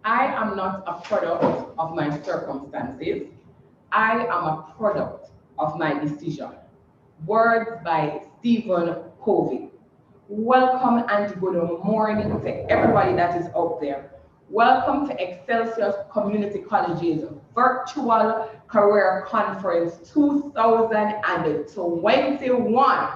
I am not a product of my circumstances. I am a product of my decision. Words by Stephen Covey. Welcome and good morning to everybody that is out there. Welcome to Excelsior Community College's Virtual Career Conference 2021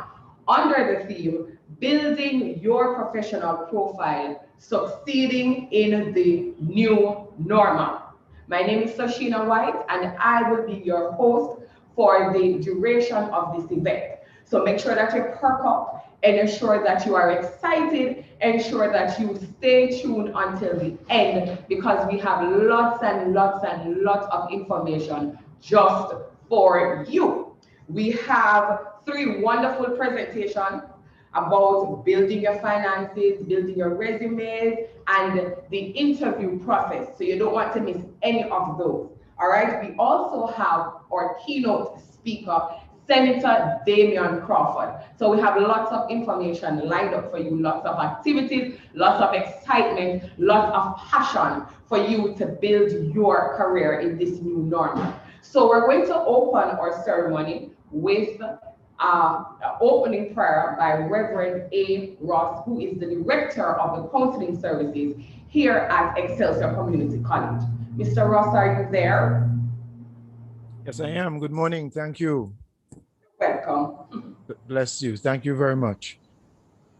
under the theme Building Your Professional Profile, Succeeding in the New Normal. My name is Sashina White, and I will be your host for the duration of this event. So make sure that you perk up and ensure that you are excited, ensure that you stay tuned until the end because we have lots and lots and lots of information just for you. We have three wonderful presentations about building your finances, building your resumes, and the interview process. So you don't want to miss any of those. All right. We also have our keynote speaker, Senator Damian Crawford. So we have lots of information lined up for you, lots of activities, lots of excitement, lots of passion for you to build your career in this new normal. So we're going to open our ceremony with opening prayer by Reverend A. Ross, who is the Director of the Counseling Services here at Excelsior Community College. Mr. Ross, are you there? Yes, I am. Good morning. Thank you. Welcome. Bless you. Thank you very much.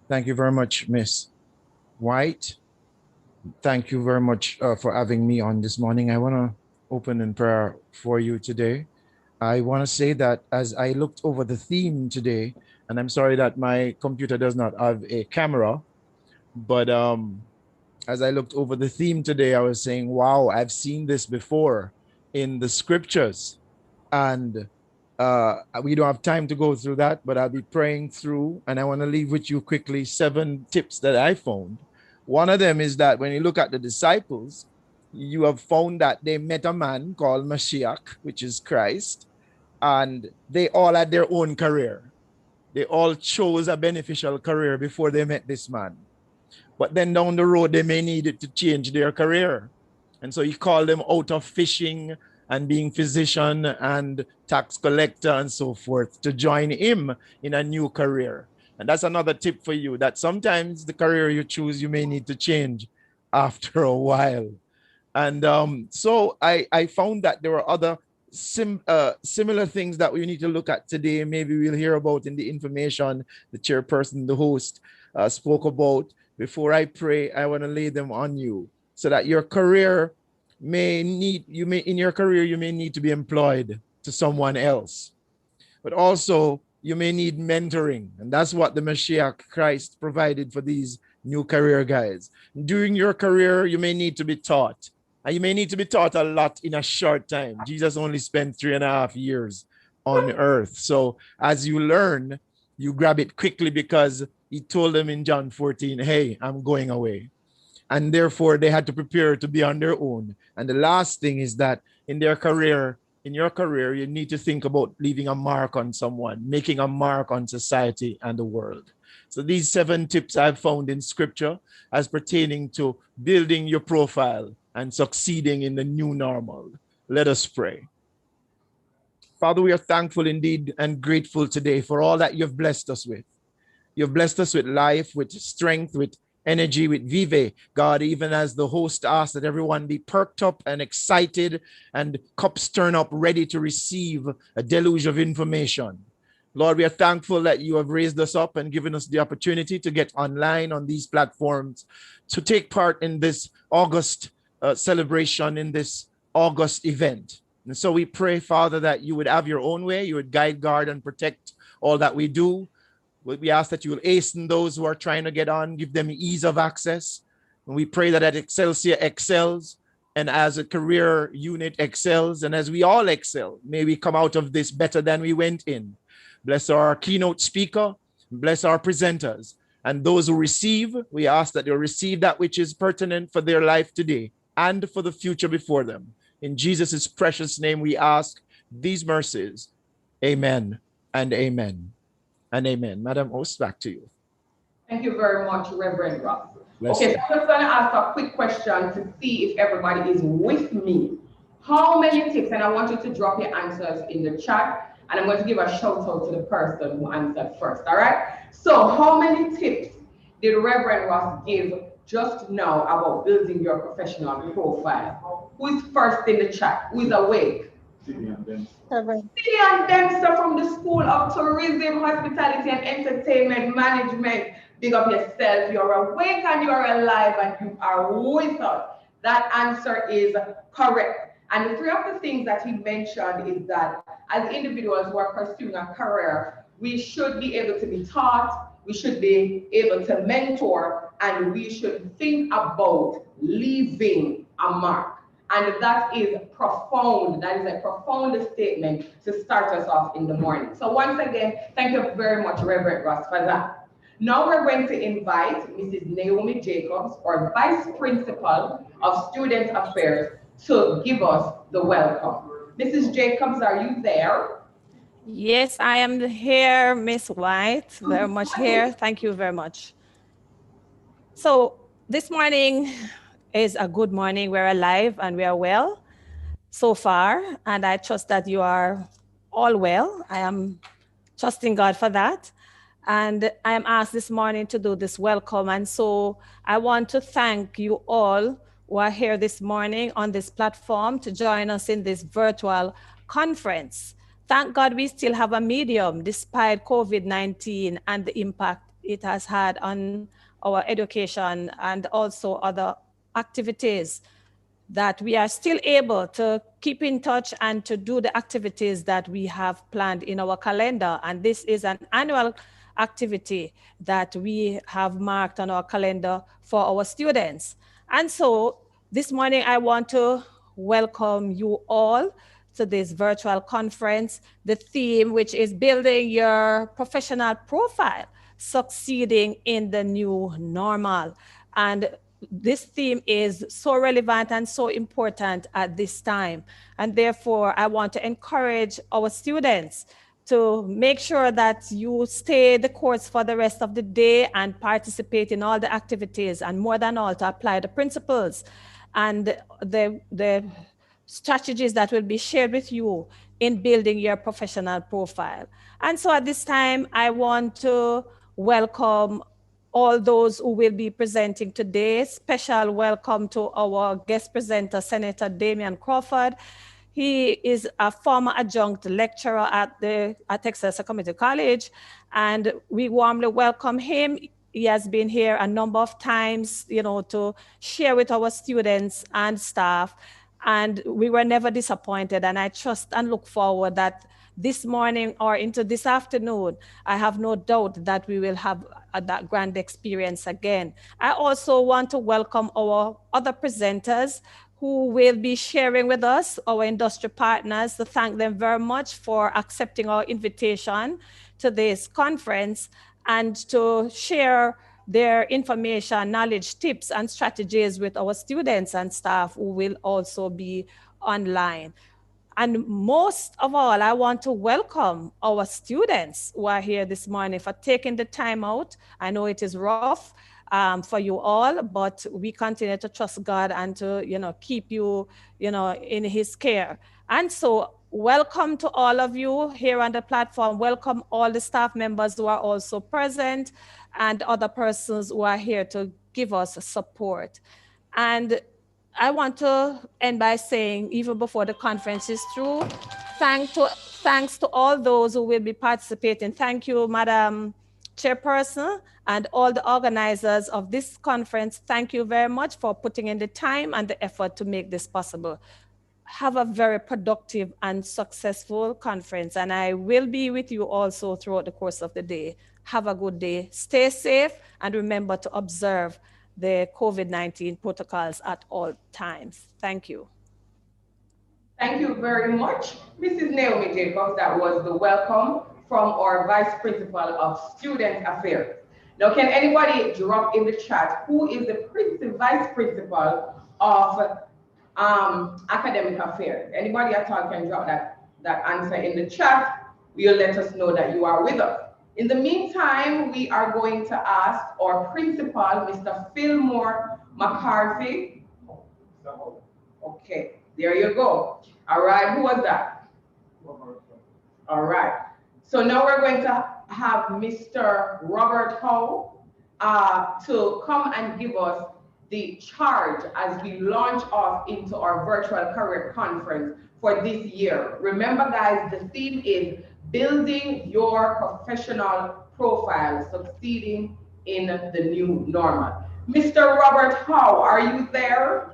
Thank you very much, Miss White. Thank you very much for having me on this morning. I want to open in prayer for you today. I want to say that as I looked over the theme today, and I'm sorry that my computer does not have a camera, but as I looked over the theme today, I was saying, wow, I've seen this before in the scriptures. And we don't have time to go through that, but I'll be praying through, and I want to leave with you quickly 7 tips that I found. One of them is that when you look at the disciples, you have found that they met a man called Mashiach, which is Christ, and they all had their own career. They all chose a beneficial career before they met this man. But then down the road, they may need to change their career. And so he called them out of fishing and being physician and tax collector and so forth to join him in a new career. And that's another tip for you, that sometimes the career you choose, you may need to change after a while. And so I found that there were other similar things that we need to look at today. Maybe we'll hear about in the information the chairperson, the host spoke about. Before I pray, I want to lay them on you so that your career you may need to be employed to someone else, but also you may need mentoring. And that's what the Mashiach Christ provided for these new career guys. During your career, you may need to be taught. And you may need to be taught a lot in a short time. Jesus only spent 3.5 years on earth. So as you learn, you grab it quickly because he told them in John 14, hey, I'm going away. And therefore, they had to prepare to be on their own. And the last thing is that in your career, you need to think about leaving a mark on someone, making a mark on society and the world. So these 7 tips I've found in scripture as pertaining to building your profile and succeeding in the new normal. Let us pray. Father, we are thankful indeed and grateful today for all that you've blessed us with. You've blessed us with life, with strength, with energy, with vive. God, even as the host asked that everyone be perked up and excited and cups turn up ready to receive a deluge of information. Lord, we are thankful that you have raised us up and given us the opportunity to get online on these platforms, to take part in this August celebration, in this August event. And so we pray, Father, that you would have your own way, you would guide, guard, and protect all that we do. We ask that you will hasten those who are trying to get on, give them ease of access. And we pray that Excelsior excels, and as a career unit excels, and as we all excel, may we come out of this better than we went in. Bless our keynote speaker, bless our presenters, and those who receive, we ask that they'll receive that which is pertinent for their life today and for the future before them. In Jesus' precious name, we ask these mercies. Amen and amen and amen. Madam Host, back to you. Thank you very much, Reverend Ross. Bless Okay, you. so I'm just gonna ask a quick question to see if everybody is with me. How many tips, and I want you to drop your answers in the chat, and I'm going to give a shout out to the person who answered first, all right? So how many tips did Reverend Ross give just now about building your professional profile? Who is first in the chat? Who is awake? Seven. Jillian Dempster from the School of Tourism, Hospitality and Entertainment Management. Big up yourself. You're awake and you're alive and you are with us. That answer is correct. And the three of the things that he mentioned is that as individuals who are pursuing a career, we should be able to be taught, we should be able to mentor, and we should think about leaving a mark. And that is profound. That is a profound statement to start us off in the morning. So once again, thank you very much, Reverend Ross, for that. Now we're going to invite Mrs. Naomi Jacobs, our Vice Principal of Student Affairs, to give us the welcome. Mrs. Jacobs, are you there? Yes, I am here, Miss White. Very much here. Thank you very much. So this morning is a good morning. We're alive and we are well so far. And I trust that you are all well. I am trusting God for that. And I am asked this morning to do this welcome. And so I want to thank you all who are here this morning on this platform to join us in this virtual conference. Thank God we still have a medium despite COVID-19 and the impact it has had on our education and also other activities, that we are still able to keep in touch and to do the activities that we have planned in our calendar. And this is an annual activity that we have marked on our calendar for our students. And so this morning, I want to welcome you all to this virtual conference, the theme, which is building your professional profile, succeeding in the new normal. And this theme is so relevant and so important at this time. And therefore, I want to encourage our students to make sure that you stay the course for the rest of the day and participate in all the activities, and more than all, to apply the principles and the strategies that will be shared with you in building your professional profile. And so at this time, I want to welcome all those who will be presenting today. Special welcome to our guest presenter, Senator Damian Crawford. He is a former adjunct lecturer at Texas Community College, and we warmly welcome him. He has been here a number of times, to share with our students and staff, and we were never disappointed. And I trust and look forward that this morning or into this afternoon, I have no doubt that we will have that grand experience again. I also want to welcome our other presenters who will be sharing with us, our industry partners, to thank them very much for accepting our invitation to this conference and to share their information, knowledge, tips, and strategies with our students and staff who will also be online. And most of all, I want to welcome our students who are here this morning for taking the time out. I know it is rough for you all, but we continue to trust God and to, keep you, in His care. And so welcome to all of you here on the platform. Welcome all the staff members who are also present and other persons who are here to give us support. And I want to end by saying, even before the conference is through, thanks to all those who will be participating. Thank you, Madam Chairperson, and all the organizers of this conference. Thank you very much for putting in the time and the effort to make this possible. Have a very productive and successful conference, and I will be with you also throughout the course of the day. Have a good day. Stay safe, and remember to observe the COVID-19 protocols at all times. Thank you. Thank you very much, Mrs. Naomi Jacobs. That was the welcome from our Vice Principal of Student Affairs. Now, can anybody drop in the chat who is the Vice Principal of Academic Affairs? Anybody at all can drop that answer in the chat. You'll let us know that you are with us. In the meantime, we are going to ask our principal, Mr. Fillmore McCarthy. Okay, there you go. All right, who was that? All right. So now we're going to have Mr. Robert Howe to come and give us the charge as we launch off into our virtual career conference for this year. Remember, guys, the theme is building your professional profile, succeeding in the new normal. Mr. Robert Howe, are you there?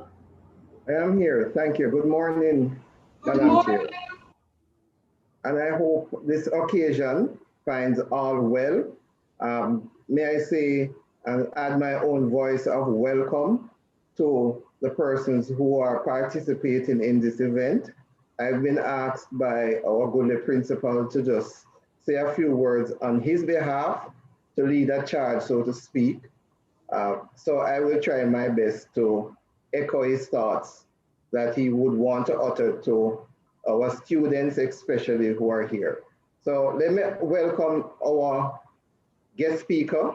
I am here. Thank you. Good morning, Good Madam morning. Chair. And I hope this occasion finds all well. May I say and add my own voice of welcome to the persons who are participating in this event. I've been asked by our goodly principal to just say a few words on his behalf to lead a charge, so to speak. So I will try my best to echo his thoughts that he would want to utter to our students, especially who are here. So let me welcome our guest speaker,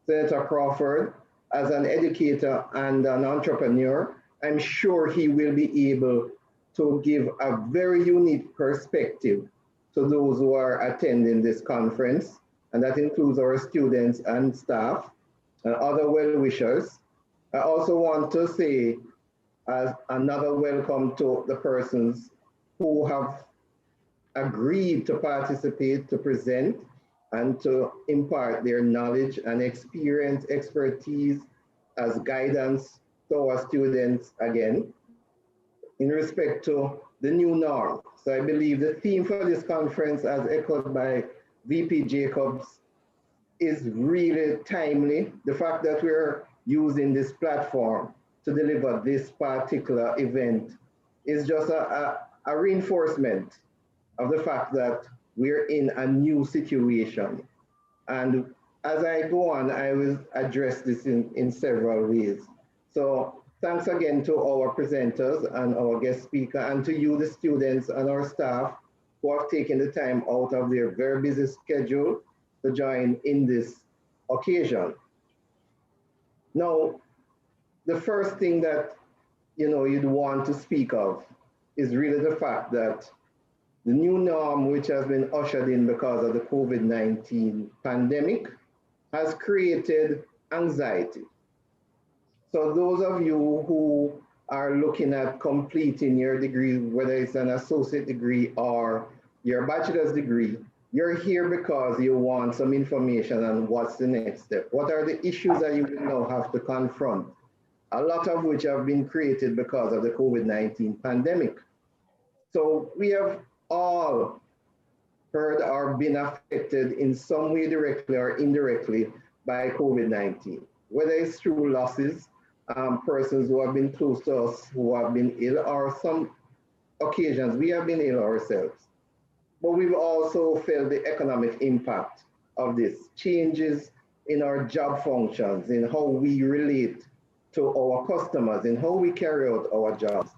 Senator Crawford. As an educator and an entrepreneur, I'm sure he will be able to give a very unique perspective to those who are attending this conference, and that includes our students and staff and other well-wishers. I also want to say as another welcome to the persons who have agreed to participate, to present, and to impart their knowledge and experience, expertise as guidance to our students again, in respect to the new norm. So I believe the theme for this conference, as echoed by VP Jacobs, is really timely. The fact that we're using this platform to deliver this particular event is just a reinforcement of the fact that we're in a new situation. And as I go on, I will address this in several ways. So thanks again to our presenters and our guest speaker, and to you, the students and our staff who have taken the time out of their very busy schedule to join in this occasion. Now, the first thing that you'd want to speak of is really the fact that the new norm, which has been ushered in because of the COVID-19 pandemic, has created anxiety. So those of you who are looking at completing your degree, whether it's an associate degree or your bachelor's degree, you're here because you want some information on what's the next step. What are the issues that you will now have to confront? A lot of which have been created because of the COVID-19 pandemic. So we have all heard or been affected in some way directly or indirectly by COVID-19, whether it's through losses, persons who have been close to us who have been ill, or some occasions we have been ill ourselves. But we've also felt the economic impact of this, changes in our job functions, in how we relate to our customers, in how we carry out our jobs.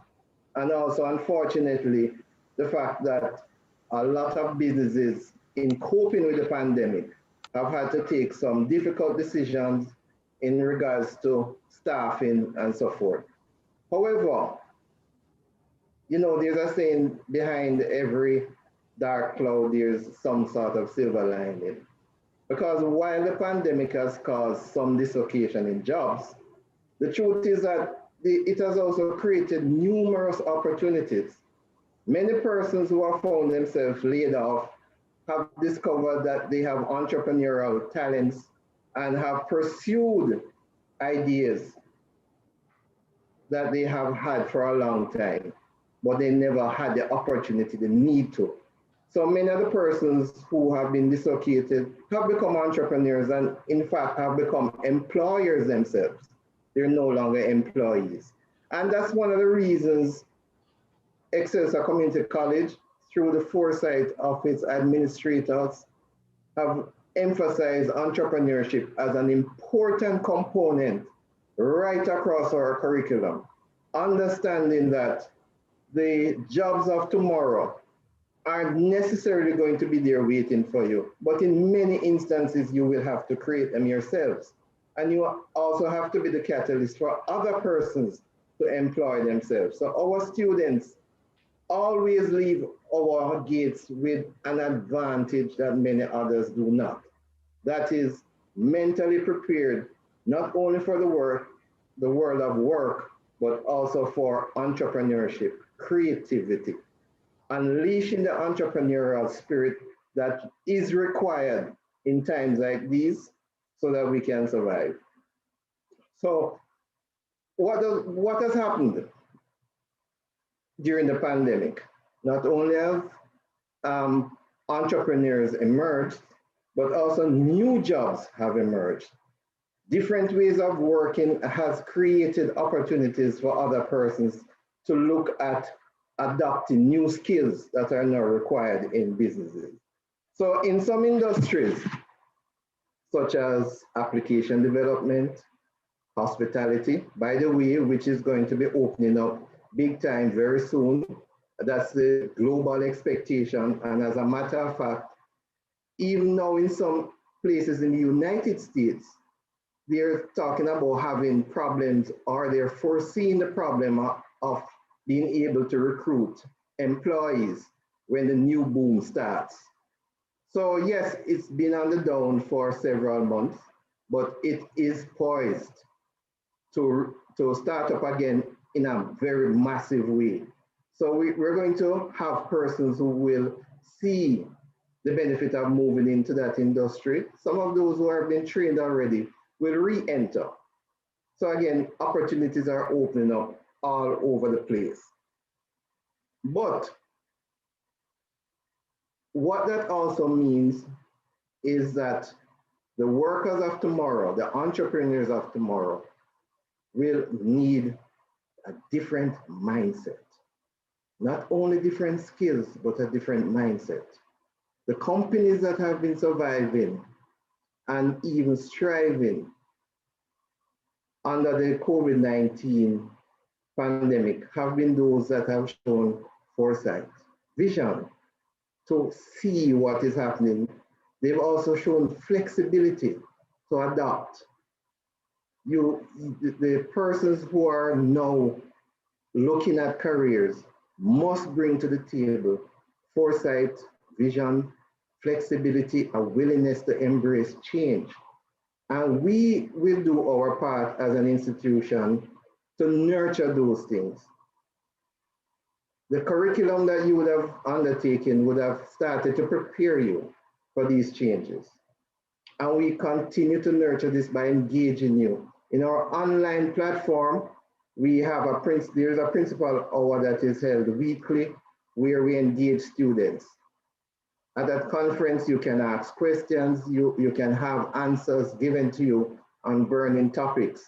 And also, unfortunately, the fact that a lot of businesses in coping with the pandemic have had to take some difficult decisions in regards to staffing and so forth. However, there's a saying, behind every dark cloud, there's some sort of silver lining. Because while the pandemic has caused some dislocation in jobs, the truth is that it has also created numerous opportunities. Many persons who have found themselves laid off have discovered that they have entrepreneurial talents and have pursued ideas that they have had for a long time, but they never had the opportunity, the need to. So many of the persons who have been dislocated have become entrepreneurs and in fact have become employers themselves. They're no longer employees. And that's one of the reasons Excelsior Community College, through the foresight of its administrators, have emphasized entrepreneurship as an important component right across our curriculum, understanding that the jobs of tomorrow aren't necessarily going to be there waiting for you, but in many instances, you will have to create them yourselves. And you also have to be the catalyst for other persons to employ themselves. So our students always leave our gates with an advantage that many others do not. That is mentally prepared not only for the world of work, but also for entrepreneurship, creativity, unleashing the entrepreneurial spirit that is required in times like these so that we can survive. So, what has happened during the pandemic? Not only have entrepreneurs emerged, but also new jobs have emerged. Different ways of working has created opportunities for other persons to look at adopting new skills that are now required in businesses. So in some industries, such as application development, hospitality, by the way, which is going to be opening up big time very soon. That's the global expectation. And as a matter of fact, even now in some places in the United States, they're talking about having problems, or they're foreseeing the problem of being able to recruit employees when the new boom starts. So yes, it's been on the down for several months, but it is poised to start up again in a very massive way. So we're going to have persons who will see the benefit of moving into that industry. Some of those who have been trained already will re-enter. So again, opportunities are opening up all over the place. But what that also means is that the workers of tomorrow, the entrepreneurs of tomorrow, will need a different mindset. Not only different skills, but a different mindset. The companies that have been surviving and even striving under the COVID-19 pandemic have been those that have shown foresight, vision to see what is happening. They've also shown flexibility to adapt. The persons who are now looking at careers must bring to the table foresight, vision, flexibility, a willingness to embrace change. And we will do our part as an institution to nurture those things. The curriculum that you would have undertaken would have started to prepare you for these changes. And we continue to nurture this by engaging you. In our online platform, we have there's a principal hour that is held weekly where we engage students. At that conference, you can ask questions, you can have answers given to you on burning topics.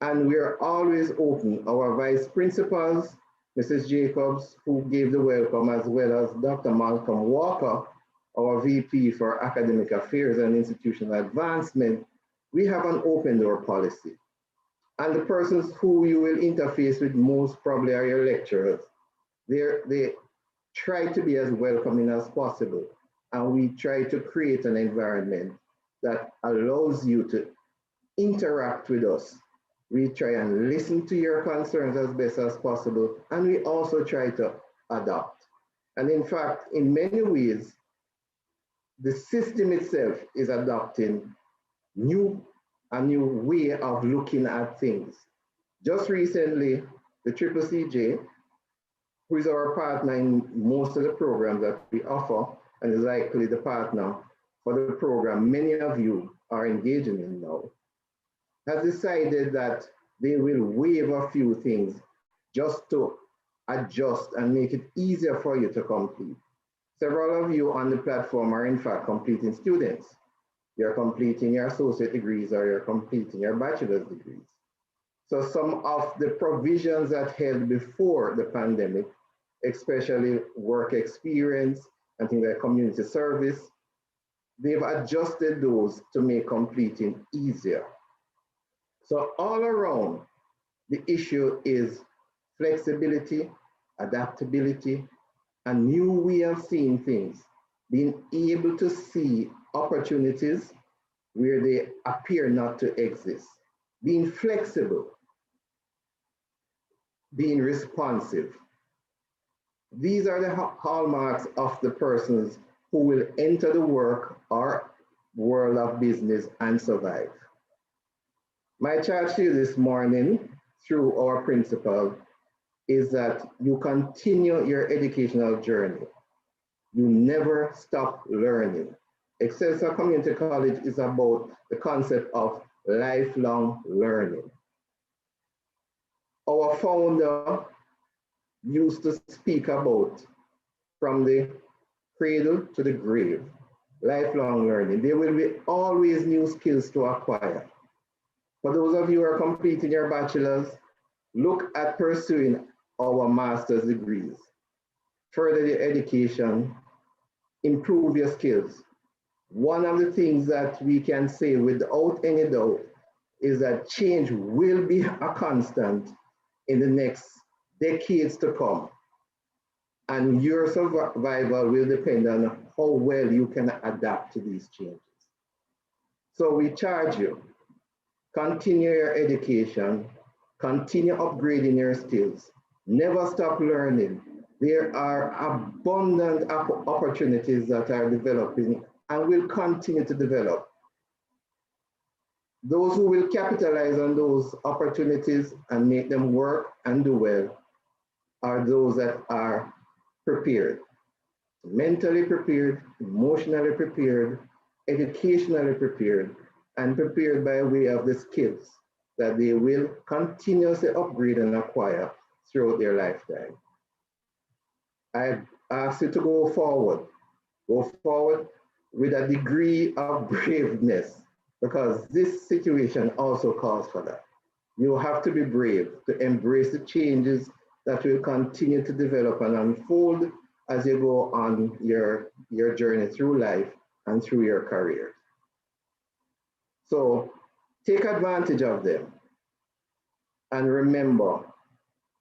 And we're always open. Our vice principals, Mrs. Jacobs, who gave the welcome, as well as Dr. Malcolm Walker, our VP for Academic Affairs and Institutional Advancement, we have an open door policy. And the persons who you will interface with most probably are your lecturers. They try to be as welcoming as possible. And we try to create an environment that allows you to interact with us. We try and listen to your concerns as best as possible. And we also try to adapt. And in fact, in many ways, the system itself is adopting a new way of looking at things. Just recently, the CCC, who is our partner in most of the programs that we offer, and is likely the partner for the program many of you are engaging in now, has decided that they will waive a few things just to adjust and make it easier for you to complete. Several of you on the platform are in fact completing students. You're completing your associate degrees or you're completing your bachelor's degrees. So some of the provisions that held before the pandemic, especially work experience and things like community service, they've adjusted those to make completing easier. So all around, the issue is flexibility, adaptability, a new way of seeing things, being able to see opportunities where they appear not to exist, being flexible, being responsive. These are the hallmarks of the persons who will enter the work or world of business and survive. My charge to you this morning through our principal is that you continue your educational journey. You never stop learning. Excelsior Community College is about the concept of lifelong learning. Our founder used to speak about from the cradle to the grave, lifelong learning. There will be always new skills to acquire. For those of you who are completing your bachelor's, look at pursuing our master's degrees. Further your education, improve your skills. One of the things that we can say without any doubt is that change will be a constant in the next decades to come. And your survival will depend on how well you can adapt to these changes. So we charge you, continue your education, continue upgrading your skills, never stop learning. There are abundant opportunities that are developing and will continue to develop. Those who will capitalize on those opportunities and make them work and do well are those that are prepared, mentally prepared, emotionally prepared, educationally prepared, and prepared by way of the skills that they will continuously upgrade and acquire throughout their lifetime. I ask you to go forward with a degree of braveness, because this situation also calls for that. You have to be brave to embrace the changes that will continue to develop and unfold as you go on your journey through life and through your career. So take advantage of them and remember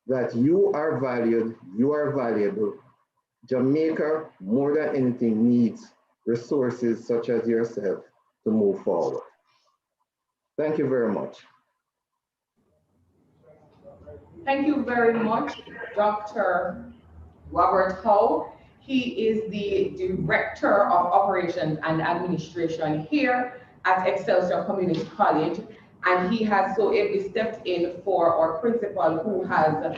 that you are valued, you are valuable. Jamaica, more than anything, needs resources such as yourself to move forward. Thank you very much. Thank you very much, Dr. Robert Howe. He is the Director of Operations and Administration here at Excelsior Community College, and he has so ably stepped in for our principal, who has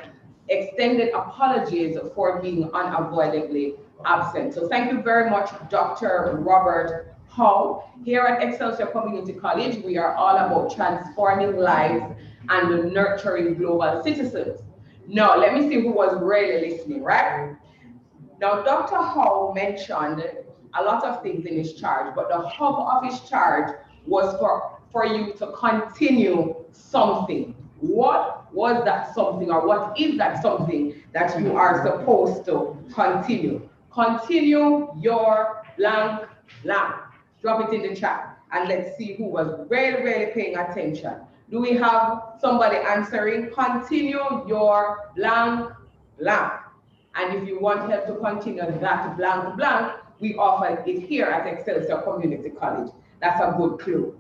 extended apologies for being unavoidably absent. So thank you very much, Dr. Robert Howe. Here at Excelsior Community College, we are all about transforming lives and nurturing global citizens. Now, let me see who was really listening, right? Now, Dr. Howe mentioned a lot of things in his charge, but the hub of his charge was for you to continue something. What was that something, or what is that something that you are supposed to continue? Continue your blank blank. Drop it in the chat and let's see who was really paying attention. Do we have somebody answering? Continue your blank blank. And if you want help to continue that blank blank, we offer it here at Excelsior Community College. That's a good clue.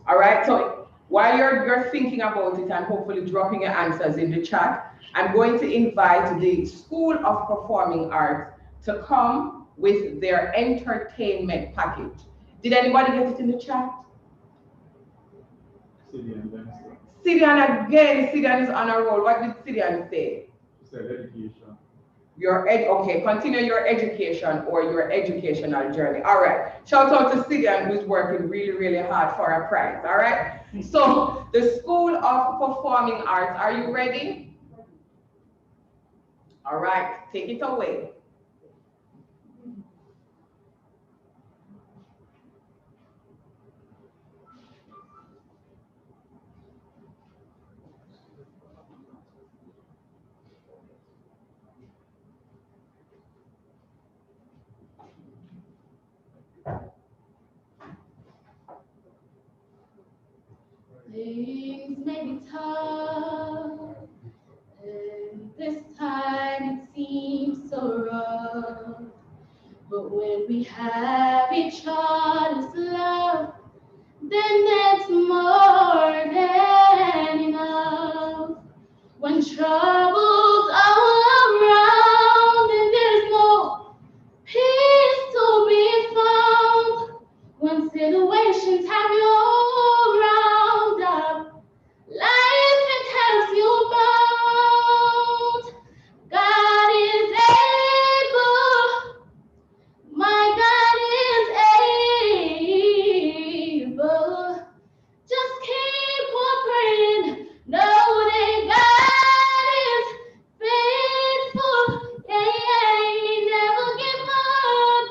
All right, so while you're thinking about it and hopefully dropping your answers in the chat, I'm going to invite the School of Performing Arts to come with their entertainment package. Did anybody get it in the chat? Sidian again, Sidian is on a roll. What did Sidian say? He said education. Okay, continue your education or your educational journey. All right. Shout out to Sidian, who's working really hard for a prize. All right. So the School of Performing Arts, are you ready? All right, take it away. Things may be tough, and this time it seems so But when we have each other's love, then that's more than enough. When troubles are around and there's no peace to be found, when situations have you round up, life it has you bound. God is able, my God is able. Just keep on praying, know that God is faithful. Yeah, he never give up.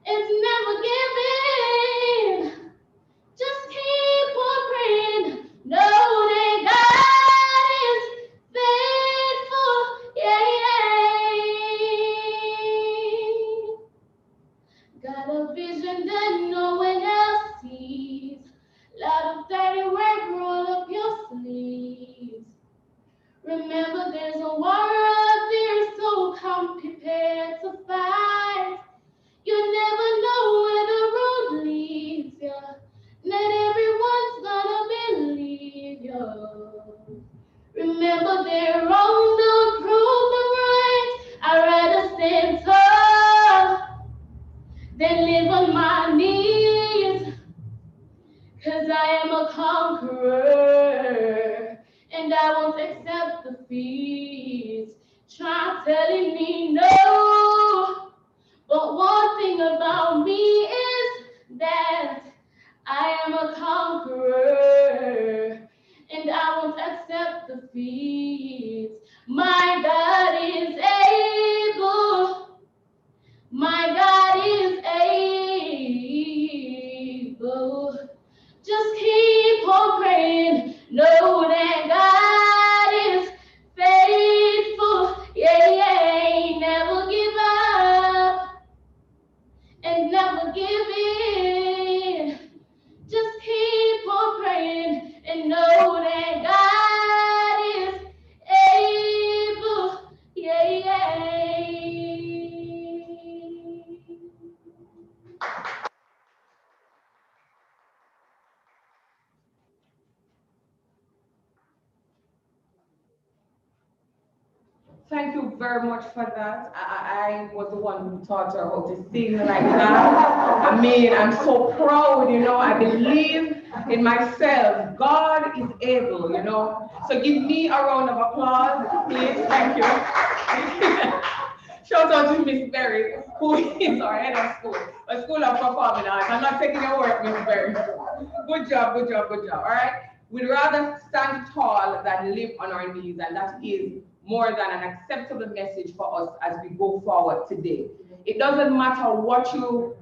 It's never giving. Just keep on praying. Know that God is faithful. Yeah. Got a vision that no one else sees. Lot of dirty work, roll up your sleeves. Remember, there's a war out there, so come prepared to fight. You never know where the road leads you. Not everyone's gonna believe you. Remember, they're wrong to prove them right. I'd rather stand tall than live on my knees. 'Cause I am a conqueror, and I won't accept defeat. Try telling me no. But one thing about me is that I am a conqueror, and I won't accept defeat. My God is able. My God is able. Just keep on praying. Know that God is faithful. Yeah, never give up and never give in. Just keep on praying and know that God is able. Yeah. Thank you very much for that. I was the one who taught her how to sing like that. I mean, I'm so proud, I believe in myself. God is able, So give me a round of applause, please. Thank you. Shout out to Miss Berry, who is our head of school, a school of performing arts. I'm not taking your work, Miss Berry. Good job, good job, good job. All right. We'd rather stand tall than live on our knees, and that is more than an acceptable message for us as we go forward today. It doesn't matter what you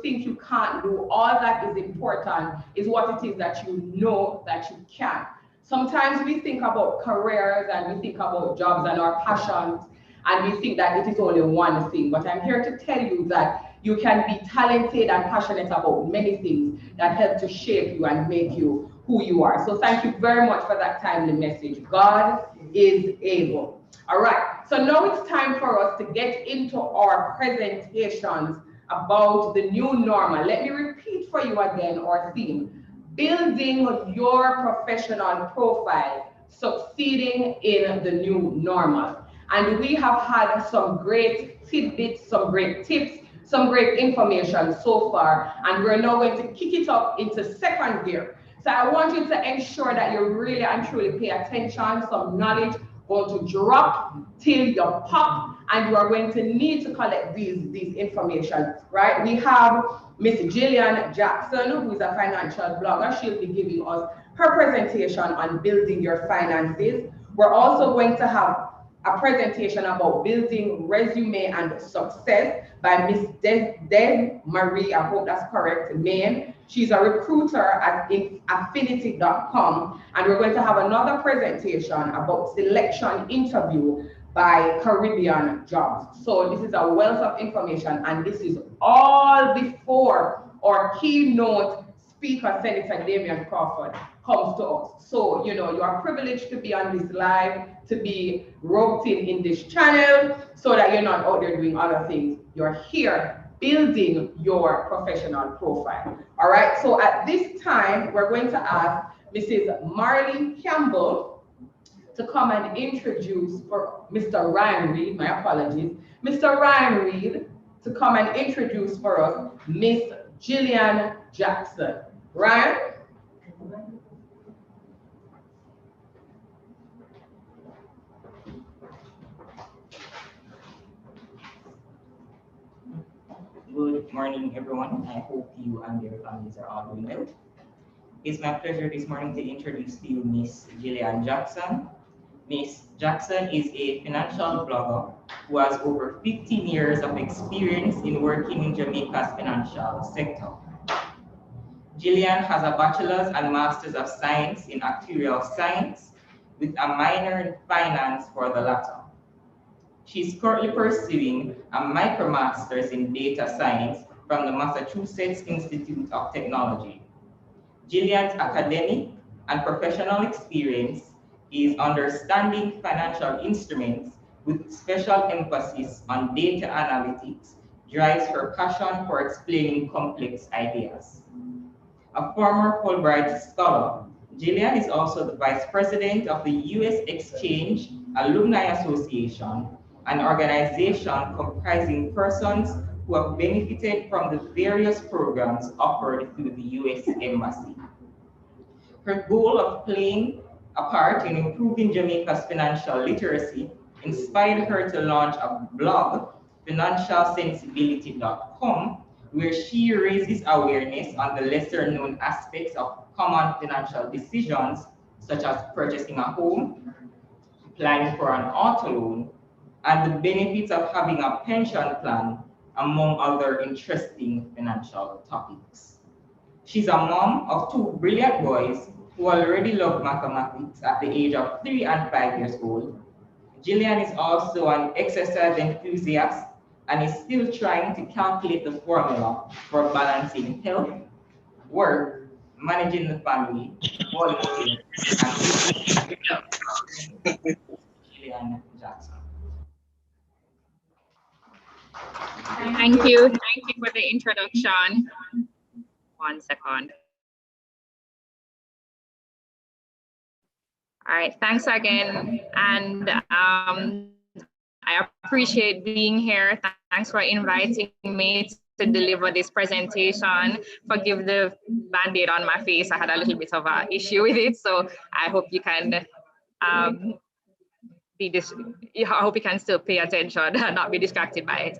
think you can't do. All that is important is what it is that you know that you can. Sometimes we think about careers and we think about jobs and our passions, and we think that it is only one thing. But I'm here to tell you that you can be talented and passionate about many things that help to shape you and make you who you are. So thank you very much for that timely message. God is able. All right. So now it's time for us to get into our presentations about the new normal. Let me repeat for you again our theme: building your professional profile, succeeding in the new normal. And we have had some great tidbits, some great tips, some great information so far, and we're now going to kick it up into second gear. So I want you to ensure that you really and truly pay attention. Some knowledge going to drop till you pop, and you are going to need to collect these information, right? We have Miss Jillian Jackson, who is a financial blogger. She'll be giving us her presentation on building your finances. We're also going to have a presentation about building resume and success by Miss Des Marie, I hope that's correct, Maine. She's a recruiter at Affinity.com, and we're going to have another presentation about selection interview by Caribbean Jobs. So this is a wealth of information, and this is all before our keynote speaker, Senator Damian Crawford, comes to us. So, you know, you are privileged to be on this live, to be roped in this channel, so that you're not out there doing other things. You're here building your professional profile. All right, so at this time, we're going to ask Mrs. Marley Campbell to come and introduce for Mr. Ryan Reed, my apologies, Mr. Ryan Reed to come and introduce for us Miss Jillian Jackson. Ryan? Good morning, everyone. I hope you and your families are all doing well. It's my pleasure this morning to introduce to you Miss Jillian Jackson. Miss Jackson is a financial blogger who has over 15 years of experience in working in Jamaica's financial sector. Jillian has a bachelor's and master's of science in actuarial science with a minor in finance for the latter. She's currently pursuing a micromaster's in data science from the Massachusetts Institute of Technology. Jillian's academic and professional experience is understanding financial instruments with special emphasis on data analytics drives her passion for explaining complex ideas. A former Fulbright scholar, Jillian is also the vice president of the U.S. Exchange Alumni Association, an organization comprising persons who have benefited from the various programs offered through the U.S. Embassy. Her goal of playing a part in improving Jamaica's financial literacy inspired her to launch a blog, financialsensibility.com, where she raises awareness on the lesser-known aspects of common financial decisions, such as purchasing a home, applying for an auto loan, and the benefits of having a pension plan, among other interesting financial topics. She's a mom of 2 brilliant boys who already love mathematics at the age of 3 and 5 years old. Jillian is also an exercise enthusiast and is still trying to calculate the formula for balancing health, work, managing the family, volunteer, and Jillian Jackson. Thank you for the introduction. 1 second. All right, thanks again. And I appreciate being here. Thanks for inviting me to deliver this presentation. Forgive the Band-Aid on my face. I had a little bit of an issue with it, so I hope you can I hope you can still pay attention and not be distracted by it.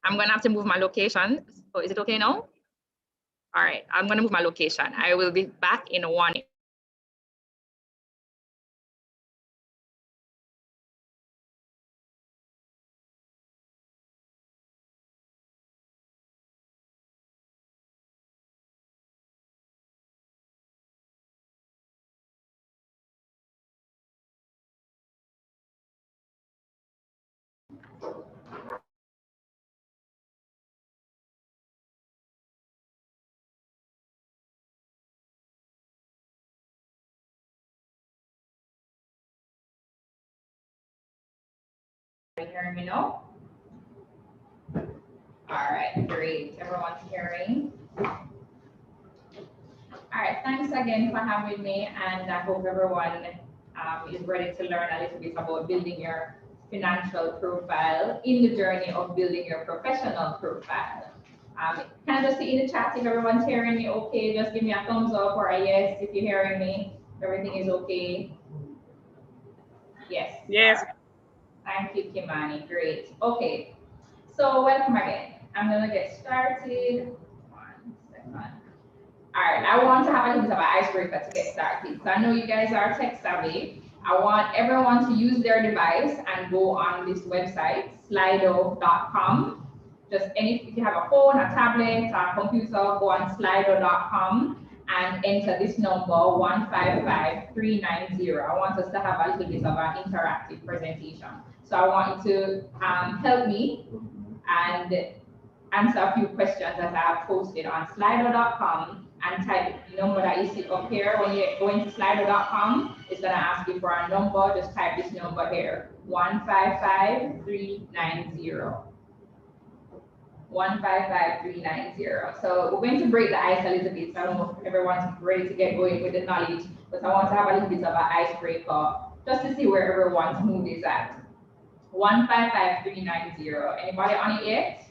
I'm gonna have to move my location. So is it okay now? All right, I'm gonna move my location. I will be back in 1 minute. Are you hearing me now? All right, great. Everyone's hearing. All right, thanks again for having me, and I hope everyone is ready to learn a little bit about building your financial profile in the journey of building your professional profile. Can I just see in the chat if everyone's hearing me okay? Just give me a thumbs up or a yes if you're hearing me. Everything is okay? Yes. Yes. Thank you, Kimani. Great. Okay. So welcome again. I'm gonna get started. 1 second. All right. I want to have a little bit of an icebreaker to get started. So I know you guys are tech savvy. I want everyone to use their device and go on this website, slido.com. Just if you have a phone, a tablet, a computer, go on slido.com and enter this number 155390. I want us to have a little bit of an interactive presentation. So I want you to help me and answer a few questions that I have posted on slido.com and type the number that you see up here. When you go into slido.com, it's going to ask you for a number. Just type this number here, 155390. 155390. So we're going to break the ice a little bit. So I don't know if everyone's ready to get going with the knowledge, but I want to have a little bit of an icebreaker just to see where everyone's mood is at. 155390. Anybody on it yet?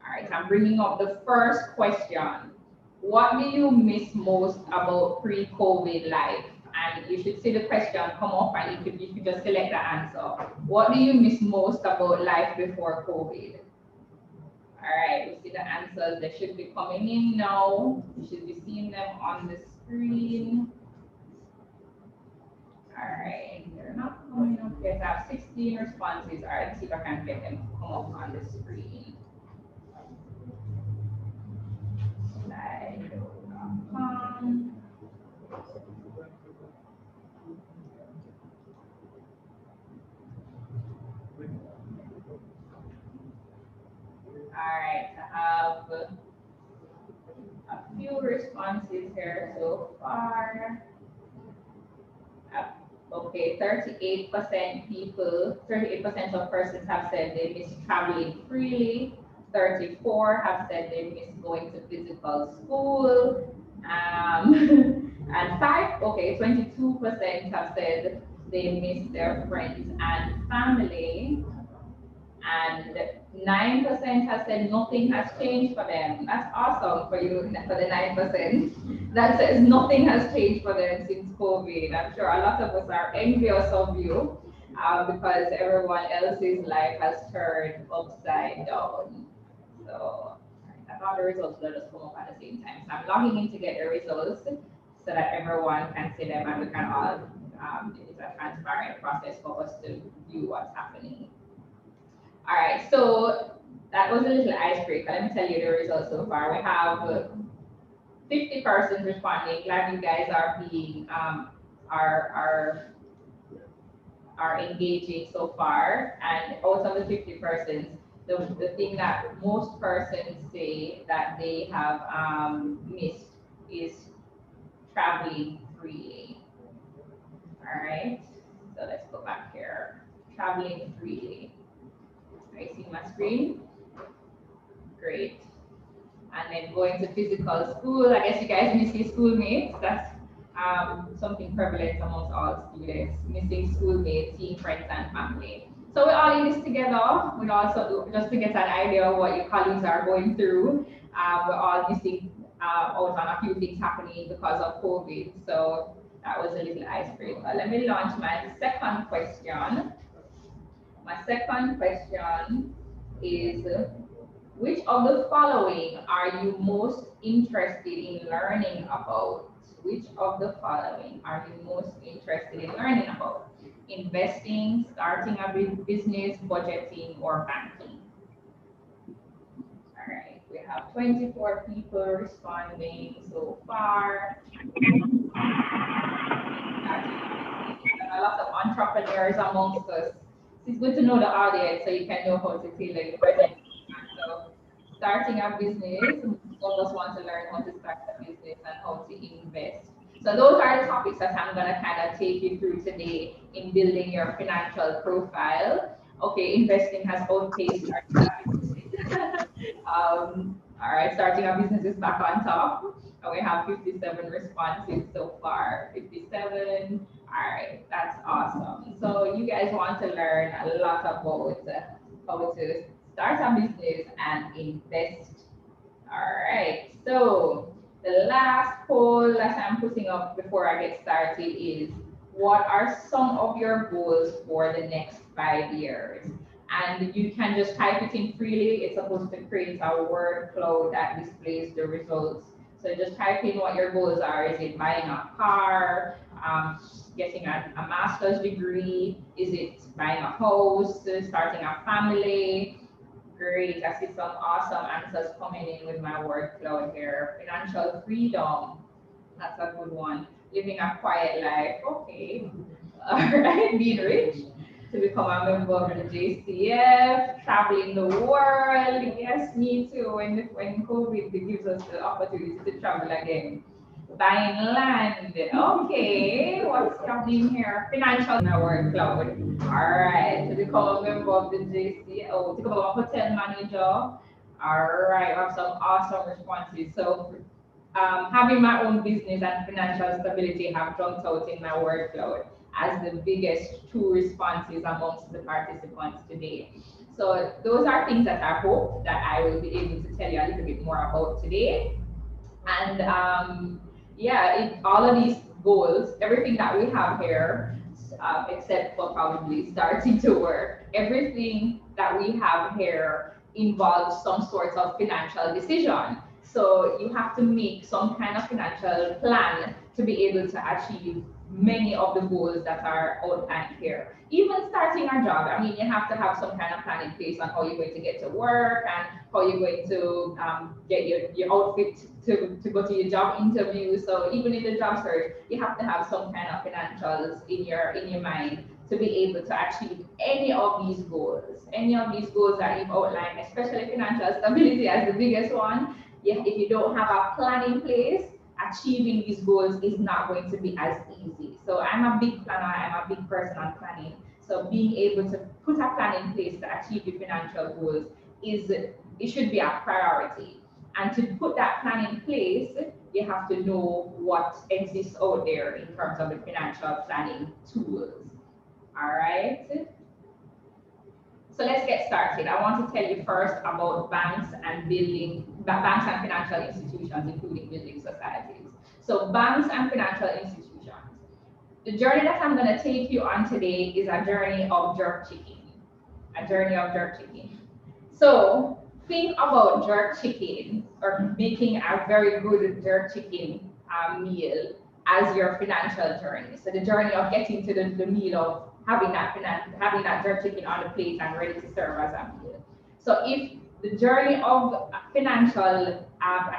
All right, I'm bringing up the first question. What do you miss most about pre-COVID life? And you should see the question come up and you could just select the answer. What do you miss most about life before COVID? All right, we see the answers. They should be coming in now. You should be seeing them on the screen. All right, they're not coming up yet. I have 16 responses. All right, let's see if I can get them to come up on the screen. Slido.com. All right, I have a few responses here so far. Okay, 38% of persons have said they miss traveling freely. 34 have said they miss going to physical school. And 22% have said they miss their friends and family. And 9% have said nothing has changed for them. That's awesome for you, for the 9%. That says nothing has changed for them since COVID. I'm sure a lot of us are envious of you because everyone else's life has turned upside down. So I thought the results will just come up at the same time. So I'm logging in to get the results so that everyone can see them and we can all, it's a transparent process for us to view what's happening. All right, so that was a little icebreaker. Let me tell you the results so far. We have 50 persons responding. Glad you guys are being are engaging so far. And out of the 50 persons, the thing that most persons say that they have missed is traveling freely. All right, so let's go back here. Traveling freely. Are you seeing my screen? Great. And then going to physical school. I guess you guys miss your schoolmates. That's something prevalent amongst all students, missing schoolmates, seeing friends and family. So we're all in this together. We also, just to get an idea of what your colleagues are going through, we're all missing out on a few things happening because of COVID. So that was a little icebreaker. Let me launch my second question. My second question is, which of the following are you most interested in learning about? Which of the following are you most interested in learning about? Investing, starting a business, budgeting, or banking? All right, we have 24 people responding so far. A lot of entrepreneurs amongst us. It's good to know the audience so you can know how to tailor your presentation. So, starting a business, all of us want to learn how to start a business and how to invest. So those are the topics that I'm going to kind of take you through today in building your financial profile. Okay, investing has outpaced starting a business. All right, starting a business is back on top. And we have 57 responses so far. 57. All right, that's awesome. So you guys want to learn a lot about how to start a business and invest. All right, so the last poll that I'm putting up before I get started is, what are some of your goals for the next 5 years? And you can just type it in freely. It's supposed to create a word cloud that displays the results. So just type in what your goals are. Is it buying a car, getting a master's degree? Is it buying a house, starting a family? Great. I see some awesome answers coming in with my word cloud here. Financial freedom. That's a good one. Living a quiet life. Okay. All right. Being rich. To become a member of the JCF. Traveling the world. Yes, me too. When COVID gives us the opportunity to travel again. Buying land. Okay, what's happening here? Financial network cloud. All right, to become a member of the JCO, to become a hotel manager. All right, I have some awesome responses. So, having my own business and financial stability have jumped out in my workload as the biggest two responses amongst the participants today. So those are things that I hope that I will be able to tell you a little bit more about today. And yeah, all of these goals, everything that we have here, except for probably starting to work, everything that we have here involves some sort of financial decision. So you have to make some kind of financial plan to be able to achieve many of the goals that are outlined here. Even starting a job, I mean, you have to have some kind of plan in place on how you're going to get to work and how you're going to get your outfit to go to your job interview. So even in the job search, you have to have some kind of financials in your mind to be able to achieve any of these goals. Any of these goals that you've outlined, especially financial stability as the biggest one. If you don't have a plan in place, achieving these goals is not going to be as easy. So I'm a big planner, I'm a big person on planning. So being able to put a plan in place to achieve your financial goals it should be a priority. And to put that plan in place, you have to know what exists out there in terms of the financial planning tools. All right. So let's get started. I want to tell you first about banks and financial institutions, including building societies. So banks and financial institutions. The journey that I'm going to take you on today is a journey of jerk chicken. A journey of jerk chicken. So think about jerk chicken or making a very good jerk chicken meal as your financial journey. So the journey of getting to the meal of having that jerk chicken on the plate and ready to serve as a meal. So if the journey of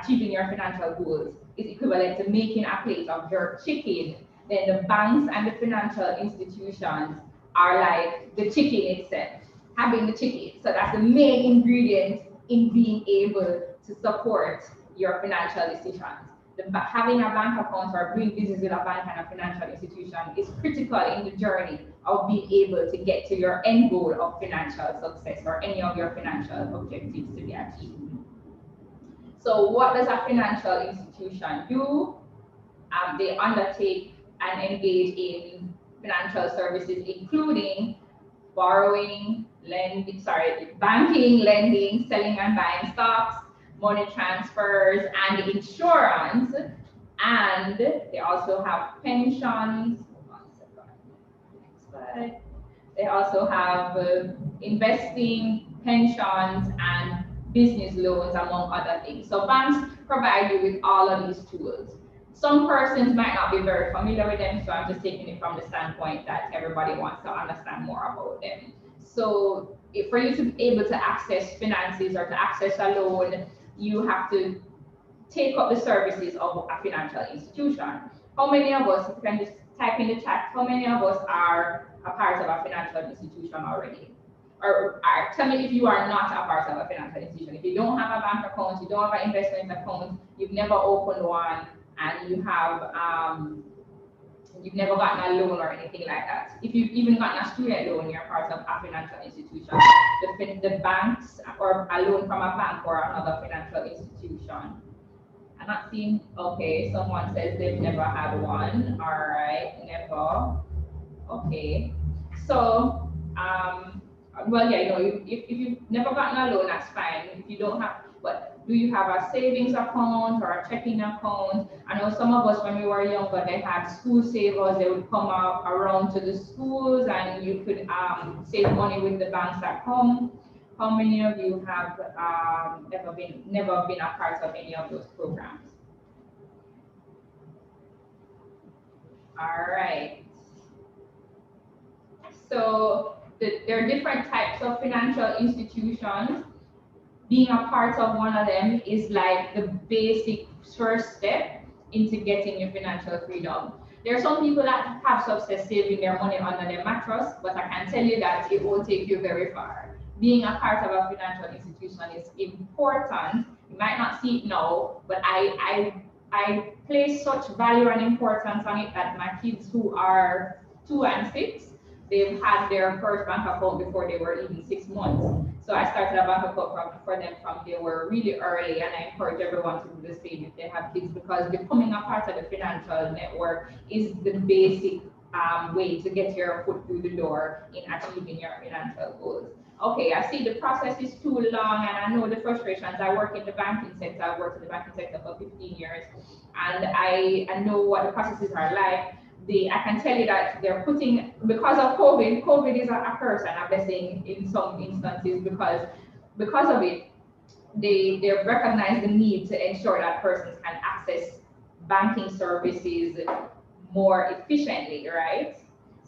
achieving your financial goals is equivalent to making a plate of jerk chicken, then the banks and the financial institutions are like the chicken itself, having the chicken. So that's the main ingredient in being able to support your financial decisions. Having a bank account or doing business with a bank and a financial institution is critical in the journey of being able to get to your end goal of financial success or any of your financial objectives to be achieved. So what does a financial institution do? They undertake and engage in financial services, including banking, lending, selling and buying stocks, money transfers, and insurance. And they also have pensions. They also have investing, pensions, and business loans, among other things. So banks provide you with all of these tools. Some persons might not be very familiar with them, so I'm just taking it from the standpoint that everybody wants to understand more about them. So for you to be able to access finances or to access a loan, you have to take up the services of a financial institution. How many of us, if you can just type in the chat, how many of us are a part of a financial institution already? Or tell me if you are not a part of a financial institution. If you don't have a bank account, you don't have an investment account, you've never opened one, and you've never gotten a loan or anything like that. If you've even gotten a student loan, you're part of a financial institution. The banks, or a loan from a bank or another financial institution. I'm not seeing, okay, someone says they've never had one. All right, never. Okay. So, well, yeah, if you've never gotten a loan, that's fine. If you don't have, but do you have a savings account or a checking account? I know some of us, when we were younger, they had school savers. They would come out around to the schools and you could save money with the banks at home. How many of you have never been a part of any of those programs? All right. So there are different types of financial institutions. being a part of one of them is like the basic first step into getting your financial freedom. There are some people that have success saving their money under their mattress, but I can tell you that it won't take you very far. Being a part of a financial institution is important. You might not see it now, but I place such value and importance on it that my kids who are 2 and 6, they've had their first bank account before they were even 6 months. So I started a bank account for them from they were really early, and I encourage everyone to do the same if they have kids, because becoming a part of the financial network is the basic way to get your foot through the door in achieving your financial goals. Okay, I see the process is too long, and I know the frustrations. I work in the banking sector. I've worked in the banking sector for 15 years, and I know what the processes are like. I can tell you that they're putting, because of COVID is a curse and a blessing in some instances, because of it, they recognize the need to ensure that persons can access banking services more efficiently, right?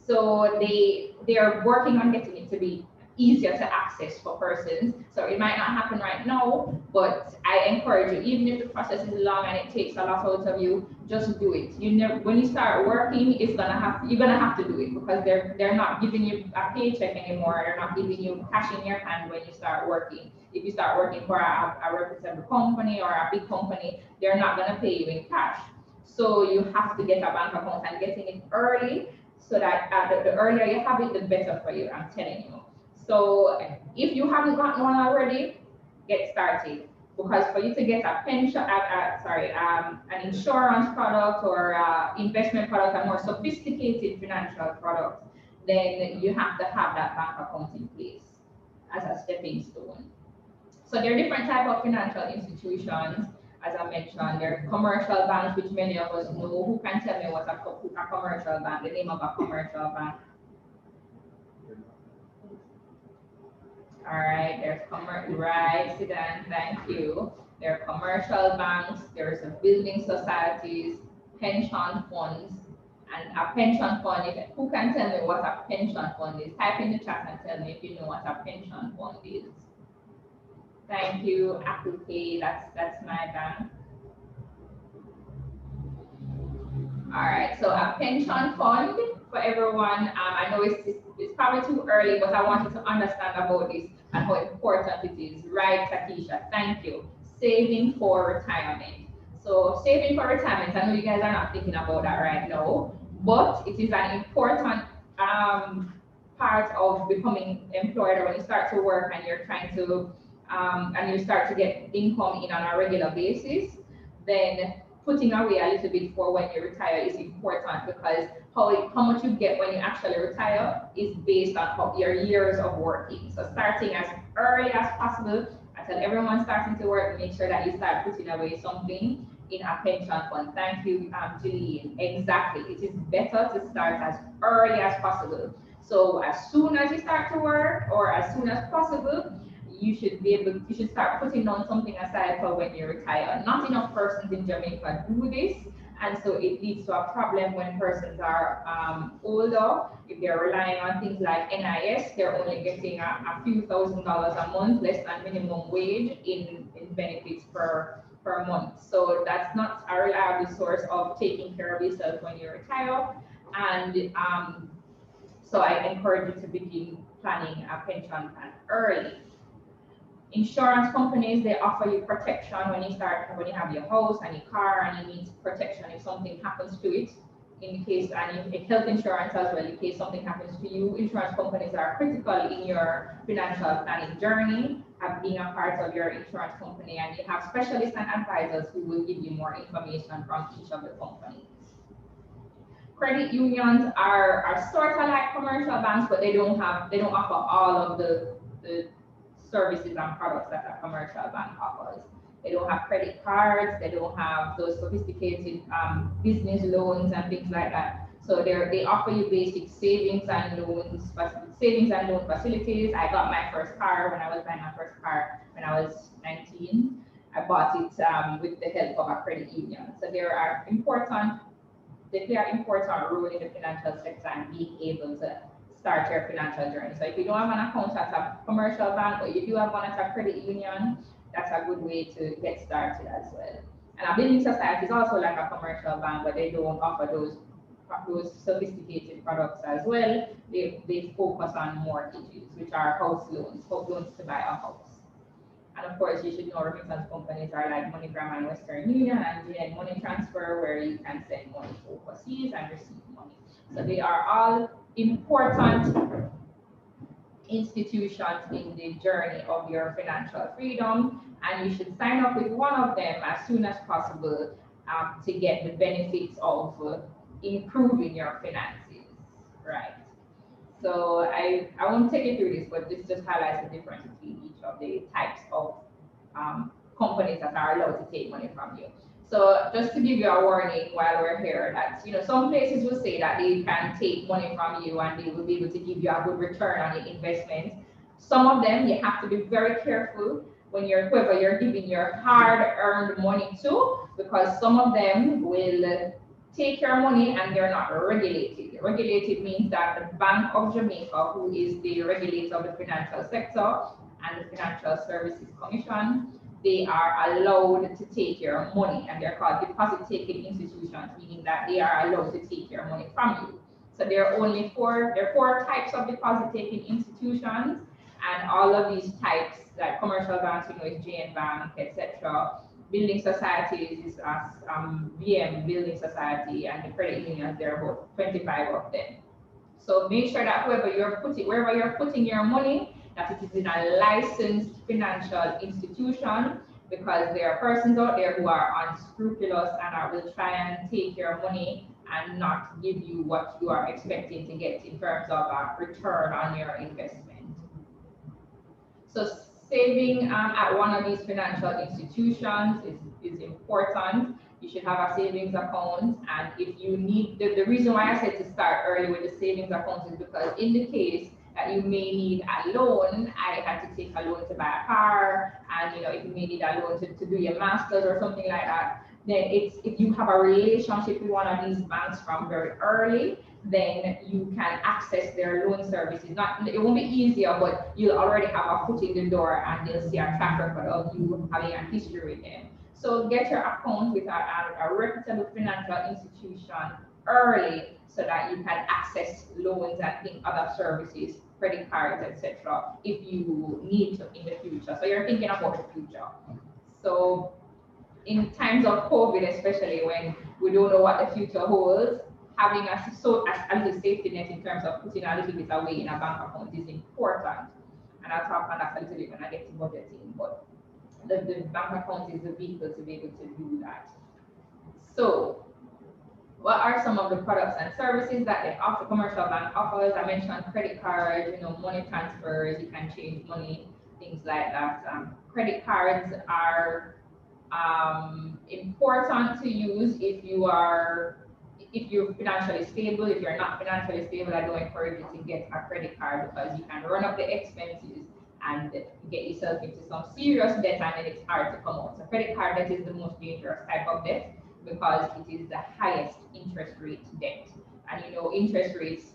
So they are working on getting it to be easier to access for persons. So it might not happen right now, but I encourage you, even if the process is long and it takes a lot out of you, just do it. When you start working, you're gonna have to do it, because they're not giving you a paycheck anymore. They're not giving you cash in your hand when you start working. If you start working for a reputable company or a big company, they're not gonna pay you in cash. So you have to get a bank account, and getting it early, so that the earlier you have it, the better for you, I'm telling you. So if you haven't gotten one already, get started. Because for you to get a pension, an insurance product or investment product, a more sophisticated financial product, then you have to have that bank account in place as a stepping stone. So there are different types of financial institutions. As I mentioned, there are commercial banks, which many of us know. Who can tell me what a commercial bank, the name of a commercial bank? All right, there's right, Sidan, thank you. There are commercial banks, there's a building societies, pension funds, and a pension fund. Who can tell me what a pension fund is? Type in the chat and tell me if you know what a pension fund is. Thank you, Apple Pay, that's my bank. All right, so a pension fund for everyone. I know it's probably too early, but I want you to understand about this and how important it is. Right, Takisha, thank you. Saving for retirement. So saving for retirement, I know you guys are not thinking about that right now, but it is an important part of becoming employed. When you start to work and you're trying to, and you start to get income in on a regular basis, then putting away a little bit for when you retire is important, because how much you get when you actually retire is based on your years of working. So starting as early as possible, I tell everyone starting to work, make sure that you start putting away something in a pension fund. Thank you, Jillian. Exactly. It is better to start as early as possible. So as soon as you start to work, or as soon as possible, you should start putting on something aside for when you retire. Not enough persons in Jamaica do this, and so it leads to a problem when persons are older. If they're relying on things like NIS, they're only getting a few $1,000s a month, less than minimum wage in benefits per month. So that's not a reliable source of taking care of yourself when you retire. And so I encourage you to begin planning a pension plan early. Insurance companies, they offer you protection when you have your house and your car, and you need protection if something happens to it. In case, and health insurance as well, in case something happens to you. Insurance companies are critical in your financial planning journey, of being a part of your insurance company, and you have specialists and advisors who will give you more information from each of the companies. Credit unions are sort of like commercial banks, but they don't offer all of the services and products that a commercial bank offers. They don't have credit cards, they don't have those sophisticated business loans and things like that. So they offer you basic savings and loan facilities. I got my first car when I was buying my first car when I was 19. I bought it with the help of a credit union. So they play an important role in the financial sector and being able to start your financial journey. So if you don't have an account at a commercial bank, but you do have one at a credit union, that's a good way to get started as well. And a building society is also like a commercial bank, but they don't offer those sophisticated products as well. They focus on mortgages, which are house loans to buy a house. And of course, you should know remittance companies are like MoneyGram and Western Union and Jillian Money Transfer, where you can send money to overseas and receive money. So they are all important institutions in the journey of your financial freedom, and you should sign up with one of them as soon as possible to get the benefits of improving your finances, right? So I won't take you through this, but this just highlights the difference between each of the types of companies that are allowed to take money from you. So just to give you a warning while we're here, that some places will say that they can take money from you and they will be able to give you a good return on the investment. Some of them you have to be very careful when whoever you're giving your hard-earned money to, because some of them will take your money and they're not regulated. Regulated means that the Bank of Jamaica, who is the regulator of the financial sector and the Financial Services Commission, they are allowed to take your money, and they're called deposit-taking institutions, meaning that they are allowed to take your money from you. So there are four types of deposit-taking institutions, and all of these types, like commercial banks, is JN Bank, etc. Building societies is VM Building Society, and the credit unions, there are about 25 of them. So make sure that wherever you're putting your money, that it is in a licensed financial institution, because there are persons out there who are unscrupulous and will try and take your money and not give you what you are expecting to get in terms of a return on your investment. So saving at one of these financial institutions is important. You should have a savings account, and if you need, the reason why I said to start early with the savings account is because in the case that you may need a loan, I had to take a loan to buy a car, and if you may need a loan to do your master's or something like that, then if you have a relationship with one of these banks from very early, then you can access their loan services. It won't be easier, but you'll already have a foot in the door and they'll see a track record of you having a history with them. So get your account with a reputable financial institution early so that you can access loans and other services, credit cards, etc. if you need to in the future. So you're thinking about the future. So in times of COVID, especially when we don't know what the future holds, having a little safety net in terms of putting a little bit away in a bank account is important. And I'll talk on that a little bit when I get to budgeting, but the bank account is the vehicle to be able to do that. So what are some of the products and services that the commercial bank offers? I mentioned credit cards, money transfers, you can change money, things like that. Credit cards are important to use if you're financially stable. If you're not financially stable, I don't encourage you to get a credit card, because you can run up the expenses and get yourself into some serious debt, and then it's hard to come out. So credit card debt is the most dangerous type of debt, because it is the highest interest rate debt. And interest rates,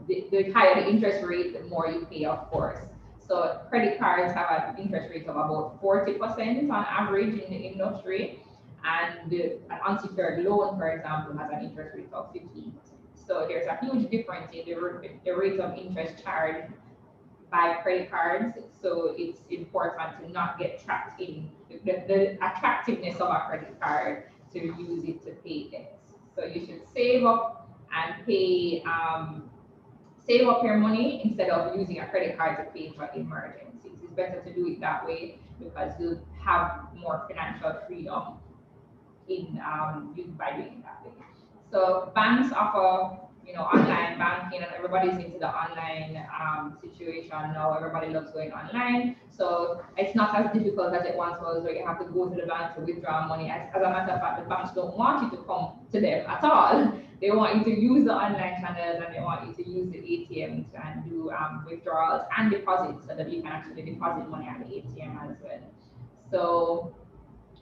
the higher the interest rate, the more you pay, of course. So credit cards have an interest rate of about 40% on average in the industry. And an unsecured loan, for example, has an interest rate of 15%. So there's a huge difference in the rate of interest charged by credit cards. So it's important to not get trapped in the attractiveness of a credit card to use it to pay debts. So you should save up and pay, save up your money instead of using a credit card to pay for emergencies. It's better to do it that way, because you'll have more financial freedom by doing it that way. So banks offer, online banking, and everybody's into the online situation now. Everybody loves going online. So it's not as difficult as it once was, where you have to go to the bank to withdraw money. As a matter of fact, the banks don't want you to come to them at all. They want you to use the online channels, and they want you to use the ATMs and do withdrawals and deposits, so that you can actually deposit money at the ATM as well. So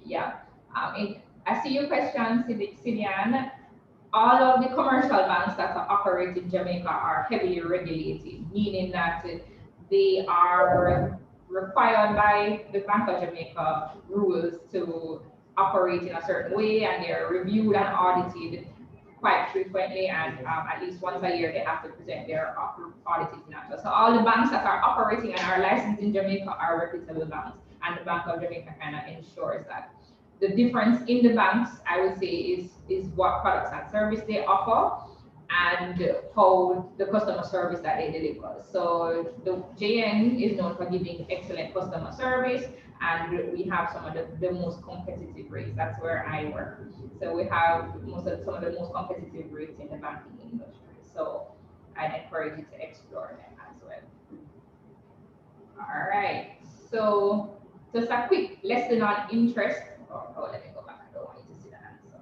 yeah, I see your question, Sidian. all of the commercial banks that operate in Jamaica are heavily regulated, meaning that they are required by the Bank of Jamaica rules to operate in a certain way, and they're reviewed and audited quite frequently, and at least once a year they have to present their audited financials. So all the banks that are operating and are licensed in Jamaica are reputable banks, and the Bank of Jamaica kind of ensures that. The difference in the banks, I would say, is what products and service they offer and how the customer service that they deliver. So the JN is known for giving excellent customer service, and we have some of the most competitive rates. That's where I work. So we have some of the most competitive rates in the banking industry. So I'd encourage you to explore them as well. All right. So just a quick lesson on interest. Oh, let me go back. I don't want you to see the answer.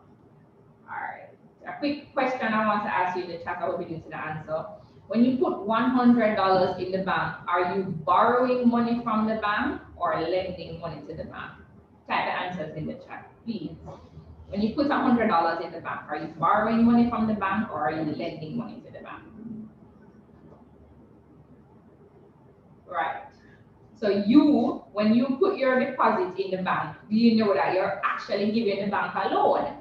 All right. A quick question I want to ask you in the chat. I hope you didn't see the answer. When you put $100 in the bank, are you borrowing money from the bank or lending money to the bank? Type the answers in the chat, please. When you put $100 in the bank, are you borrowing money from the bank or are you lending money to the bank? Right. So when you put your deposit in the bank, do you know that you're actually giving the bank a loan?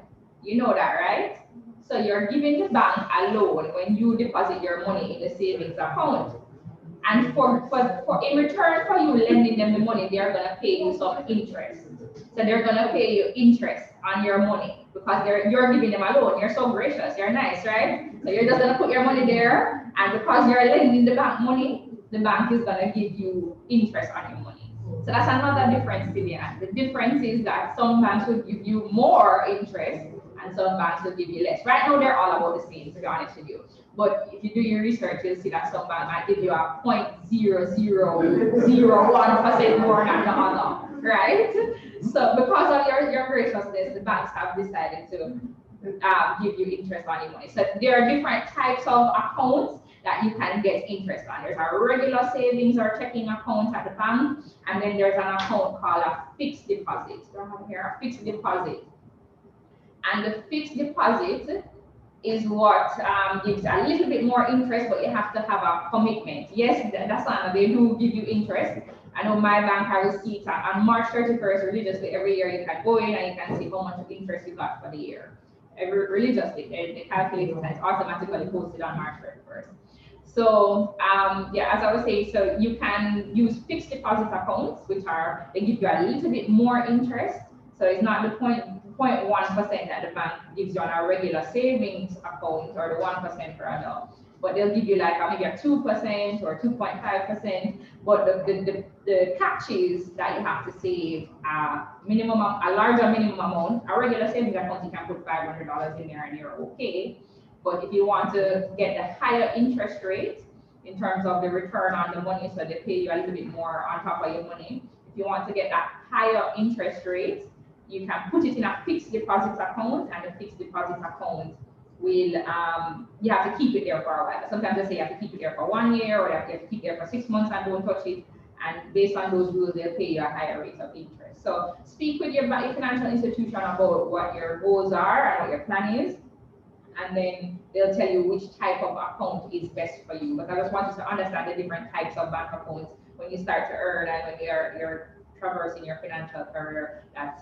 You know that, right? So you're giving the bank a loan when you deposit your money in the savings account. And for in return for you lending them the money, they're gonna pay you some interest. So they're gonna pay you interest on your money because you're giving them a loan. You're so gracious, you're nice, right? So you're just gonna put your money there, and because you're lending the bank money, the bank is gonna give you interest on your money. So that's another difference, Damian. The difference is that some banks will give you more interest and some banks will give you less. Right now, they're all about the same, to be honest with you. But if you do your research, you'll see that some banks might give you a 0.0001% more than the other, right? So because of your graciousness, the banks have decided to give you interest on your money. So there are different types of accounts that you can get interest on. There's a regular savings or checking account at the bank, and then there's an account called a fixed deposit. So I have here a fixed deposit. And the fixed deposit is what gives a little bit more interest, but you have to have a commitment. Yes, that's not, they do give you interest. I know my bank has receipts on March 31st religiously every year. You can go in and you can see how much interest you got for the year. Religiously, they calculate it and it's automatically posted on March 31st. So yeah, as I was saying, so you can use fixed deposit accounts, which they give you a little bit more interest. So it's not the 0.1% that the bank gives you on a regular savings account or the 1% per annum, but they'll give you like maybe a 2% or 2.5%. But the catch is that you have to save a larger minimum amount. A regular savings account, you can put $500 in there and you're okay. But if you want to get the higher interest rate in terms of the return on the money, so they pay you a little bit more on top of your money. If you want to get that higher interest rate, you can put it in a fixed deposit account, and the fixed deposit account will, you have to keep it there for a while. Sometimes they say you have to keep it there for 1 year, or you have to keep it there for 6 months and don't touch it. And based on those rules, they'll pay you a higher rate of interest. So speak with your financial institution about what your goals are and what your plan is. And then they'll tell you which type of account is best for you. But I just want you to understand the different types of bank accounts when you start to earn and when you're traversing your financial career that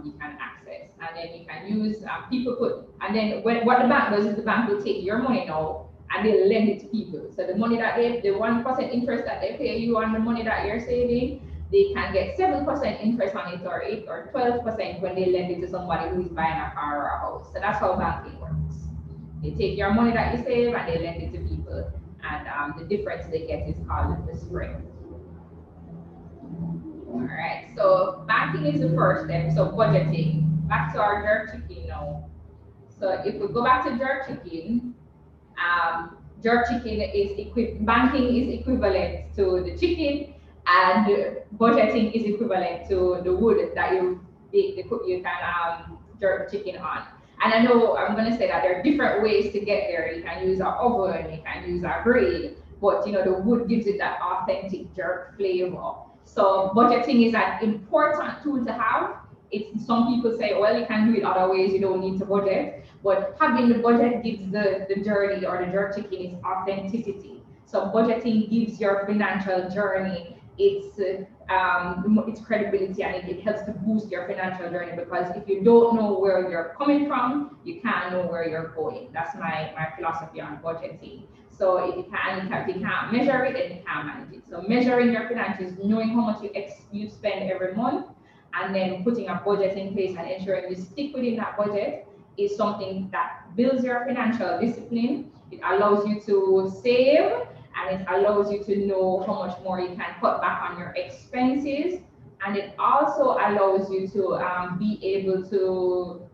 you can access. And then you can use, and then what the bank does is the bank will take your money now and they'll lend it to people. So the money that the 1% interest that they pay you on the money that you're saving, they can get 7% interest on it, or 8 or 12% when they lend it to somebody who is buying a car or a house. So that's how banking works. They take your money that you save and they lend it to people. And the difference they get is called the spread. All right, so banking is the first step. So budgeting. Back to our jerk chicken now. So if we go back to jerk chicken is banking is equivalent to the chicken, and budgeting is equivalent to the wood that you can jerk chicken on. And I know I'm going to say that there are different ways to get there. You can use an oven, you can use a grill, but the wood gives it that authentic jerk flavor. So budgeting is an important tool to have it's some people say, well, you can do it other ways, you don't need to budget. But having the budget gives the journey or the journey its authenticity. So budgeting gives your financial journey its credibility, and it helps to boost your financial journey, because if you don't know where you're coming from, you can't know where you're going. That's my philosophy on budgeting. So if you can't measure it, then you can't manage it. So measuring your finances, knowing how much you spend every month, and then putting a budget in place and ensuring you stick within that budget is something that builds your financial discipline. It allows you to save, and it allows you to know how much more you can cut back on your expenses, and it also allows you to be able to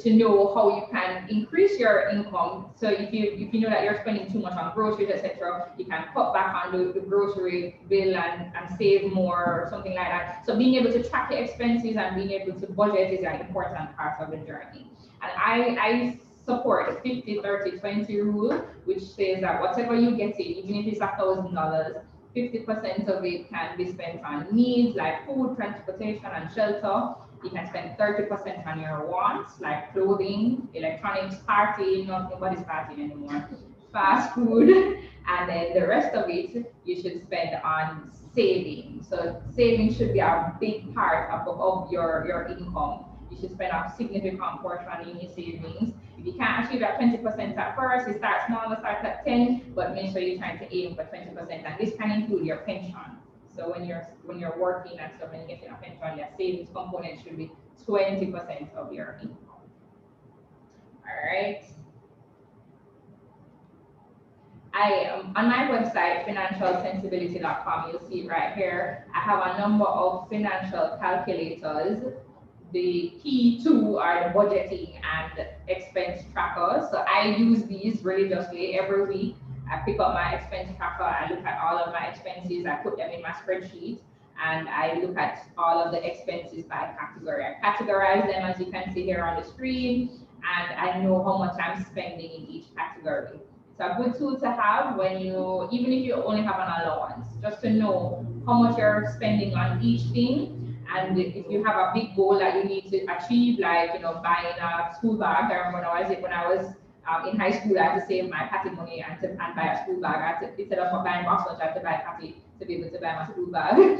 know how you can increase your income. So if you know that you're spending too much on groceries, etc., you can cut back on the grocery bill and save more or something like that. So being able to track your expenses and being able to budget is an important part of the journey. And I support the 50-30-20 rule, which says that whatever you get in, even if it's $1,000, 50% of it can be spent on needs like food, transportation, and shelter. You can spend 30% on your wants like clothing, electronics, partying, nobody's partying anymore, fast food, and then the rest of it you should spend on saving. So saving should be a big part of your income. You should spend a significant portion in your savings. If you can't achieve that 20% at first, you start small, start at 10, but make sure you're trying to aim for 20%. And this can include your pension. So when you're working and stuff and you're getting a pension, your savings component should be 20% of your income. All right. On my website, financialsensibility.com, you'll see it right here. I have a number of financial calculators. The key two are the budgeting and expense trackers. So I use these religiously every week. I pick up my expense tracker, I look at all of my expenses, I put them in my spreadsheet, and I look at all of the expenses by category. I categorize them, as you can see here on the screen, and I know how much I'm spending in each category. It's a good tool to have when even if you only have an allowance, just to know how much you're spending on each thing. And if you have a big goal that you need to achieve, like buying a school bag. I remember when I was in high school, I had to save my patty money and buy a school bag. I had to, instead of buying box lunch, I had to buy patty to be able to buy my school bag.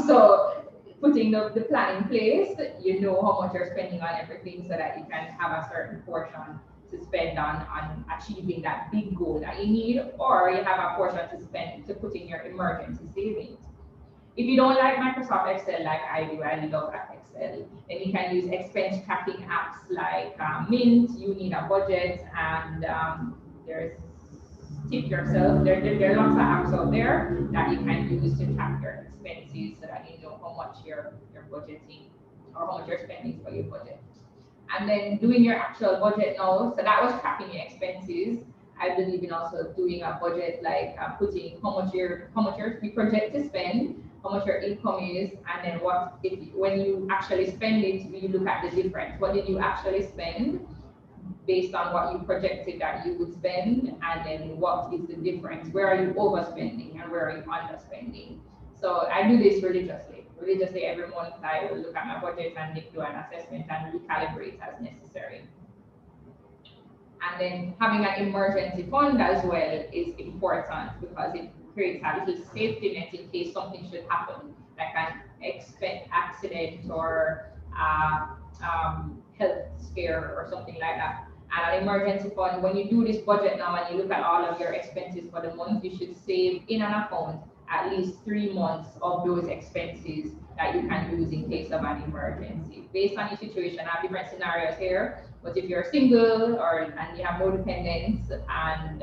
So putting the plan in place, you know how much you're spending on everything, so that you can have a certain portion to spend on achieving that big goal that you need, or you have a portion to spend to put in your emergency savings. If you don't like Microsoft Excel like I do, I love Excel, then you can use expense tracking apps like Mint. You need a budget, and there's Tip Yourself. There are lots of apps out there that you can use to track your expenses, so that you know how much you're budgeting or how much you're spending for your budget. And then doing your actual budget now. So that was tracking your expenses. I believe in also doing a budget, like putting how much you project to spend, how much your income is, and then when you actually spend it, you look at the difference. What did you actually spend based on what you projected that you would spend, and then what is the difference? Where are you overspending and where are you underspending? So I do this religiously. Every month I will look at my budget and do an assessment and recalibrate as necessary. And then having an emergency fund as well is important, because it creates a little safety net in case something should happen, like an accident or health scare or something like that. And an emergency fund, when you do this budget now and you look at all of your expenses for the month, you should save in an account at least 3 months of those expenses that you can use in case of an emergency. Based on your situation, I have different scenarios here, but if you're single and you have no dependents and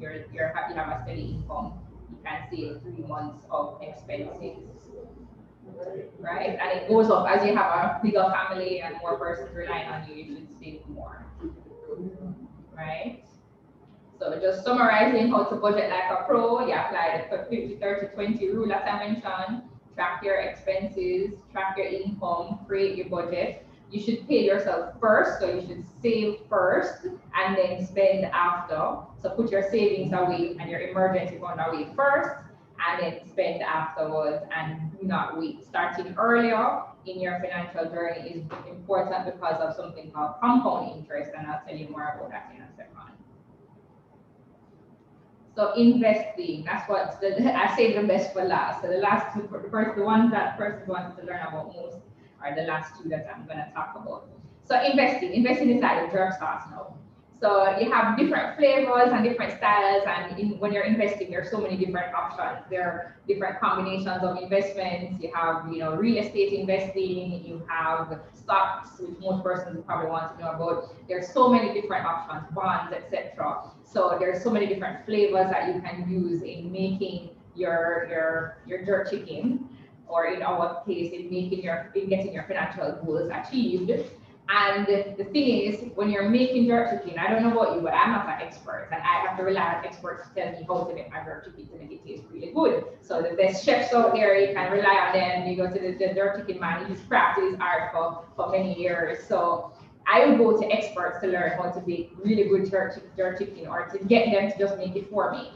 you have a steady income, you can save 3 months of expenses, right? And it goes up as you have a bigger family and more persons relying on you. You should save more, right? So just summarizing how to budget like a pro, you apply the 50-30-20 rule that I mentioned. Track your expenses, track your income, create your budget. You should pay yourself first, so you should save first and then spend after. So put your savings away and your emergency fund away first, and then spend afterwards, and do not wait. Starting earlier in your financial journey is important because of something called compound interest, and I'll tell you more about that in a second. So investing, that's what I say the best for last. So the last two, the ones that person wants to learn about most are the last two that I'm gonna talk about. So investing is like the drug stars now. So you have different flavors and different styles, and when you're investing, there's so many different options. There are different combinations of investments. You have, real estate investing. You have stocks, which most persons probably want to know about. There's so many different options, bonds, etc. So there's so many different flavors that you can use in making your jerk chicken, or in our case, in getting your financial goals achieved. And the thing is, when you're making jerk chicken, I don't know about you, but I'm not an expert, and I have to rely on experts to tell me how to make my jerk chicken to make it taste really good. So the best chefs out there, you can rely on them. You go to the jerk chicken man, he's crafted his art for many years. So I would go to experts to learn how to make really good jerk chicken, or to get them to just make it for me.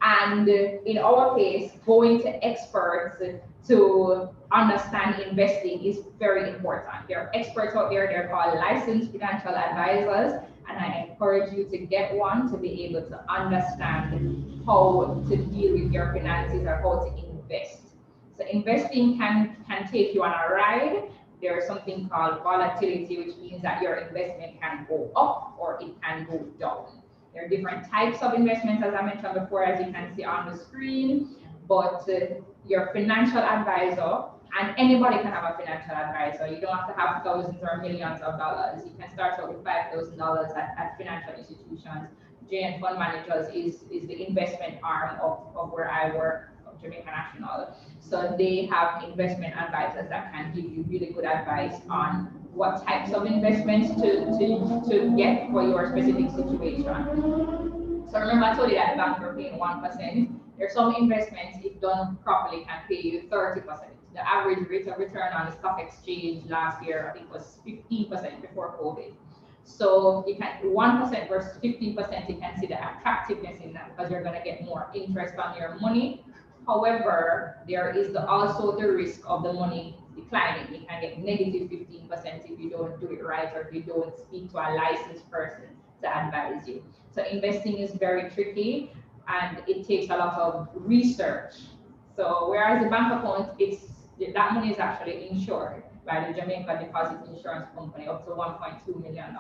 And in our case, going to experts to understand investing is very important. There are experts out there, they're called licensed financial advisors, and I encourage you to get one to be able to understand how to deal with your finances or how to invest. So investing can take you on a ride. There's something called volatility, which means that your investment can go up or it can go down. There are different types of investments, as I mentioned before, as you can see on the screen, but your financial advisor, and anybody can have a financial advisor. You don't have to have thousands or millions of dollars. You can start out with $5,000 at financial institutions. JN Fund Managers is the investment arm of where I work, of Jamaica National. So they have investment advisors that can give you really good advice on what types of investments to get for your specific situation. So remember, I told you that the banks are paying 1%. There's some investments, if done properly, can pay you 30%. The average rate of return on the stock exchange last year, I think, was 15% before COVID. So you can 1% versus 15%, you can see the attractiveness in that, because you're going to get more interest on your money. However, there is also the risk of the money declining. You can get negative 15% if you don't do it right, or if you don't speak to a licensed person to advise you. So investing is very tricky, and it takes a lot of research. So whereas the bank account, that money is actually insured by the Jamaica Deposit Insurance Company up to $1.2 million.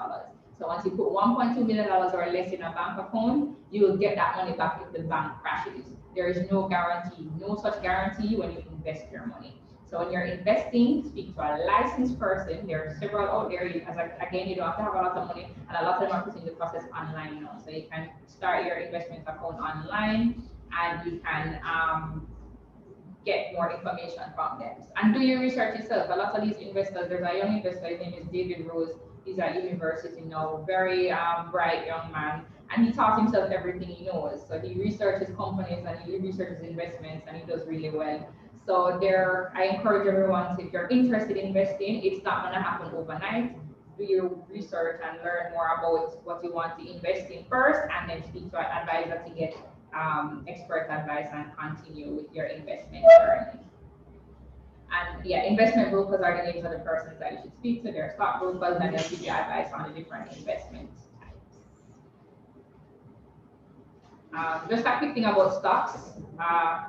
So once you put $1.2 million or less in a bank account, you will get that money back if the bank crashes. There is no guarantee, no such guarantee when you invest your money. So when you're investing, speak to a licensed person. There are several out there, because again, you don't have to have a lot of money, and a lot of them are putting the process online now. So you can start your investment account online, and you can get more information from them. And do your research yourself. A lot of these investors, there's a young investor, his name is David Rose. He's at university now, very bright young man, and he taught himself everything he knows. So he researches companies and he researches investments, and he does really well. So I encourage everyone to, if you're interested in investing, it's not going to happen overnight. Do your research and learn more about what you want to invest in first, and then speak to an advisor to get expert advice and continue with your investment journey. And yeah, investment brokers are the names of the persons that you should speak to. They're stock brokers, and they'll give you advice on the different investment types. Just a quick thing about stocks.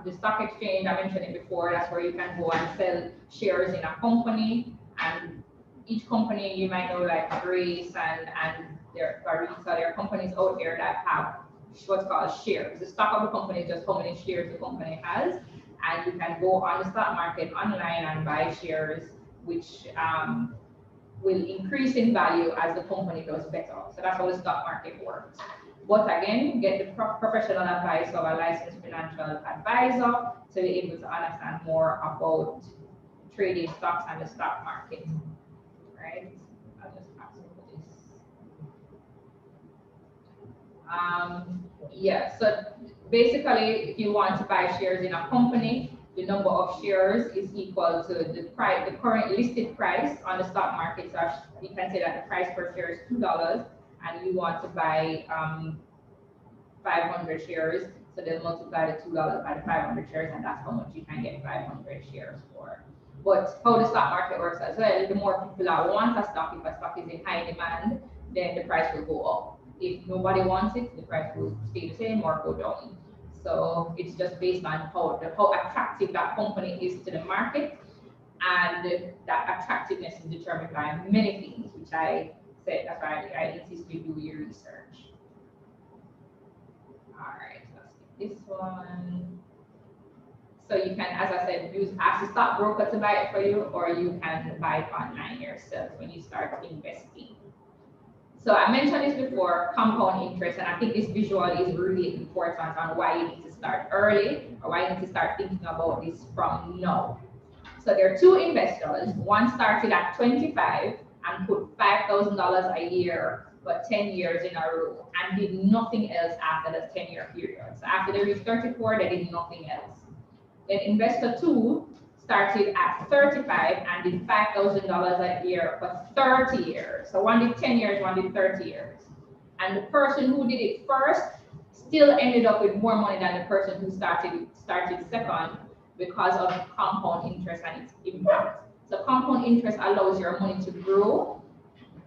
The stock exchange, I mentioned it before, that's where you can go and sell shares in a company. And each company, you might know, like Grace and there are companies out there that have what's called shares. The stock of the company is just how many shares the company has. And you can go on the stock market online and buy shares, which will increase in value as the company does better. So that's how the stock market works. But again, get the professional advice of a licensed financial advisor to be able to understand more about trading stocks and the stock market. Right? I'll just pass over this. Yeah, so basically, if you want to buy shares in a company, the number of shares is equal to the current listed price on the stock market. So you can say that the price per share is $2, and you want to buy 500 shares. So they'll multiply the $2 by the 500 shares, and that's how much you can get 500 shares for. But how the stock market works as well, the more people that want a stock, if a stock is in high demand, then the price will go up. If nobody wants it, the price will stay the same or go down. So it's just based on how attractive that company is to the market, and that attractiveness is determined by many things, which I said that's why I insist you do your research. All right, let's get this one. So you can, as I said, ask a stockbroker to buy it for you, or you can buy it online yourself when you start investing. So I mentioned this before, compound interest, and I think this visual is really important on why you need to start early, or why you need to start thinking about this from now. So there are two investors. One started at 25 and put $5,000 a year for 10 years in a row and did nothing else after the 10-year period. So after they reached 34, they did nothing else. Then investor two started at 35 and did $5,000 a year for 30 years. So one did 10 years, one did 30 years. And the person who did it first still ended up with more money than the person who started second, because of compound interest and its impact. So compound interest allows your money to grow,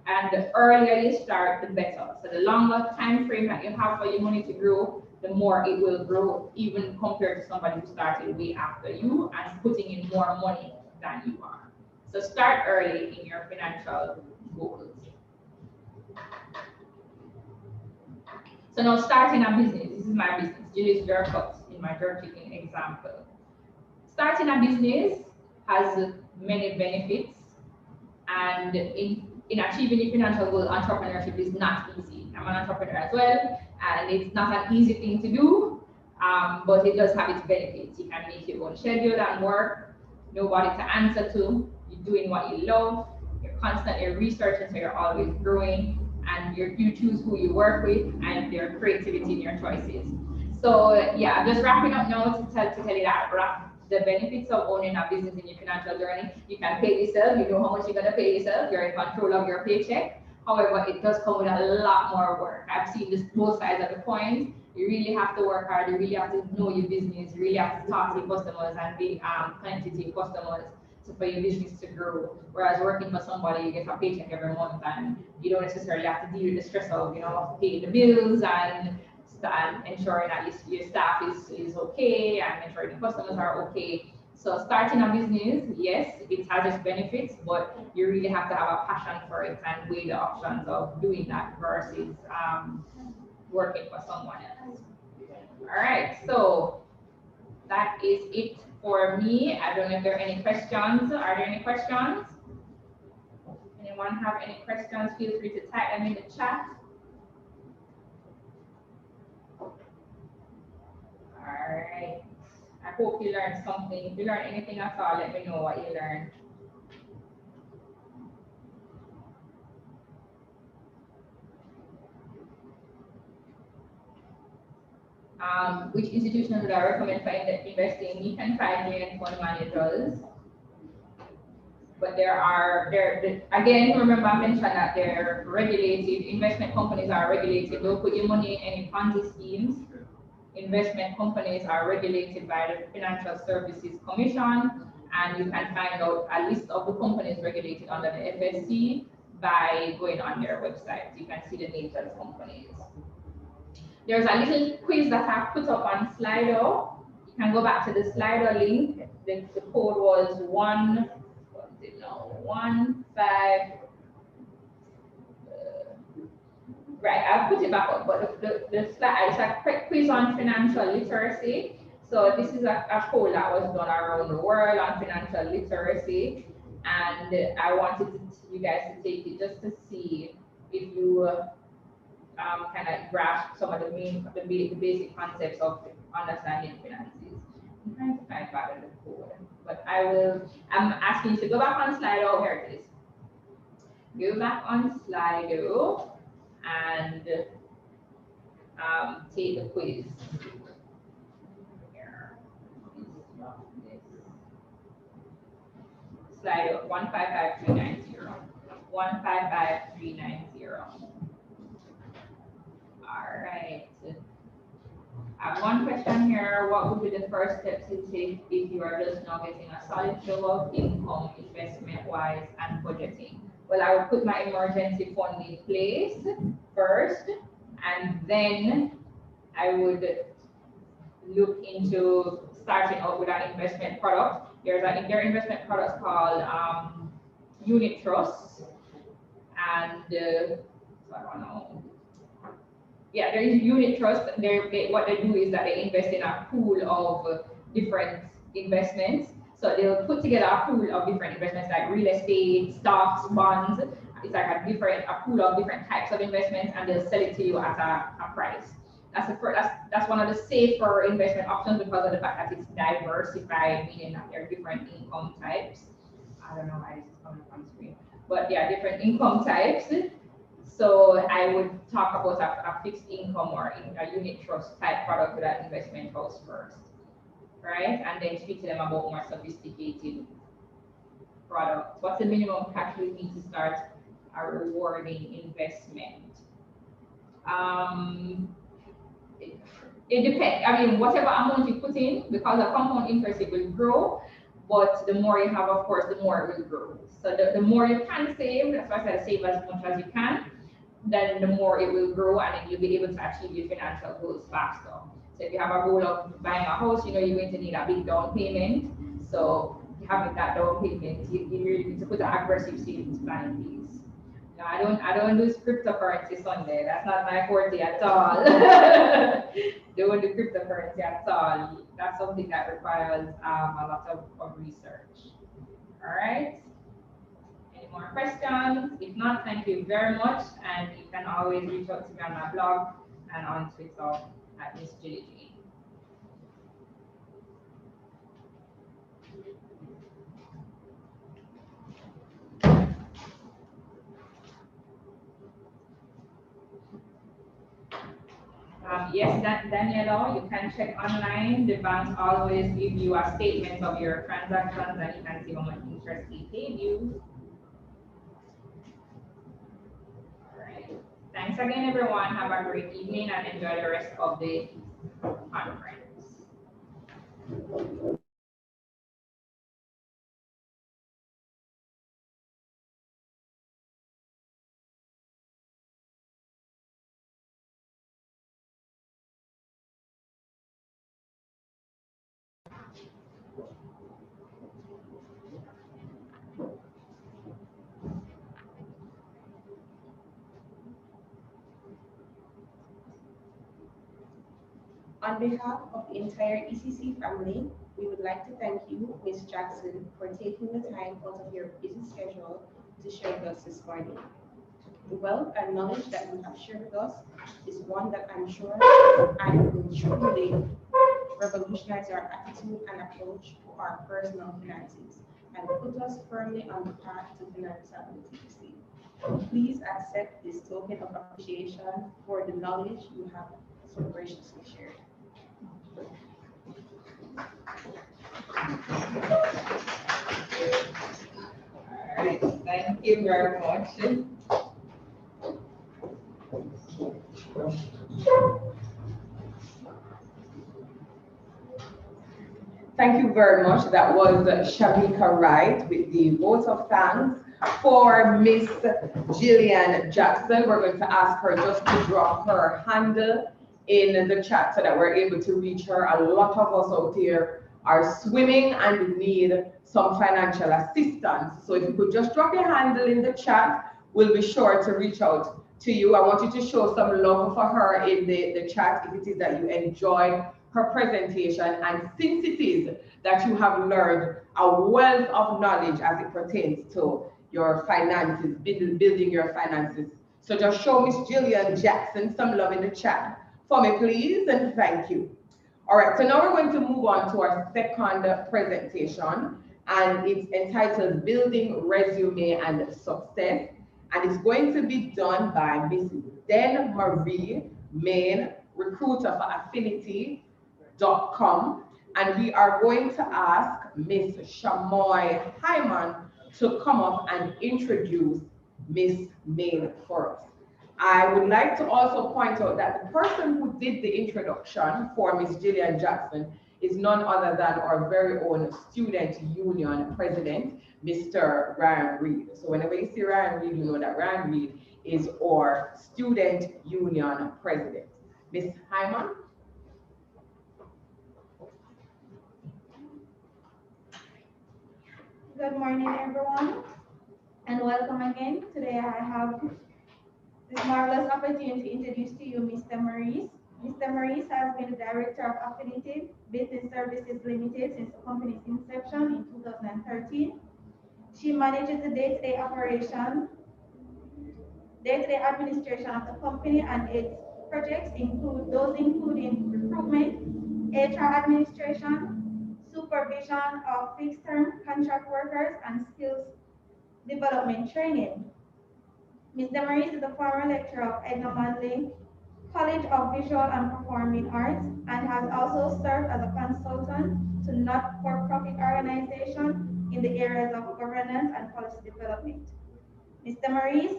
and the earlier you start, the better. So the longer time frame that you have for your money to grow, the more it will grow, even compared to somebody who started way after you and putting in more money than you are. So start early in your financial goals. So now starting a business. This is my business, Jillian's Jerk Cut in my jerk chicken example. Starting a business has many benefits, and in achieving your financial goal, entrepreneurship is not easy. I'm an entrepreneur as well, and it's not an easy thing to do, but it does have its benefits. You can make your own schedule and work, nobody to answer to, you're doing what you love, you're constantly researching, so you're always growing, and you choose who you work with and your creativity in your choices. So yeah, I'm just wrapping up now to tell you that the benefits of owning a business in your financial journey. You can pay yourself, you know how much you're gonna pay yourself, you're in control of your paycheck. However, it does come with a lot more work. I've seen this both sides of the coin. You really have to work hard, you really have to know your business, you really have to talk to your customers and be plenty to your customers for your business to grow. Whereas working for somebody, you get a paycheck every month and you don't necessarily have to deal with the stress of, paying the bills and ensuring that your staff is okay and ensuring the customers are okay. So starting a business, yes, it has its benefits, but you really have to have a passion for it and weigh the options of doing that versus working for someone else. All right, so that is it for me. I don't know if there are any questions. Are there any questions? Anyone have any questions? Feel free to type them in the chat. All right. I hope you learned something. If you learned anything at all, let me know what you learned. Which institutions would I recommend for investing? You can try Jillian Fund Managers. But again, remember I mentioned that they're regulated. Investment companies are regulated. Don't put your money in any Ponzi schemes. Investment companies are regulated by the Financial Services Commission, and you can find out a list of the companies regulated under the FSC by going on their website. You can see the names of the companies. There's a little quiz that I've put up on Slido. You can go back to the Slido link. The code was 15. Right, I'll put it back up, but the slide is a quick quiz on financial literacy. So this is a poll that was done around the world on financial literacy, and I wanted you guys to take it just to see if you kind of grasp some of the basic concepts of understanding finances. I'm trying to find back in the code, but I'm asking you to go back on Slido. Here it is. Go back on Slido and take the quiz. Here. Slido 155390. 155390. All right. One question here, what would be the first steps to take if you are just now getting a solid flow of income, investment-wise and budgeting? Well, I would put my emergency fund in place first, and then I would look into starting out with an investment product. There are investment products called unit trusts, and so I don't know. Yeah, there is unit trust. What they do is that they invest in a pool of different investments. So they'll put together a pool of different investments like real estate, stocks, bonds. It's like a pool of different types of investments, and they'll sell it to you at a price. That's one of the safer investment options because of the fact that it's diversified, meaning that there are different income types. I don't know why this is coming up on screen, but yeah, different income types. So I would talk about a fixed income or a unit trust type product with that investment house first, right? And then speak to them about more sophisticated products. What's the minimum cash we need to start a rewarding investment? It depends. I mean, whatever amount you put in, because the compound interest, it will grow, but the more you have, of course, the more it will grow. So the more you can save, that's why I said save as much as you can, then the more it will grow, and then you'll be able to achieve your financial goals faster. So if you have a goal of buying a house, you know you're going to need a big down payment. So having that down payment, you really need to put an aggressive savings plan in place. No, I don't do cryptocurrency Sunday. That's not my forte at all. Don't do cryptocurrency at all. That's something that requires a lot of research. All right. Any more questions? If not, thank you very much. And you can always reach out to me on my blog and on Twitter at Miss Jillian. Yes, Daniela, you can check online. The banks always give you a statement of your transactions, and you can see how much interest they paid you. All right. Thanks again, everyone. Have a great evening and enjoy the rest of the conference. On behalf of the entire ECC family, we would like to thank you, Ms. Jackson, for taking the time out of your busy schedule to share with us this morning. The wealth and knowledge that you have shared with us is one that I'm sure and will truly revolutionize our attitude and approach to our personal finances and put us firmly on the path to financial literacy. Please accept this token of appreciation for the knowledge you have so graciously shared. All right, thank you very much. Thank you very much. That was Shamika Wright with the vote of thanks for Miss Jillian Jackson. We're going to ask her just to drop her handle in the chat so that we're able to reach her. A lot of us out here are swimming and need some financial assistance. So if you could just drop your handle in the chat, we'll be sure to reach out to you. I want you to show some love for her in the chat if it is that you enjoyed her presentation, and since it is that you have learned a wealth of knowledge as it pertains to your finances, building your finances. So just show Miss Jillian Jackson some love in the chat for me, please, and thank you. All right, so now we're going to move on to our second presentation, and it's entitled Building Resume and Success, and it's going to be done by Miss Den Marie Main, recruiter for Affinity.com, and we are going to ask Miss Shamoy Hyman to come up and introduce Miss Main for us. I would like to also point out that the person who did the introduction for Ms. Jillian Jackson is none other than our very own student union president, Mr. Ryan Reed. So whenever you see Ryan Reed, you know that Ryan Reed is our student union president. Ms. Hyman. Good morning, everyone, and welcome again. Today I have this marvelous opportunity to introduce to you Mr. Maurice. Mr. Maurice has been the director of Aptitude Business Services Limited since the company's inception in 2013. She manages the day-to-day operation, day-to-day administration of the company, and its projects including recruitment, HR administration, supervision of fixed-term contract workers, and skills development training. Mr. Maurice is a former lecturer of Edna Manley College of Visual and Performing Arts and has also served as a consultant to not-for-profit organizations in the areas of governance and policy development. Mr. Maurice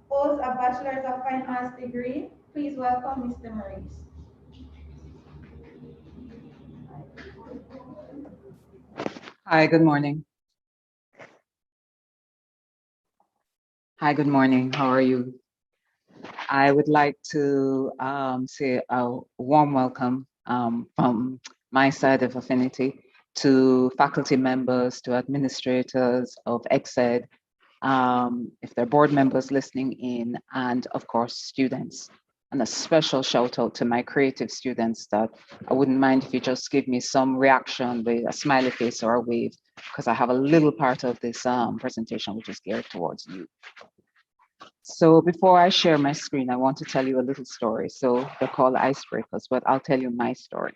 holds a Bachelor's of Fine Arts degree. Please welcome Mr. Maurice. Hi, good morning. Hi, good morning. How are you? I would like to say a warm welcome from my side of Affinity to faculty members, to administrators of EXED, if they're board members listening in, and of course, students. And a special shout out to my creative students that I wouldn't mind if you just give me some reaction with a smiley face or a wave, because I have a little part of this presentation which is geared towards you. So before I share my screen, I want to tell you a little story. So they're called icebreakers, but I'll tell you my story.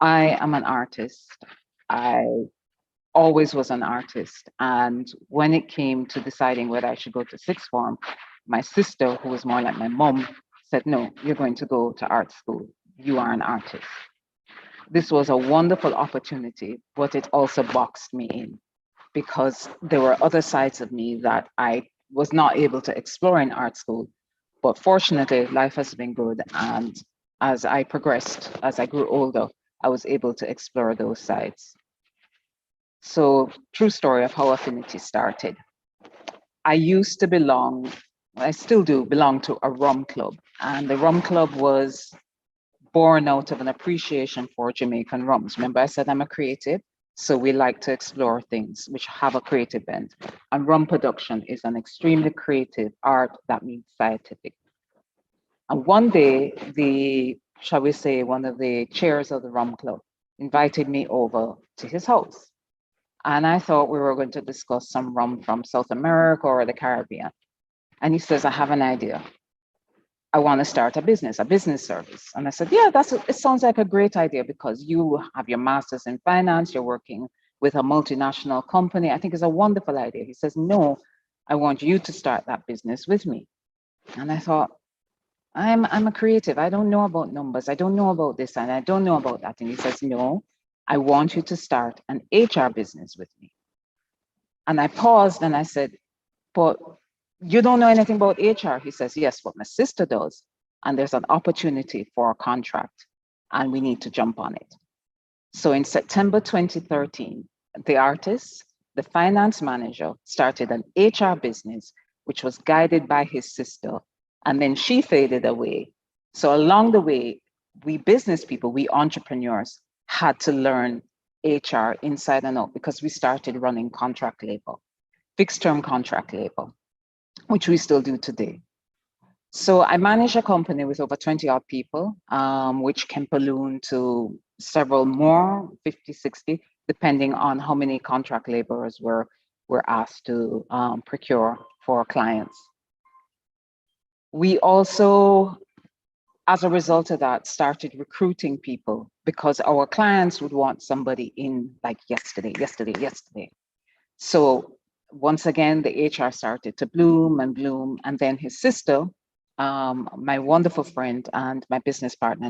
I am an artist. I always was an artist. And when it came to deciding whether I should go to sixth form, my sister, who was more like my mom, said, no, you're going to go to art school. You are an artist. This was a wonderful opportunity, but it also boxed me in because there were other sides of me that I was not able to explore in art school. But fortunately, life has been good. And as I progressed, as I grew older, I was able to explore those sides. So true story of how Affinity started. I used to belong, I still do belong to a rum club. And the rum club was born out of an appreciation for Jamaican rums. Remember I said I'm a creative? So we like to explore things which have a creative bent. And rum production is an extremely creative art that means scientific. And one day, shall we say, one of the chairs of the rum club invited me over to his house. And I thought we were going to discuss some rum from South America or the Caribbean. And he says, I have an idea. I want to start a business service. And I said, yeah, it sounds like a great idea because you have your master's in finance, you're working with a multinational company. I think it's a wonderful idea. He says, no, I want you to start that business with me. And I thought, I'm a creative. I don't know about numbers. I don't know about this and I don't know about that. And he says, no, I want you to start an HR business with me. And I paused and I said, but you don't know anything about HR? He says, yes, but my sister does. And there's an opportunity for a contract and we need to jump on it. So in September 2013, the artist, the finance manager, started an HR business, which was guided by his sister. And then she faded away. So along the way, we business people, we entrepreneurs had to learn HR inside and out because we started running contract labor, fixed term contract labor, which we still do today. So I manage a company with over 20 odd people, which can balloon to several more, 50, 60, depending on how many contract laborers we're asked to procure for our clients. We also, as a result of that, started recruiting people because our clients would want somebody in like yesterday. So once again, the HR started to bloom. And then his sister, my wonderful friend and my business partner,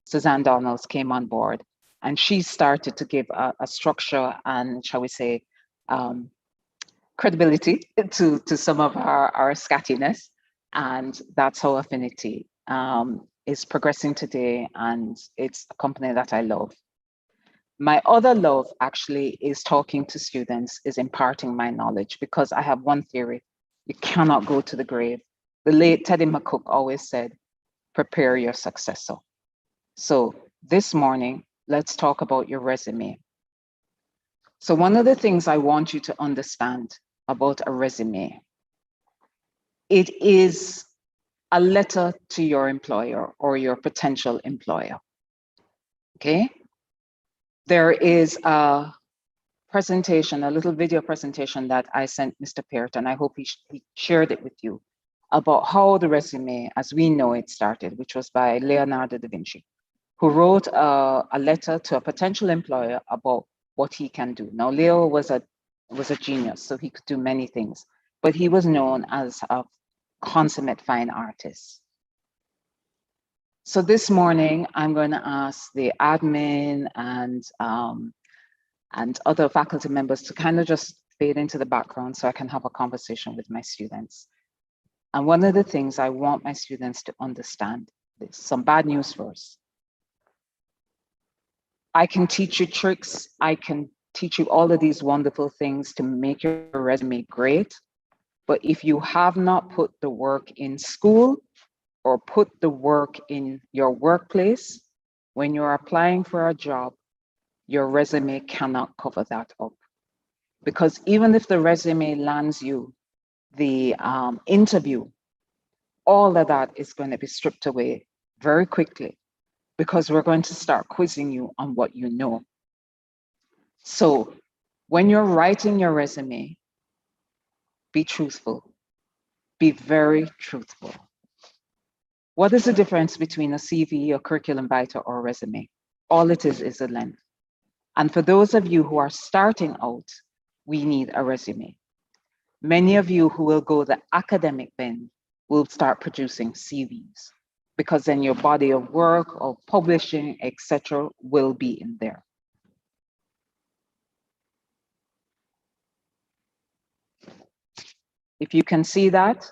Suzanne Donalds, came on board. And she started to give a structure and, shall we say, credibility to some of our scattiness. And that's how Affinity is progressing today. And it's a company that I love. My other love actually is talking to students, is imparting my knowledge, because I have one theory: you cannot go to the grave. The late Teddy McCook always said, prepare your successor. So this morning, let's talk about your resume. So one of the things I want you to understand about a resume, it is a letter to your employer or your potential employer, okay? There is a presentation, a little video presentation that I sent Mr. Peart, and I hope he shared it with you, about how the resume, as we know it, started, which was by Leonardo da Vinci, who wrote a letter to a potential employer about what he can do. Now, Leo was a genius, so he could do many things, but he was known as a consummate fine artist. So this morning, I'm going to ask the admin and other faculty members to kind of just fade into the background so I can have a conversation with my students. And one of the things I want my students to understand is some bad news first. I can teach you tricks. I can teach you all of these wonderful things to make your resume great. But if you have not put the work in school or put the work in your workplace, when you're applying for a job, your resume cannot cover that up. Because even if the resume lands you the interview, all of that is going to be stripped away very quickly, because we're going to start quizzing you on what you know. So when you're writing your resume, be truthful, be very truthful. What is the difference between a CV, a curriculum vitae, or a resume? All it is a length. And for those of you who are starting out, we need a resume. Many of you who will go the academic bend will start producing CVs, because then your body of work or publishing, etc., will be in there. If you can see that,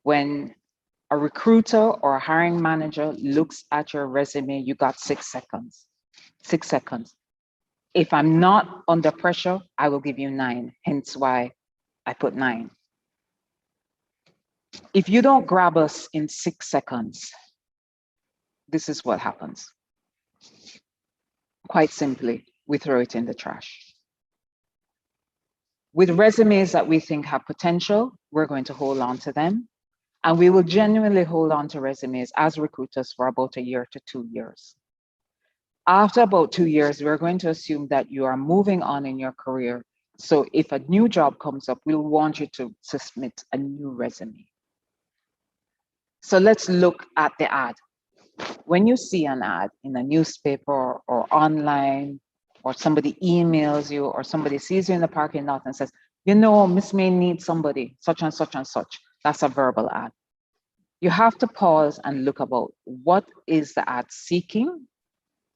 when a recruiter or a hiring manager looks at your resume, you got 6 seconds. 6 seconds. If I'm not under pressure, I will give you 9, hence why I put 9. If you don't grab us in 6 seconds, this is what happens. Quite simply, we throw it in the trash. With resumes that we think have potential, we're going to hold on to them. And we will genuinely hold on to resumes as recruiters for about 1 year to 2 years. After about 2 years, we're going to assume that you are moving on in your career. So if a new job comes up, we'll want you to submit a new resume. So let's look at the ad. When you see an ad in a newspaper or online, or somebody emails you, or somebody sees you in the parking lot and says, you know, Miss May needs somebody, such and such and such, that's a verbal ad. You have to pause and look about what is the ad seeking,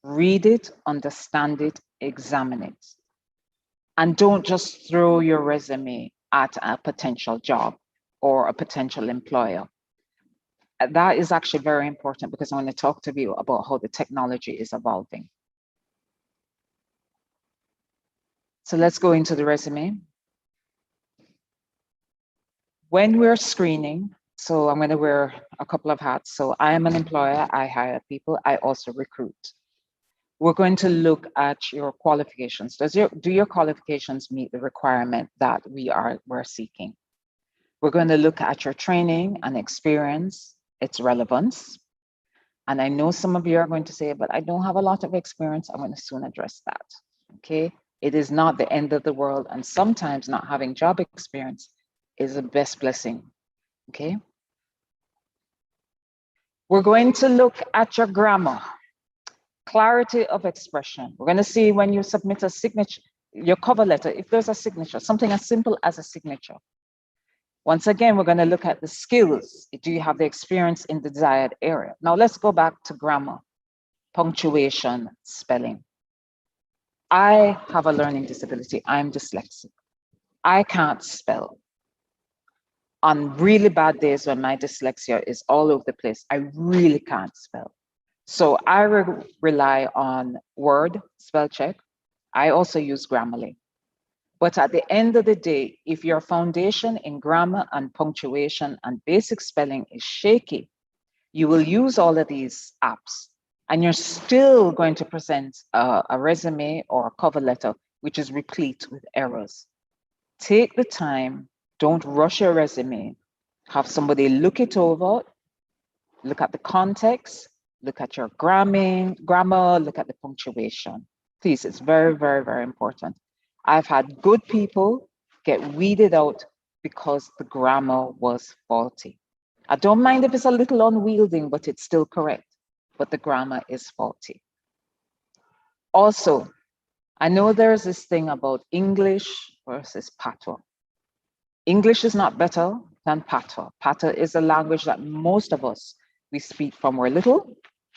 read it, understand it, examine it. And don't just throw your resume at a potential job or a potential employer. That is actually very important, because I want to talk to you about how the technology is evolving. So let's go into the resume. When we're screening, so I'm going to wear a couple of hats. So I am an employer, I hire people, I also recruit. We're going to look at your qualifications. Do your qualifications meet the requirement that we're seeking? We're going to look at your training and experience, its relevance. And I know some of you are going to say, but I don't have a lot of experience. I'm going to soon address that, okay? It is not the end of the world. And sometimes not having job experience is the best blessing, okay? We're going to look at your grammar, clarity of expression. We're going to see when you submit a signature, your cover letter, if there's a signature, something as simple as a signature. Once again, we're going to look at the skills. Do you have the experience in the desired area? Now let's go back to grammar, punctuation, spelling. I have a learning disability. I'm dyslexic. I can't spell. On really bad days when my dyslexia is all over the place, I really can't spell. So I rely on Word, spell check. I also use Grammarly. But at the end of the day, if your foundation in grammar and punctuation and basic spelling is shaky, you will use all of these apps and you're still going to present a resume or a cover letter, which is replete with errors. Take the time, don't rush your resume, have somebody look it over, look at the context, look at your grammar, look at the punctuation. Please, it's very, very, very important. I've had good people get weeded out because the grammar was faulty. I don't mind if it's a little unwieldy, but it's still correct, but the grammar is faulty. Also, I know there's this thing about English versus Patois. English is not better than Patois. Patois is a language that most of us, we speak from we're little,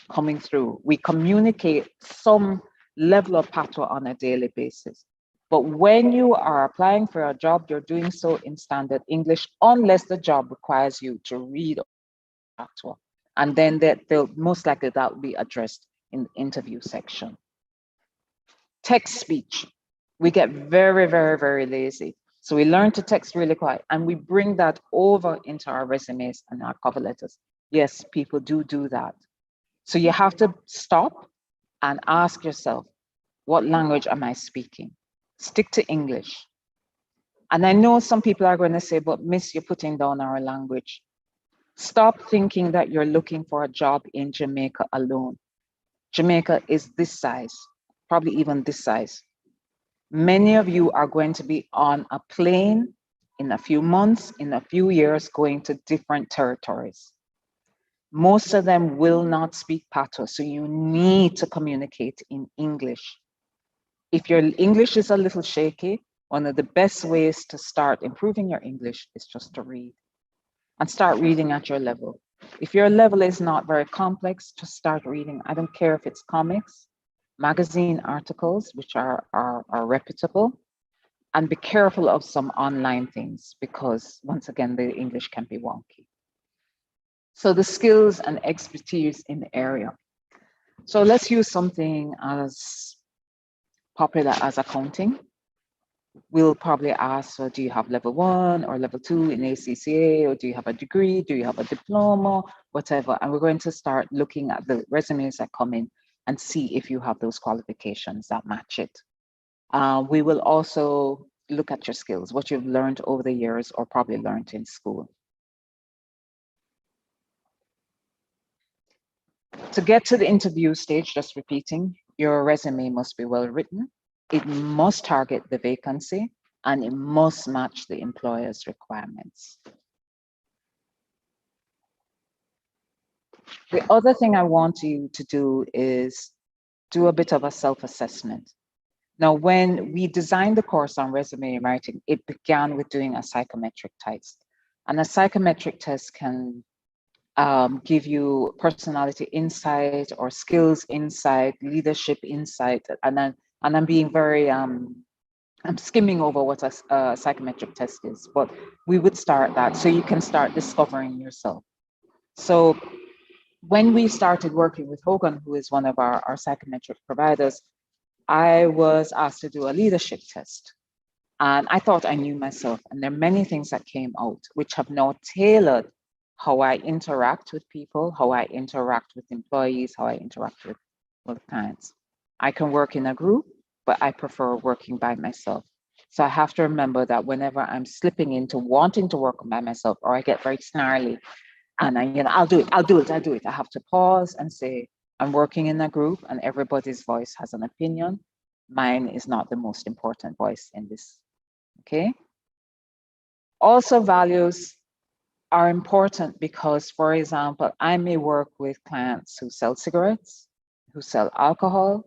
coming through. We communicate some level of Patois on a daily basis. But when you are applying for a job, you're doing so in standard English, unless the job requires you to read Patois. And then they'll most likely that will be addressed in the interview section. Text speech. We get very, very, very lazy. So we learn to text really quiet and we bring that over into our resumes and our cover letters. Yes, people do that. So you have to stop and ask yourself, what language am I speaking? Stick to English. And I know some people are going to say, but Miss, you're putting down our language. Stop thinking that you're looking for a job in Jamaica alone. Jamaica is this size, probably even this size. Many of you are going to be on a plane in a few months, in a few years, going to different territories. Most of them will not speak Patois, so you need to communicate in English. If your English is a little shaky, one of the best ways to start improving your English is just to read and start reading at your level. If your level is not very complex, just start reading. I don't care if it's comics, magazine articles, which are reputable, and be careful of some online things because once again, the English can be wonky. So the skills and expertise in the area. So let's use something as popular as accounting. We'll probably ask, so do you have level 1 or level 2 in ACCA, or do you have a degree? Do you have a diploma? Whatever. And we're going to start looking at the resumes that come in and see if you have those qualifications that match it. We will also look at your skills, what you've learned over the years or probably learned in school. To get to the interview stage, just repeating, your resume must be well written. It must target the vacancy and it must match the employer's requirements. The other thing I want you to do is do a bit of a self-assessment. Now, when we designed the course on resume writing, it began with doing a psychometric test. And a psychometric test can give you personality insight or skills insight, leadership insight. And I'm being very, I'm skimming over what a psychometric test is, but we would start that so you can start discovering yourself. So when we started working with Hogan, who is one of our psychometric providers, I was asked to do a leadership test. And I thought I knew myself. And there are many things that came out, which have now tailored how I interact with people, how I interact with employees, how I interact with clients. I can work in a group, but I prefer working by myself. So I have to remember that whenever I'm slipping into wanting to work by myself, or I get very snarly, and I'll do it. I have to pause and say, I'm working in a group and everybody's voice has an opinion. Mine is not the most important voice in this, okay? Also, values are important because, for example, I may work with clients who sell cigarettes, who sell alcohol,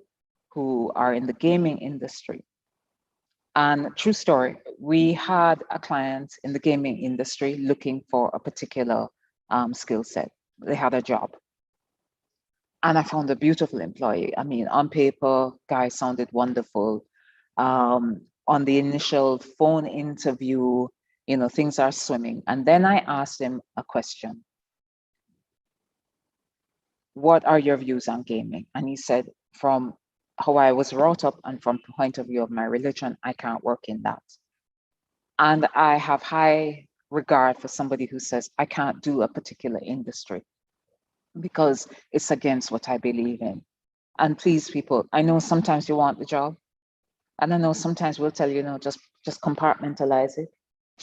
who are in the gaming industry. And true story, we had a client in the gaming industry looking for a particular skill set. They had a job. And I found a beautiful employee. I mean, on paper, guy sounded wonderful. On the initial phone interview, things are swimming. And then I asked him a question. What are your views on gaming? And he said, from how I was brought up and from the point of view of my religion, I can't work in that. And I have high regard for somebody who says, I can't do a particular industry because it's against what I believe in. And please, people, I know sometimes you want the job. And I know sometimes we'll tell you, just compartmentalize it.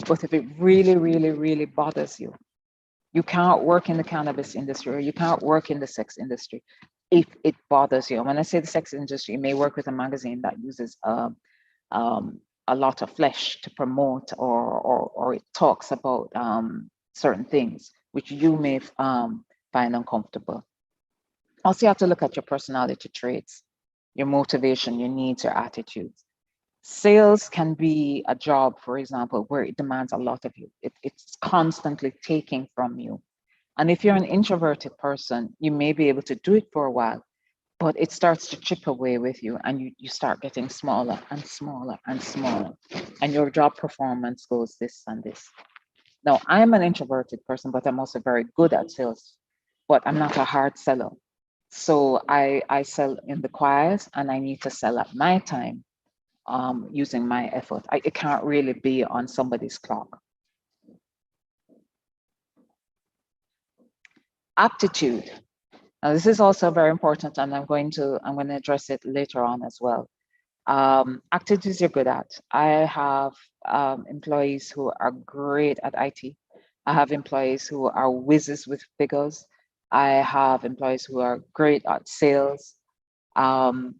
But if it really, really, really bothers you, you can't work in the cannabis industry or you can't work in the sex industry if it bothers you. And when I say the sex industry, you may work with a magazine that uses a lot of flesh to promote or it talks about certain things which you may find uncomfortable. Also, you have to look at your personality traits, your motivation, your needs, your attitudes. Sales can be a job, for example, where it demands a lot of you. It's constantly taking from you. And if you're an introverted person, you may be able to do it for a while, but it starts to chip away with you and you start getting smaller and smaller and smaller. And your job performance goes this and this. Now, I'm an introverted person, but I'm also very good at sales, but I'm not a hard seller. So I sell in the quiet and I need to sell at my time. Using my effort. It can't really be on somebody's clock. Aptitude. Now this is also very important and I'm going to address it later on as well. Activities you're good at. I have employees who are great at IT. I have employees who are whizzes with figures. I have employees who are great at sales. And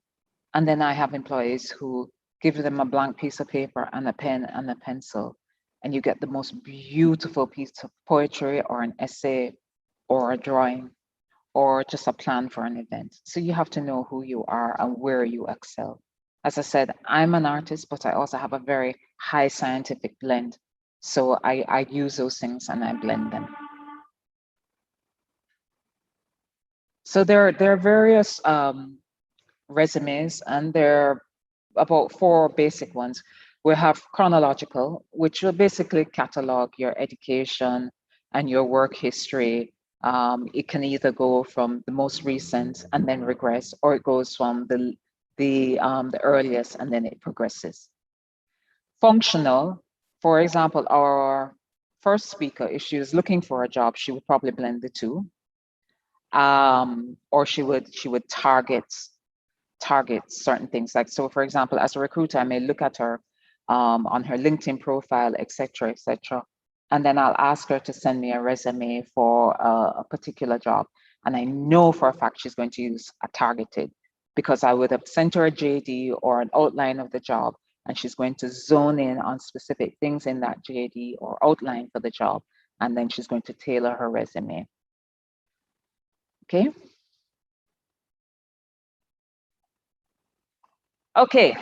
then I have employees who give them a blank piece of paper and a pen and a pencil, and you get the most beautiful piece of poetry or an essay or a drawing or just a plan for an event. So you have to know who you are and where you excel. As I said, I'm an artist, but I also have a very high scientific blend. So I use those things and I blend them. So there are various resumes, and there are about 4 basic ones. We have chronological, which will basically catalog your education and your work history. It can either go from the most recent and then regress, or it goes from the earliest and then it progresses. Functional, for example, our first speaker, if she was looking for a job, she would probably blend the two, or she would target certain things. Like, so for example, as a recruiter, I may look at her on her LinkedIn profile, etc., etc. And then I'll ask her to send me a resume for a particular job. And I know for a fact she's going to use a targeted, because I would have sent her a JD or an outline of the job, and she's going to zone in on specific things in that JD or outline for the job. And then she's going to tailor her resume. Okay. Okay,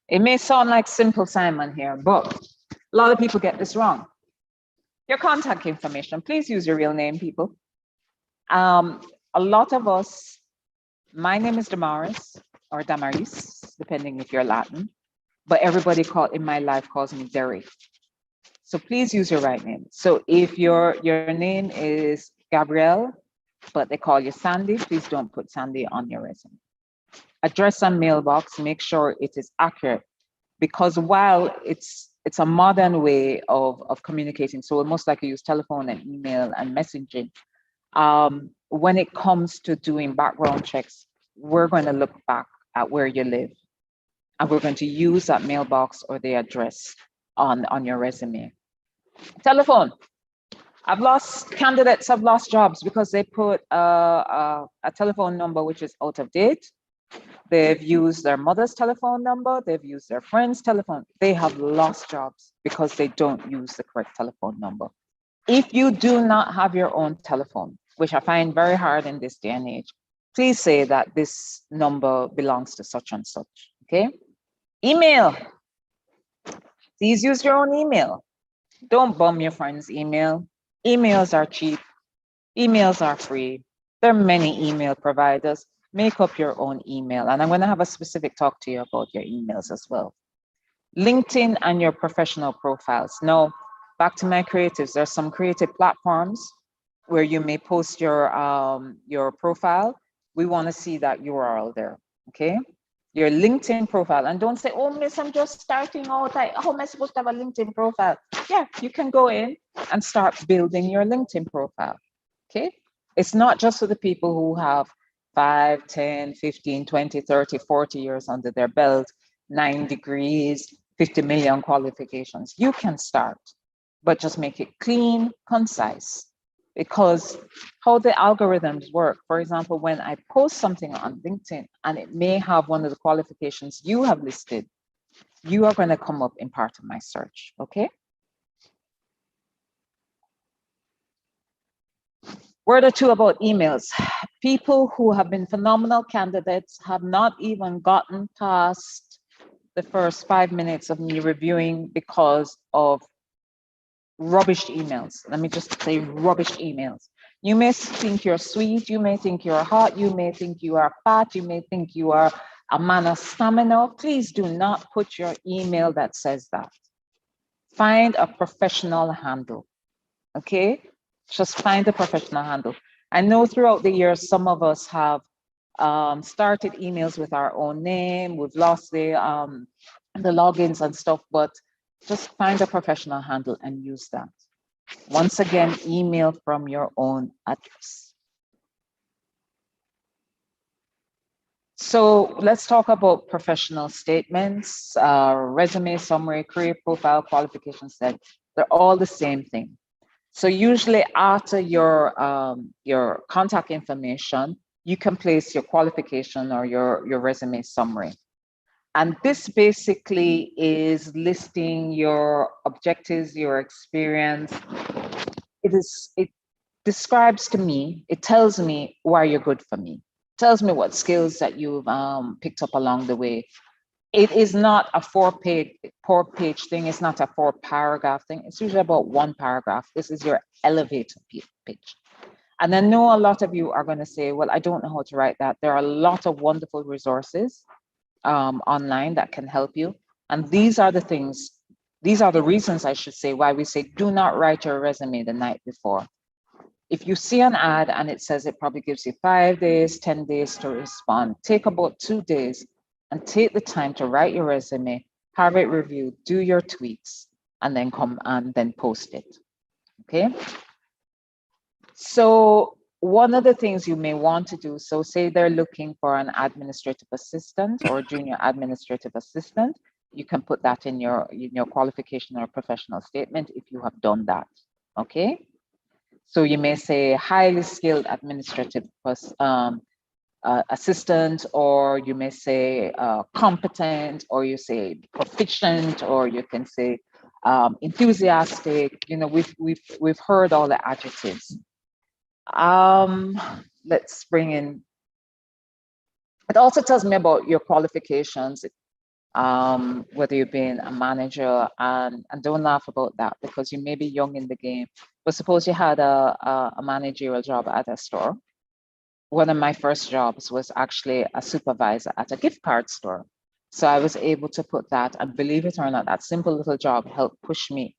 it may sound like simple Simon here, but a lot of people get this wrong. Your contact information, please use your real name, people. A lot of us, my name is Damaris or Damaris, depending if you're Latin, but everybody in my life calls me Derry. So please use your right name. So if your name is Gabrielle, but they call you Sandy, please don't put Sandy on your resume. Address and mailbox, make sure it is accurate, because while it's a modern way of communicating, so we'll most likely use telephone and email and messaging. When it comes to doing background checks, we're going to look back at where you live, and we're going to use that mailbox or the address on your resume. Telephone. Candidates have lost jobs because they put a telephone number which is out of date. They've used their mother's telephone number. They've used their friend's telephone. They have lost jobs because they don't use the correct telephone number. If you do not have your own telephone, which I find very hard in this day and age, please say that this number belongs to such and such, okay? Email. Please use your own email. Don't bum your friend's email. Emails are cheap. Emails are free. There are many email providers. Make up your own email. And I'm going to have a specific talk to you about your emails as well. LinkedIn and your professional profiles. Now, back to my creatives, there's some creative platforms where you may post your profile. We want to see that URL there, okay? Your LinkedIn profile, and don't say, oh, miss, I'm just starting out. How am I supposed to have a LinkedIn profile? Yeah, you can go in and start building your LinkedIn profile, okay? It's not just for the people who have 5, 10, 15, 20, 30, 40 years under their belt, 9 degrees, 50 million qualifications. You can start, but just make it clean, concise. Because how the algorithms work, for example, when I post something on LinkedIn and it may have one of the qualifications you have listed, you are going to come up in part of my search, okay? Word or two about emails. People who have been phenomenal candidates have not even gotten past the first 5 minutes of me reviewing because of rubbish emails. Let me just say rubbish emails. You may think you're sweet, you may think you're hot, you may think you are fat, you may think you are a man of stamina. Please do not put your email that says that. Find a professional handle, okay? Just find a professional handle. I know throughout the years, some of us have started emails with our own name, we've lost the logins and stuff, but just find a professional handle and use that. Once again, email from your own address. So let's talk about professional statements, resume, summary, career profile, qualification set. They're all the same thing. So usually after your contact information, you can place your qualification or your resume summary. And this basically is listing your objectives, your experience. It describes to me, it tells me why you're good for me. It tells me what skills that you've picked up along the way. It is not a four-page thing. It's not a 4-paragraph thing. It's usually about 1 paragraph. This is your elevator pitch. And I know a lot of you are going to say, well, I don't know how to write that. There are a lot of wonderful resources online that can help you. And these are the things, these are the reasons, I should say, why we say do not write your resume the night before. If you see an ad and it says it probably gives you 5 days, 10 days to respond, take about 2 days and take the time to write your resume, have it reviewed, do your tweaks, and then come and then post it, okay? So one of the things you may want to do, so say they're looking for an administrative assistant or junior administrative assistant, you can put that in your qualification or professional statement if you have done that, okay? So you may say highly skilled administrative assistant, or you may say competent, or you say proficient, or you can say enthusiastic. You know, we've heard all the adjectives. Let's bring in, it also tells me about your qualifications, whether you've been a manager, and don't laugh about that because you may be young in the game, but suppose you had a managerial job at a store. One of my first jobs was actually a supervisor at a gift card store. So I was able to put that, and believe it or not, that simple little job helped push me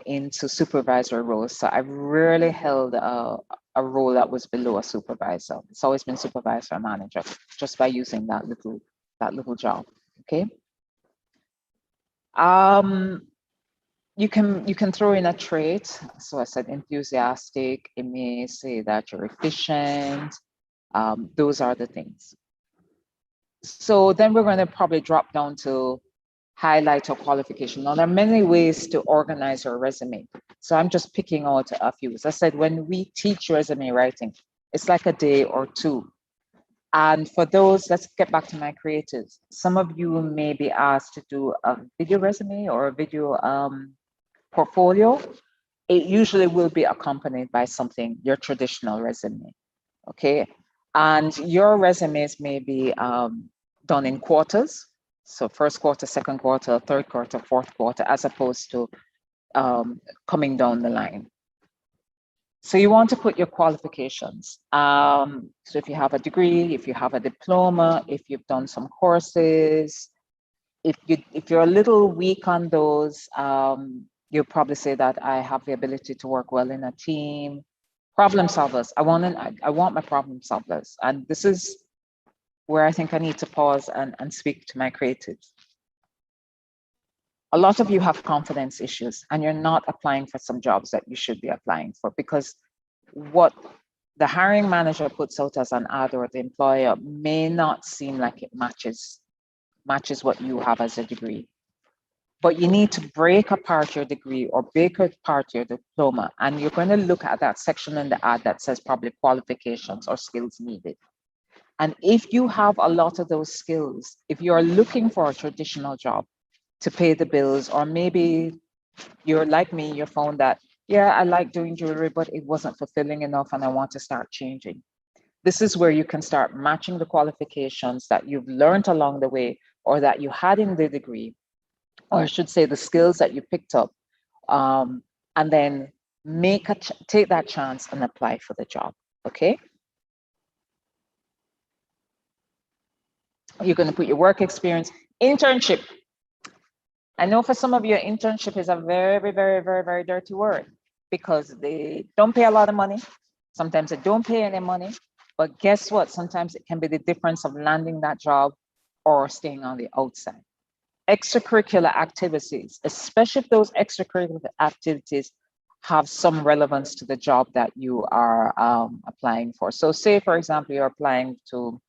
into supervisor roles. So I've rarely held a role that was below a supervisor. It's always been supervisor or manager just by using that little job, okay? You can throw in a trait. So I said enthusiastic, it may say that you're efficient. Those are the things. So then we're going to probably drop down to highlight or qualification. Now, there are many ways to organize your resume. So I'm just picking out a few. As I said, when we teach resume writing, it's like a day or two. And for those, let's get back to my creatives. Some of you may be asked to do a video resume or a video portfolio. It usually will be accompanied by something, your traditional resume, okay? And your resumes may be done in quarters. So first quarter, second quarter, third quarter, fourth quarter, as opposed to coming down the line. So you want to put your qualifications. So if you have a degree, if you have a diploma, if you've done some courses, if you're a little weak on those, you'll probably say that I have the ability to work well in a team. Problem solvers. I want my problem solvers, and this is where I think I need to pause and speak to my creatives. A lot of you have confidence issues, and you're not applying for some jobs that you should be applying for, because what the hiring manager puts out as an ad or the employer may not seem like it matches what you have as a degree. But you need to break apart your degree or break apart your diploma, and you're going to look at that section in the ad that says probably qualifications or skills needed. And if you have a lot of those skills, if you're looking for a traditional job to pay the bills, or maybe you're like me, you found that, yeah, I like doing jewelry, but it wasn't fulfilling enough and I want to start changing. This is where you can start matching the qualifications that you've learned along the way or that you had in the degree, or I should say the skills that you picked up, and then take that chance and apply for the job, okay? You're going to put your work experience, internship. I know for some of you, internship is a very, very, very, very dirty word because they don't pay a lot of money. Sometimes they don't pay any money, but guess what? Sometimes it can be the difference of landing that job or staying on the outside. Extracurricular activities, especially if those extracurricular activities have some relevance to the job that you are applying for. So say, for example, you're applying to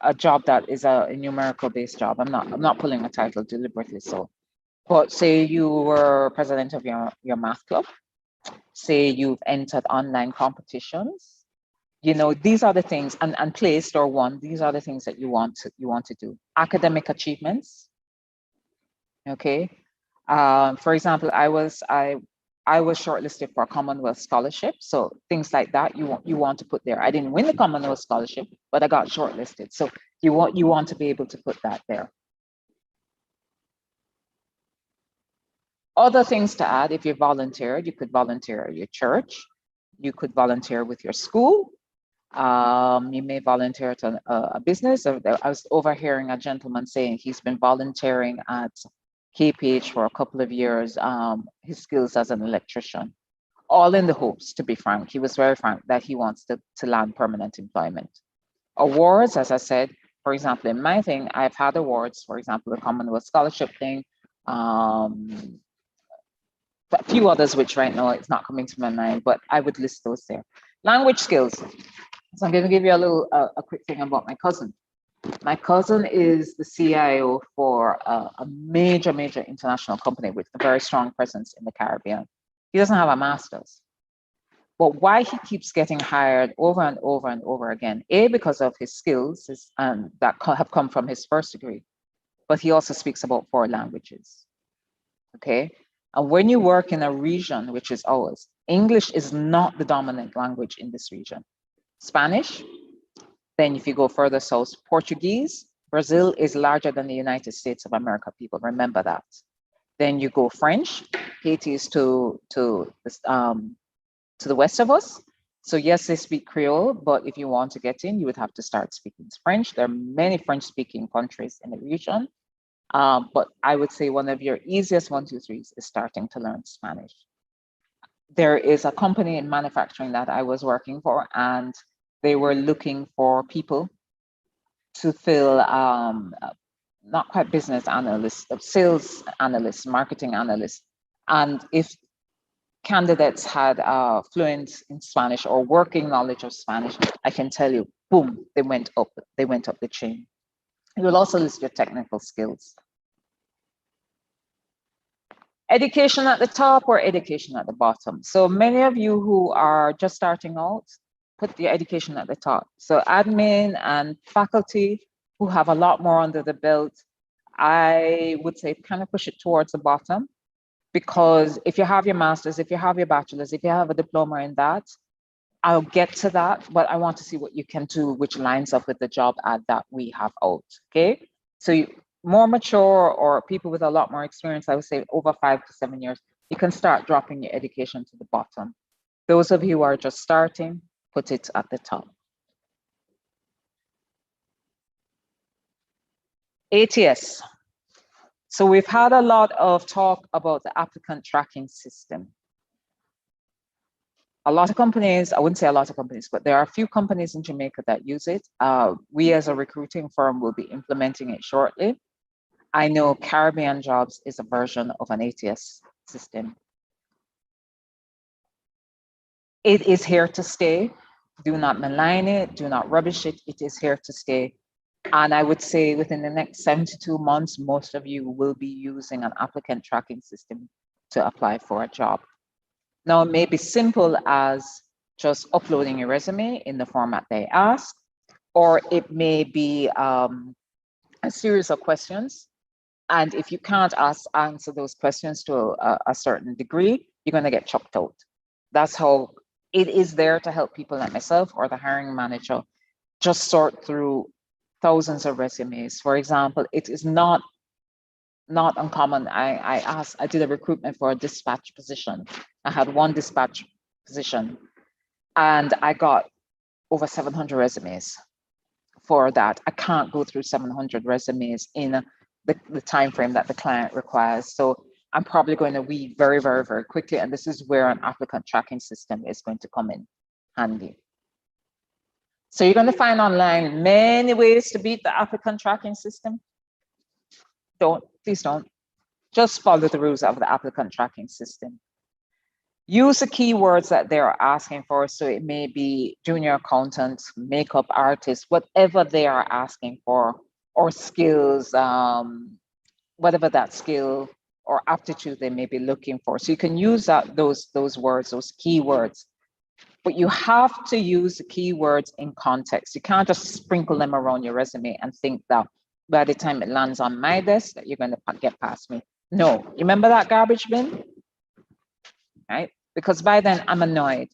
a job that is a numerical based job. I'm not pulling a title deliberately so, but say you were president of your math club, say you've entered online competitions, you know, these are the things, and placed or won, these are the things that you want to do. Academic achievements, okay. For example, I was shortlisted for a Commonwealth scholarship. So things like that you want to put there. I didn't win the Commonwealth scholarship, but I got shortlisted. So you want to be able to put that there. Other things to add, if you volunteered, you could volunteer at your church, you could volunteer with your school, you may volunteer at a business. I was overhearing a gentleman saying he's been volunteering at KPH for a couple of years, his skills as an electrician, all in the hopes, to be frank, he was very frank, that he wants to land permanent employment. Awards, as I said, for example, in my thing, I've had awards, for example, the Commonwealth Scholarship thing, a few others, which right now it's not coming to my mind, but I would list those there. Language skills. So I'm going to give you a quick thing about my cousin. My cousin is the CIO for a major international company with a very strong presence in the Caribbean. He doesn't have a master's. But why he keeps getting hired over and over and over again, A, because of his skills that have come from his first degree, but he also speaks about 4 languages, okay? And when you work in a region, which is ours, English is not the dominant language in this region. Spanish, then if you go further south, Portuguese, Brazil is larger than the United States of America, people, remember that. Then you go French, Haiti is to the west of us. So yes, they speak Creole, but if you want to get in, you would have to start speaking French. There are many French-speaking countries in the region, but I would say one of your easiest 1, 2, 3s is starting to learn Spanish. There is a company in manufacturing that I was working for, and they were looking for people to fill not quite business analysts, sales analysts, marketing analysts. And if candidates had fluent in Spanish or working knowledge of Spanish, I can tell you, boom, they went up the chain. You will also list your technical skills. Education at the top or education at the bottom. So many of you who are just starting out, put the education at the top. So admin and faculty who have a lot more under the belt, I would say kind of push it towards the bottom, because if you have your master's, if you have your bachelor's, if you have a diploma in that, I'll get to that, but I want to see what you can do, which lines up with the job ad that we have out, okay? So more mature or people with a lot more experience, I would say over 5 to 7 years, you can start dropping your education to the bottom. Those of you who are just starting, put it at the top. ATS. So we've had a lot of talk about the applicant tracking system. A lot of companies, I wouldn't say a lot of companies, but there are a few companies in Jamaica that use it. We as a recruiting firm will be implementing it shortly. I know Caribbean Jobs is a version of an ATS system. It is here to stay. Do not malign it, do not rubbish it. It is here to stay. And I would say within the next 72 months, most of you will be using an applicant tracking system to apply for a job. Now, it may be simple as just uploading your resume in the format they ask, or it may be a series of questions. And if you can't answer those questions to a certain degree, you're going to get chucked out. That's how it is there to help people like myself or the hiring manager just sort through thousands of resumes. For example, it is not uncommon. I did a recruitment for a dispatch position. I had one dispatch position and I got over 700 resumes for that. I can't go through 700 resumes in the time frame that the client requires. So I'm probably going to weed very, very, very quickly. And this is where an applicant tracking system is going to come in handy. So you're going to find online many ways to beat the applicant tracking system. Please don't. Just follow the rules of the applicant tracking system. Use the keywords that they're asking for. So it may be junior accountant, makeup artist, whatever they are asking for, or skills, whatever that skill or aptitude they may be looking for. So you can use those words, those keywords, but you have to use the keywords in context. You can't just sprinkle them around your resume and think that by the time it lands on my desk that you're going to get past me. No, remember that garbage bin? Right? Because by then I'm annoyed.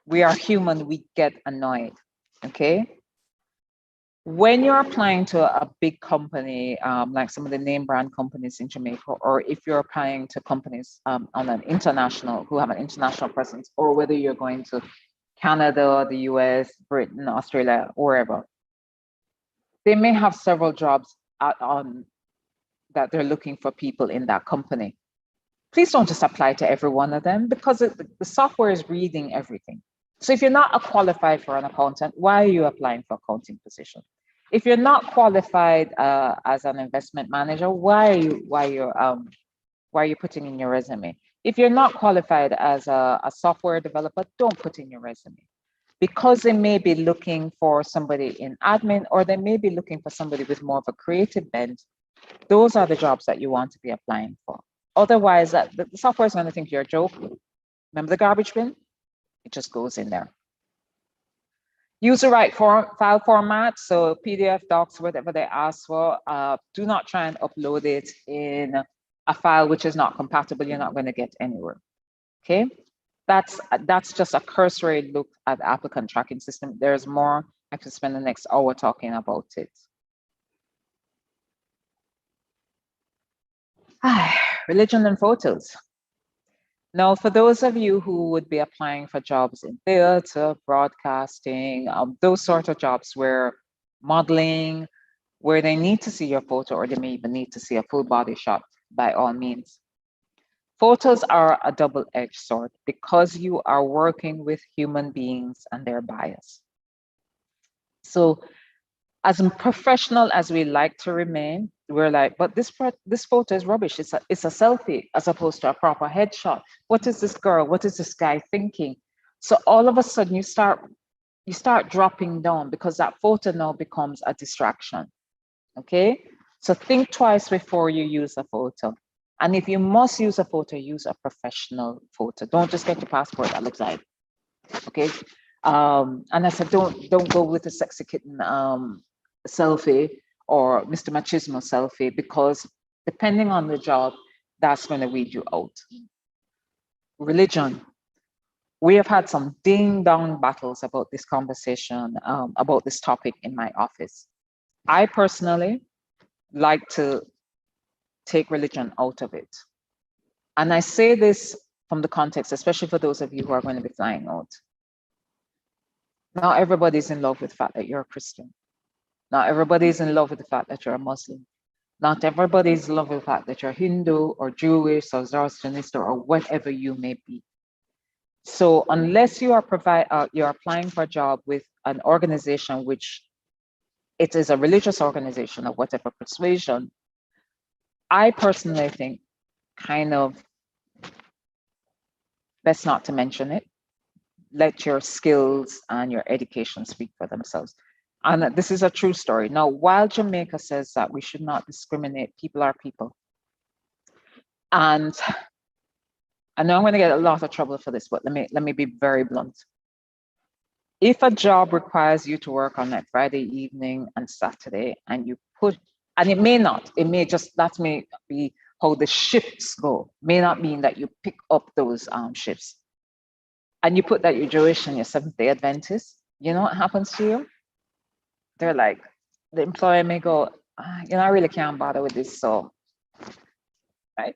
We are human, we get annoyed, okay? When you're applying to a big company, like some of the name brand companies in Jamaica, or if you're applying to companies on an international, who have an international presence, or whether you're going to Canada, the US, Britain, Australia, wherever, they may have several jobs that they're looking for people in that company. Please don't just apply to every one of them because the software is reading everything. So if you're not qualified for an accountant, why are you applying for accounting position? If you're not qualified as an investment manager, why are you putting in your resume? If you're not qualified as a software developer, don't put in your resume. Because they may be looking for somebody in admin, or they may be looking for somebody with more of a creative bent. Those are the jobs that you want to be applying for. Otherwise, the software is going to think you're a joke. Remember the garbage bin? It just goes in there. Use the right file format, so PDF, docs, whatever they ask for. Do not try and upload it in a file which is not compatible. You're not going to get anywhere. Okay, that's just a cursory look at the applicant tracking system. There's more. I could spend the next hour talking about it. Religion and photos. Now, for those of you who would be applying for jobs in theater, broadcasting, those sort of jobs where modeling, where they need to see your photo, or they may even need to see a full body shot, by all means. Photos are a double-edged sword because you are working with human beings and their bias. So as professional as we like to remain, we're like, but this photo is rubbish. It's a selfie as opposed to a proper headshot. What is this girl? What is this guy thinking? So all of a sudden you start dropping down because that photo now becomes a distraction. Okay, so think twice before you use a photo. And if you must use a photo, use a professional photo. Don't just get your passport that looks like. Okay, and I said, don't go with a sexy kitten selfie or Mr. Machismo selfie, because depending on the job, that's going to weed you out. Religion. We have had some ding-dong battles about this conversation, about this topic in my office. I personally like to take religion out of it. And I say this from the context, especially for those of you who are going to be flying out. Not everybody's in love with the fact that you're a Christian. Not everybody is in love with the fact that you're a Muslim. Not everybody is in love with the fact that you're Hindu or Jewish or Zoroastrianist or whatever you may be. So unless you are you're applying for a job with an organization which it is a religious organization of whatever persuasion, I personally think kind of best not to mention it. Let your skills and your education speak for themselves. And this is a true story. Now, while Jamaica says that we should not discriminate, people are people. And I know I'm going to get a lot of trouble for this, but let me be very blunt. If a job requires you to work on that Friday evening and Saturday, and you put, and it may not, it may just, that may be how the shifts go, may not mean that you pick up those shifts. And you put that you're Jewish and you're Seventh-day Adventist, you know what happens to you? They're like, the employer may go, you know, I really can't bother with this, so, right?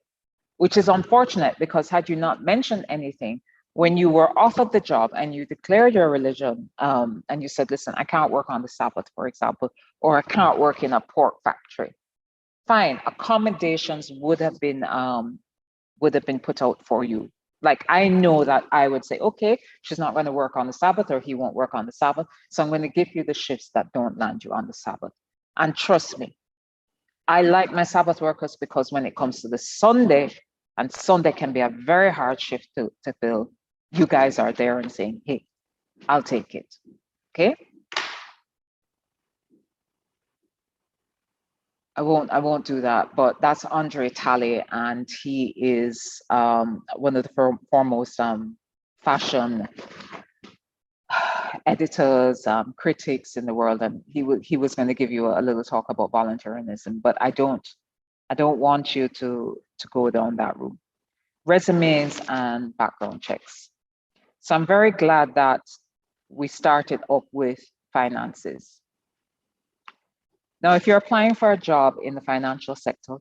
Which is unfortunate, because had you not mentioned anything, when you were offered the job and you declared your religion, and you said, listen, I can't work on the Sabbath, for example, or I can't work in a pork factory, fine, accommodations would have been put out for you. Like, I know that I would say, okay, she's not going to work on the Sabbath, or he won't work on the Sabbath, so I'm going to give you the shifts that don't land you on the Sabbath. And trust me, I like my Sabbath workers, because when it comes to the Sunday, and Sunday can be a very hard shift to fill, you guys are there and saying, hey, I'll take it, okay? I won't do that, but that's Andre Talley, and he is one of the foremost fashion editors, critics in the world, and he was going to give you a little talk about voluntarism, but I don't want you to go down that route. Resumes and background checks. So I'm very glad that we started up with finances. Now, if you're applying for a job in the financial sector,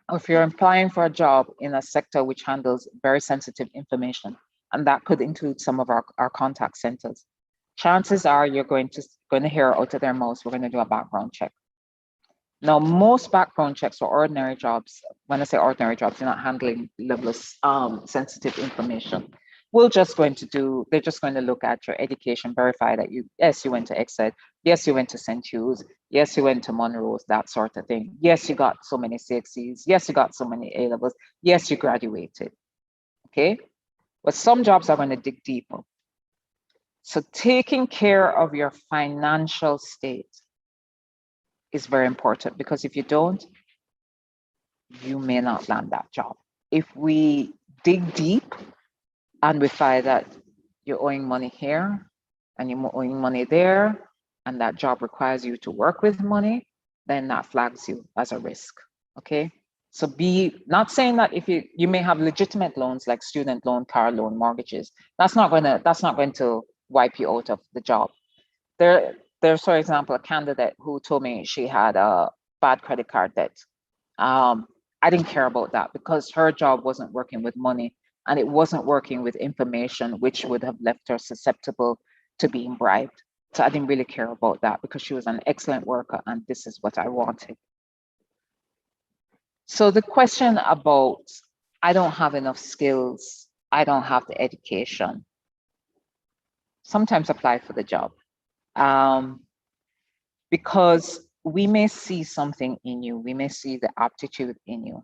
or if you're applying for a job in a sector which handles very sensitive information, and that could include some of our contact centers, chances are you're going to hear out of their mouths, we're going to do a background check. Now, most background checks for ordinary jobs, when I say ordinary jobs, you're not handling levels sensitive information. They're just going to look at your education, verify that yes, you went to Exeter, yes, you went to St. Hugh's, yes, you went to Monroe's, that sort of thing. Yes, you got so many CXCs, yes, you got so many A levels, yes, you graduated, okay? But some jobs are going to dig deeper. So taking care of your financial state is very important, because if you don't, you may not land that job. If we dig deep and we find that you're owing money here and you're owing money there, and that job requires you to work with money, then that flags you as a risk, okay? So not saying that if you may have legitimate loans like student loan, car loan, mortgages, that's not going to wipe you out of the job. There's, for example, a candidate who told me she had a bad credit card debt. I didn't care about that, because her job wasn't working with money, and it wasn't working with information which would have left her susceptible to being bribed. So I didn't really care about that, because she was an excellent worker, and this is what I wanted. So the question about, I don't have enough skills, I don't have the education, sometimes apply for the job. Because we may see something in you, we may see the aptitude in you.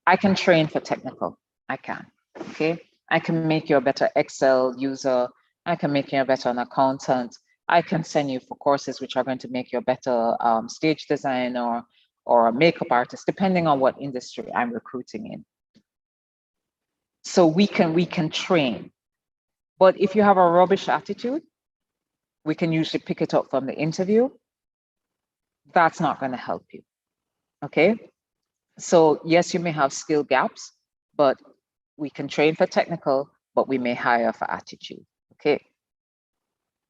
I can train for technical, I can, okay? I can make you a better Excel user, I can make you a better accountant, I can send you for courses which are going to make you a better stage designer or a makeup artist, depending on what industry I'm recruiting in. So we can train, but if you have a rubbish attitude, we can usually pick it up from the interview. That's not going to help you, okay? So yes, you may have skill gaps, but we can train for technical, but we may hire for attitude, okay?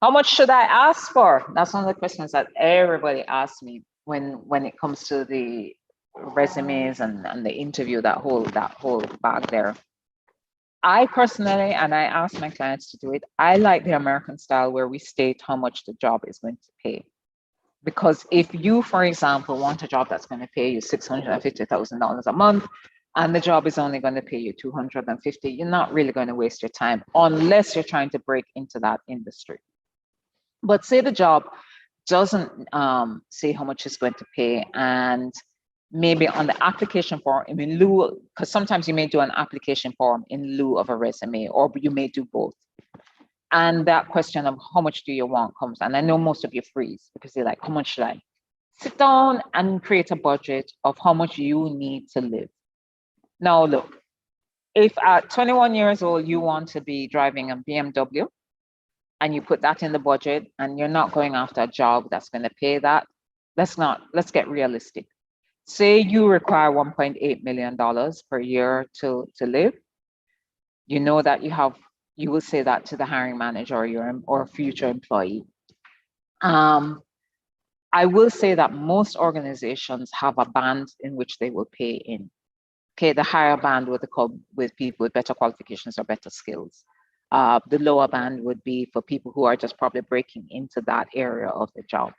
How much should I ask for? That's one of the questions that everybody asks me when it comes to the resumes and the interview, that whole bag there. I personally, and I ask my clients to do it, I like the American style where we state how much the job is going to pay. Because if you, for example, want a job that's going to pay you $650,000 a month, and the job is only going to pay you 250, you're not really going to waste your time unless you're trying to break into that industry. But say the job doesn't say how much it's going to pay, and maybe on the application form, in lieu, because sometimes you may do an application form in lieu of a resume, or you may do both. And that question of how much do you want comes, and I know most of you freeze because you're like, how much should I? Sit down and create a budget of how much you need to live. Now look, if at 21 years old, you want to be driving a BMW, and you put that in the budget, and you're not going after a job that's going to pay that, let's get realistic. Say you require $1.8 million per year to live. You know that you will say that to the hiring manager or future employee. I will say that most organizations have a band in which they will pay in. Okay, the higher band would come with people with better qualifications or better skills. The lower band would be for people who are just probably breaking into that area of the job.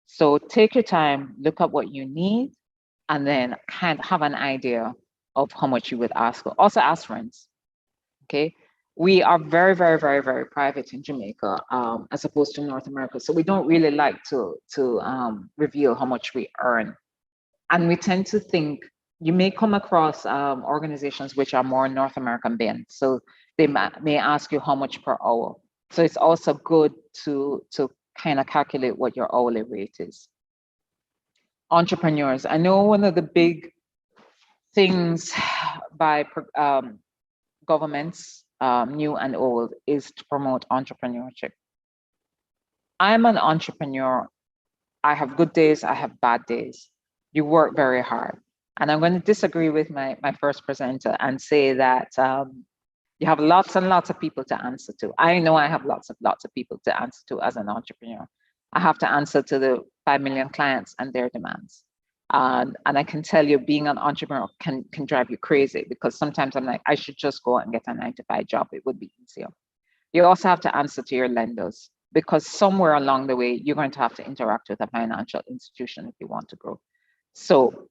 So take your time, look up what you need, and then kind of have an idea of how much you would ask. Also ask friends, okay? We are very, very, very, very private in Jamaica, as opposed to North America. So we don't really like to reveal how much we earn. And we tend to think, you may come across organizations which are more North American bent. So they may ask you how much per hour. So it's also good to kind of calculate what your hourly rate is. Entrepreneurs, I know one of the big things by governments, new and old, is to promote entrepreneurship. I'm an entrepreneur. I have good days, I have bad days. You work very hard. And I'm going to disagree with my first presenter and say that you have lots and lots of people to answer to. I know I have lots of people to answer to as an entrepreneur. I have to answer to the 5 million clients and their demands. And I can tell you, being an entrepreneur can drive you crazy, because sometimes I'm like, I should just go and get a 9-to-5 job. It would be easier. You also have to answer to your lenders, because somewhere along the way, you're going to have to interact with a financial institution if you want to grow. So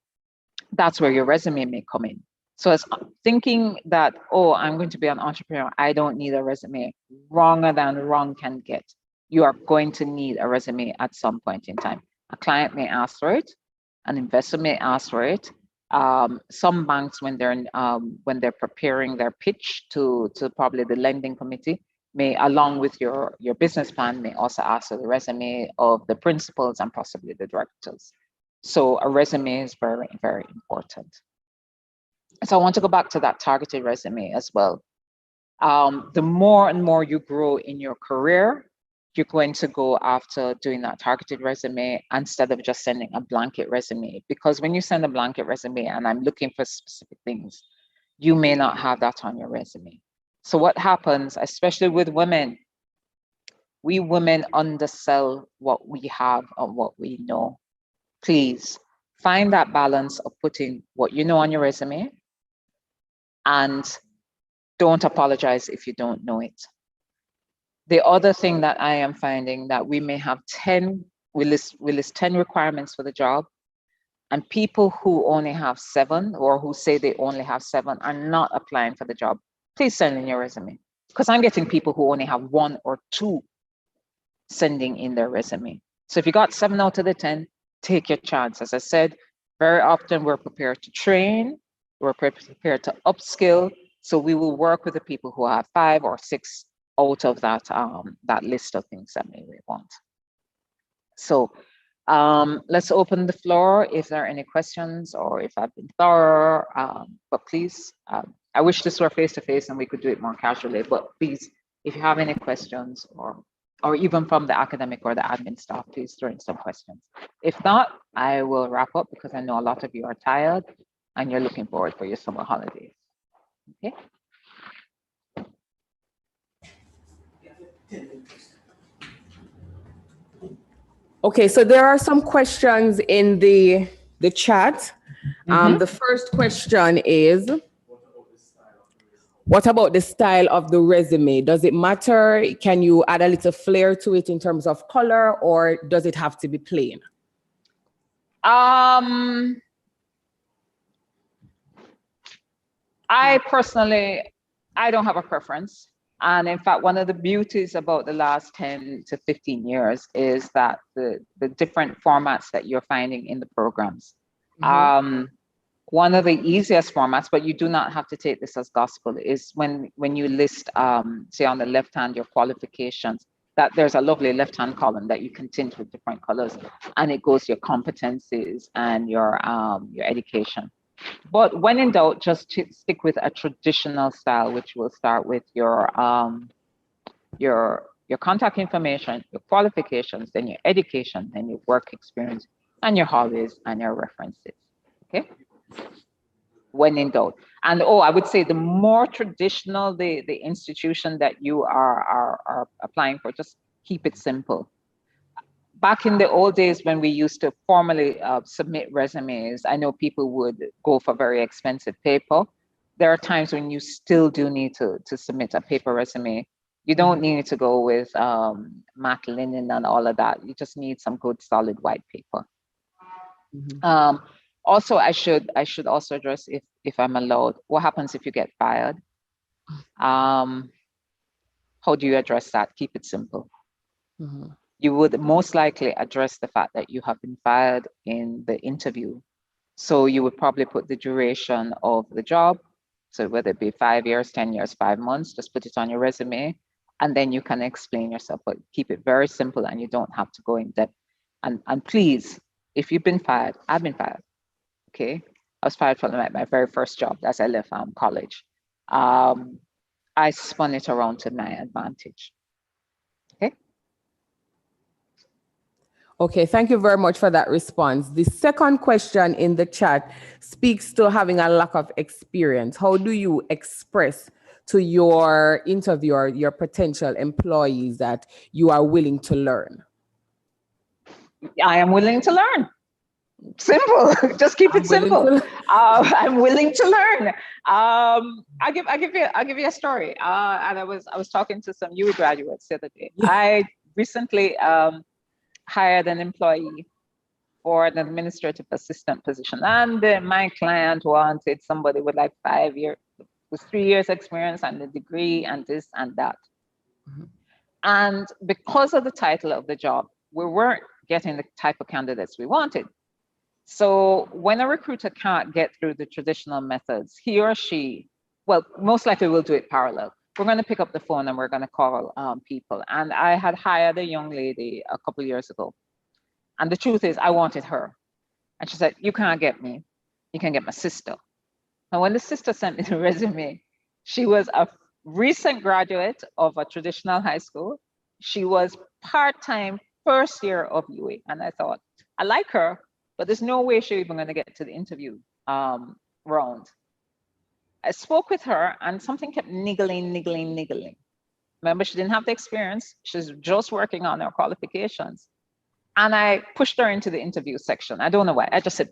that's where your resume may come in. So as thinking that, oh, I'm going to be an entrepreneur, I don't need a resume, wronger than wrong can get. You are going to need a resume at some point in time. A client may ask for it, an investor may ask for it. Some banks, when they're preparing their pitch to probably the lending committee, may, along with your business plan, may also ask for the resume of the principals and possibly the directors. So a resume is very, very important. So I want to go back to that targeted resume as well. The more and more you grow in your career, you're going to go after doing that targeted resume instead of just sending a blanket resume. Because when you send a blanket resume and I'm looking for specific things, you may not have that on your resume. So what happens, especially with women, we women undersell what we have and what we know. Please find that balance of putting what you know on your resume, and don't apologize if you don't know it. The other thing that I am finding, that we may have 10, we list 10 requirements for the job, and people who only have 7 or who say they only have 7 are not applying for the job. Please send in your resume, because I'm getting people who only have 1 or 2 sending in their resume. So if you got 7 out of the 10, take your chance. As I said, very often we're prepared to train, we're prepared to upskill. So we will work with the people who have 5 or 6 out of that, that list of things that maybe we want. So let's open the floor if there are any questions or if I've been thorough, but please, I wish this were face-to-face and we could do it more casually, but please, if you have any questions or even from the academic or the admin staff, please throw in some questions. If not, I will wrap up, because I know a lot of you are tired and you're looking forward for your summer holidays. Okay. Okay, so there are some questions in the chat. The first question is, What about the style of the resume? Does it matter? Can you add a little flair to it in terms of color, or does it have to be plain? I personally, I don't have a preference. And in fact, one of the beauties about the last 10 to 15 years is that the different formats that you're finding in the programs. One of the easiest formats, but you do not have to take this as gospel, is when you list, say on the left hand, your qualifications, that there's a lovely left-hand column that you can tint with different colors, and it goes your competencies and your education. But when in doubt, just stick with a traditional style, which will start with your contact information, your qualifications, then your education, then your work experience, and your hobbies and your references. Okay. When in doubt. And I would say the more traditional the institution that you are applying for, just keep it simple. Back in the old days when we used to formally submit resumes, I know people would go for very expensive paper. There are times when you still do need to submit a paper resume. You don't need to go with matte linen and all of that. You just need some good solid white paper. Also, I should also address, if I'm allowed, what happens if you get fired? How do you address that? Keep it simple. You would most likely address the fact that you have been fired in the interview. So you would probably put the duration of the job. So whether it be 5 years, 10 years, 5 months, just put it on your resume, and then you can explain yourself, but keep it very simple and you don't have to go in depth. And please, if you've been fired, I've been fired. Okay, I was fired from my very first job as I left college. I spun it around to my advantage. Okay. Okay, thank you very much for that response. The second question in the chat speaks to having a lack of experience. How do you express to your interviewer, your potential employees, that you are willing to learn? I am willing to learn. Simple. Just keep it simple. I'm willing to learn. I'll give you a story. And I was talking to some UE graduates the other day. Yeah. I recently hired an employee for an administrative assistant position, and my client wanted somebody with like 5 years, with 3 years experience and a degree and this and that. And because of the title of the job, we weren't getting the type of candidates we wanted. So when a recruiter can't get through the traditional methods, he or she, well, most likely we'll do it parallel. We're going to pick up the phone and we're going to call people. And I had hired a young lady a couple of years ago. And the truth is, I wanted her. And she said, you can't get me. You can get my sister. And when the sister sent me the resume, she was a recent graduate of a traditional high school. She was part-time first year of UE. And I thought, I like her, but there's no way she's even going to get to the interview round. I spoke with her and something kept niggling. Remember, she didn't have the experience. She's just working on her qualifications. And I pushed her into the interview section. I don't know why. I just said,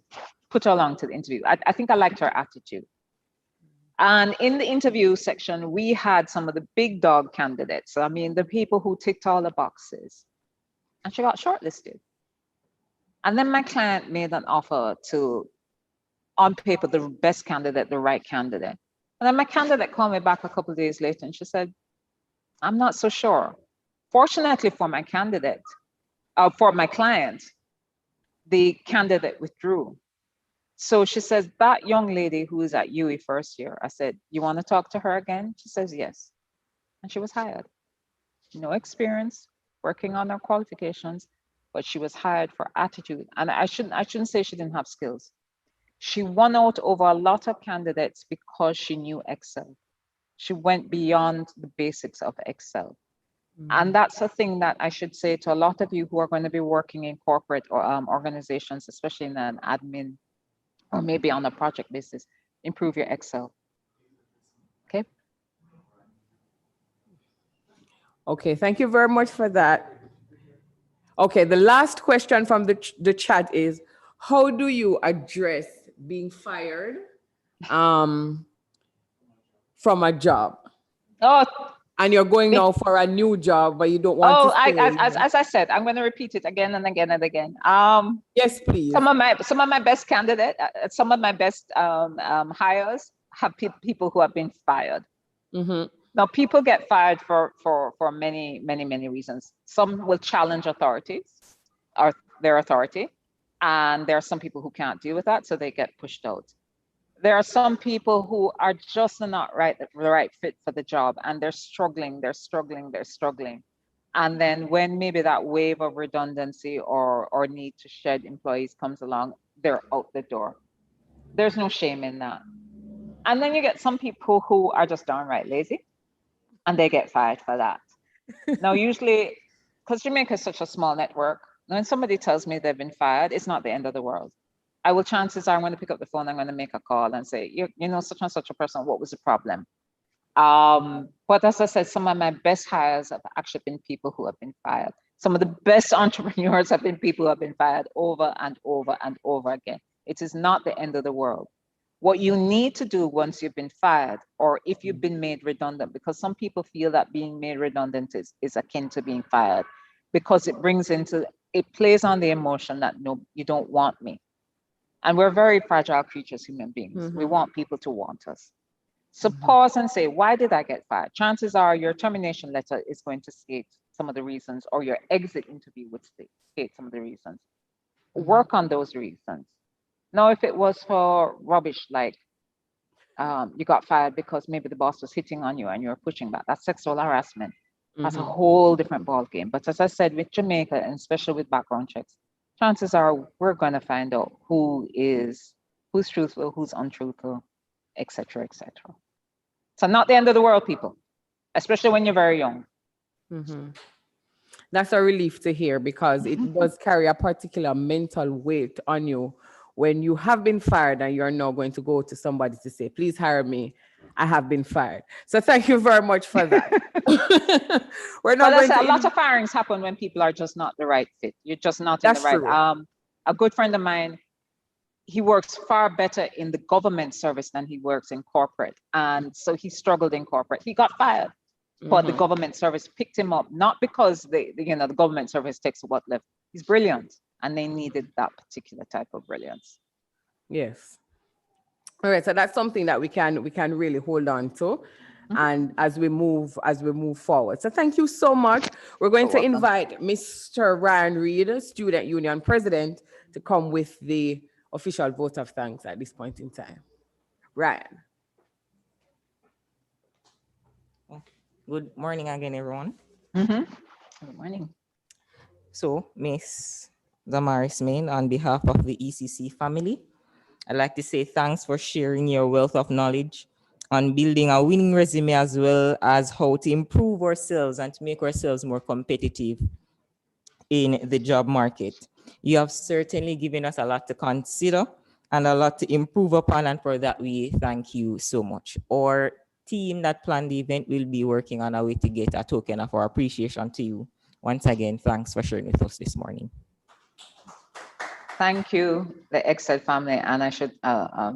put her along to the interview. I think I liked her attitude. And in the interview section, we had some of the big dog candidates. I mean, the people who ticked all the boxes. And she got shortlisted. And then my client made an offer to, on paper, the best candidate, the right candidate. And then my candidate called me back a couple of days later and she said, I'm not so sure. Fortunately for my candidate, for my client, the candidate withdrew. So she says, that young lady who is at UE first year, I said, you want to talk to her again? She says, yes. And she was hired. No experience, working on her qualifications, but she was hired for attitude. And I shouldn't say she didn't have skills. She won out over a lot of candidates because she knew Excel. She went beyond the basics of Excel. And that's a thing that I should say to a lot of you who are going to be working in corporate or organizations, especially in an admin or maybe on a project basis. Improve your Excel. Okay. Okay, thank you very much for that. Okay, the last question from the chat is, how do you address being fired from a job Oh, and you're going Be- now for a new job, but you don't want oh, to stay. as I said, I'm going to repeat it again and again and again. Yes, please. Some of my best candidate, some of my best hires have people who have been fired. Now, people get fired for many reasons. Some will challenge authorities or their authority, and there are some people who can't deal with that, so they get pushed out. There are some people who are just not the right fit for the job, and they're struggling. And then when maybe that wave of redundancy or need to shed employees comes along, they're out the door. There's no shame in that. And then you get some people who are just downright lazy, and they get fired for that. Now, usually, because Jamaica is such a small network, when somebody tells me they've been fired, it's not the end of the world. Chances are I'm going to pick up the phone, I'm going to make a call and say, you know, such and such a person, what was the problem? But as I said, some of my best hires have actually been people who have been fired. Some of the best entrepreneurs have been people who have been fired over and over and over again. It is not the end of the world. What you need to do once you've been fired, or if you've been made redundant, because some people feel that being made redundant is akin to being fired, because it plays on the emotion that, no, you don't want me. And we're very fragile creatures, human beings. We want people to want us. So pause and say, why did I get fired? Chances are your termination letter is going to state some of the reasons, or your exit interview would state some of the reasons. Work on those reasons. Now, if it was for rubbish, like you got fired because maybe the boss was hitting on you and you were pushing back, that's sexual harassment. That's a whole different ballgame. But as I said, with Jamaica, and especially with background checks, chances are we're going to find out who's truthful, who's untruthful, etc., etc. So not the end of the world, people, especially when you're very young. That's a relief to hear, because it does carry a particular mental weight on you when you have been fired and you're now going to go to somebody to say, please hire me, I have been fired. So thank you very much for that. We're not going to... A lot of firings happen when people are just not the right fit. You're just not in the right... True. A good friend of mine, he works far better in the government service than he works in corporate. And so he struggled in corporate. He got fired, but the government service picked him up, not because the government service takes what left. He's brilliant, and they needed that particular type of brilliance. Yes. All right, so that's something that we can really hold on to, and as we move forward. So thank you so much. We're going to invite Mr. Ryan Reed, Student Union President, to come with the official vote of thanks at this point in time. Ryan. Good morning again, everyone. Good morning. So, Miss Damaris Main, on behalf of the ECC family, I'd like to say thanks for sharing your wealth of knowledge on building a winning resume, as well as how to improve ourselves and to make ourselves more competitive in the job market. You have certainly given us a lot to consider and a lot to improve upon, and for that we thank you so much. Our team that planned the event will be working on a way to get a token of our appreciation to you. Once again, thanks for sharing with us this morning. Thank you, the Excel family, and I should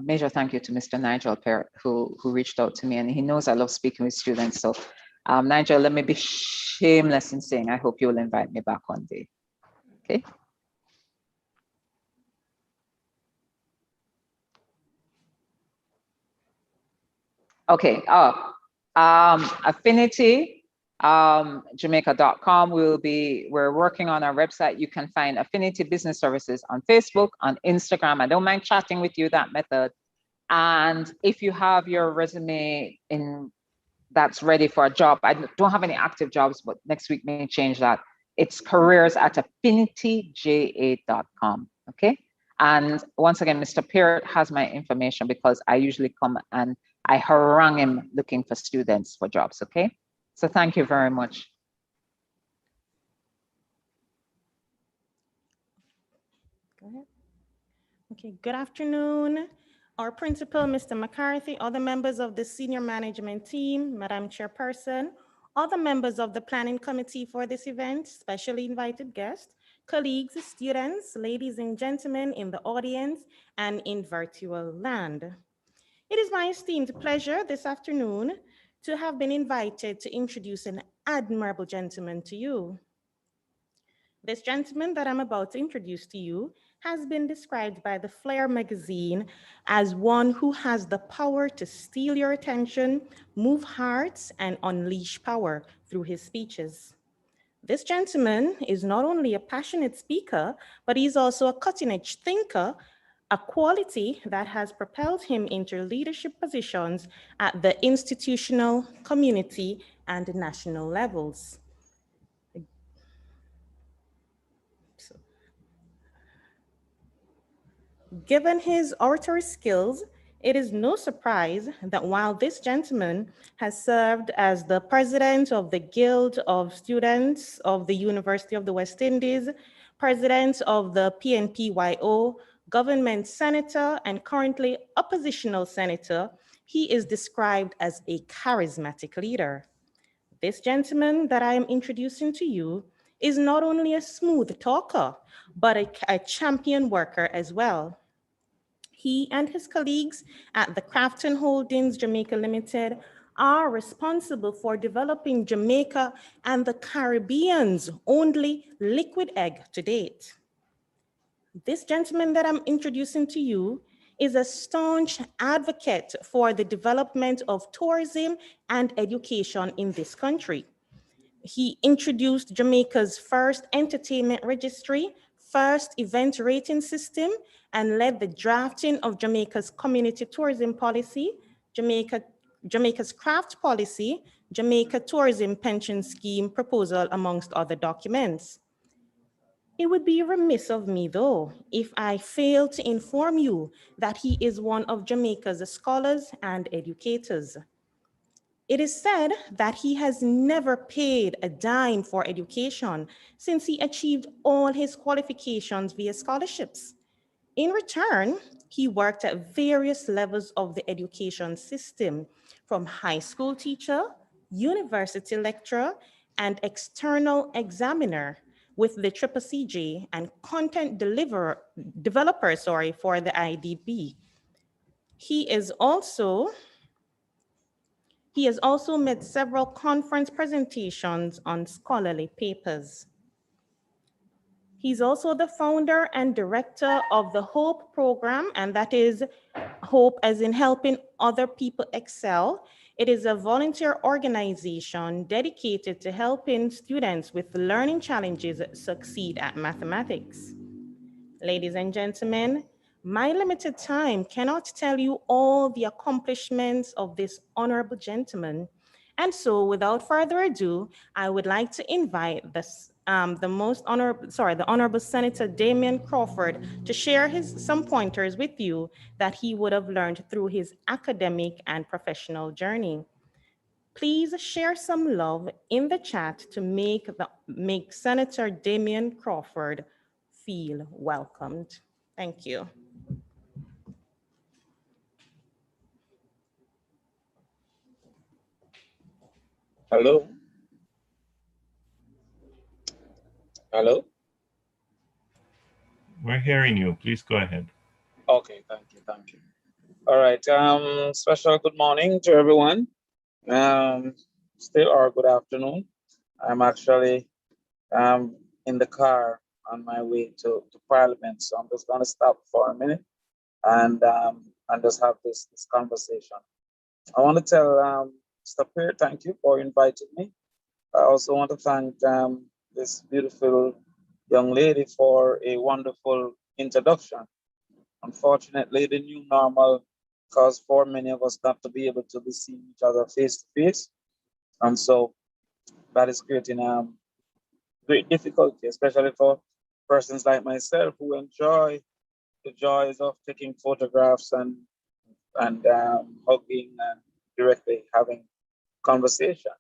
major thank you to Mr. Nigel Parrott, who reached out to me, and he knows I love speaking with students. So Nigel, let me be shameless in saying I hope you will invite me back one day. Okay. Okay. Affinity. Jamaica.com. We're working on our website. You can find Affinity Business Services on Facebook, on Instagram. I don't mind chatting with you that method. And if you have your resume that's ready for a job, I don't have any active jobs, but next week may change that. It's careers@affinityja.com. Okay. And once again, Mr. Parrott has my information, because I usually come and I harangue him looking for students for jobs. Okay. So thank you very much. Go ahead. Okay, good afternoon. Our principal, Mr. McCarthy, other members of the senior management team, Madam Chairperson, other members of the planning committee for this event, specially invited guests, colleagues, students, ladies and gentlemen in the audience and in virtual land. It is my esteemed pleasure this afternoon to have been invited to introduce an admirable gentleman to you. This gentleman that I'm about to introduce to you has been described by the Flair magazine as one who has the power to steal your attention, move hearts, and unleash power through his speeches. This gentleman is not only a passionate speaker, but he's also a cutting-edge thinker, a quality that has propelled him into leadership positions at the institutional, community, and national levels. Given his oratory skills, it is no surprise that while this gentleman has served as the president of the Guild of Students of the University of the West Indies, president of the PNPYO, government senator, and currently oppositional senator, he is described as a charismatic leader. This gentleman that I am introducing to you is not only a smooth talker, but a champion worker as well. He and his colleagues at the Crafton Holdings Jamaica Limited are responsible for developing Jamaica and the Caribbean's only liquid egg to date. This gentleman that I'm introducing to you is a staunch advocate for the development of tourism and education in this country. He introduced Jamaica's first entertainment registry, first event rating system, and led the drafting of Jamaica's community tourism policy, Jamaica's craft policy, Jamaica Tourism Pension Scheme proposal, amongst other documents. It would be remiss of me, though, if I failed to inform you that he is one of Jamaica's scholars and educators. It is said that he has never paid a dime for education since he achieved all his qualifications via scholarships. In return, he worked at various levels of the education system, from high school teacher, university lecturer, and external examiner with the CCC and content developer for the IDB. He has also made several conference presentations on scholarly papers. He's also the founder and director of the HOPE program, and that is HOPE as in helping other people excel. It is a volunteer organization dedicated to helping students with learning challenges succeed at mathematics. Ladies and gentlemen, my limited time cannot tell you all the accomplishments of this honorable gentleman. And so without further ado, I would like to invite the Honorable Senator Damian Crawford to share some pointers with you that he would have learned through his academic and professional journey. Please share some love in the chat to make Senator Damian Crawford feel welcomed. Thank you. Hello? Hello? We're hearing you. Please go ahead. Okay, thank you, thank you. All right, special good morning to everyone. Or good afternoon. I'm actually in the car on my way to Parliament, so I'm just gonna stop for a minute and just have this conversation. I want to tell Mr. Peer, thank you for inviting me. I also want to thank this beautiful young lady for a wonderful introduction. Unfortunately, the new normal caused for many of us not to be able to be seeing each other face to face. And so that is creating great difficulty, especially for persons like myself who enjoy the joys of taking photographs and hugging and directly having conversation.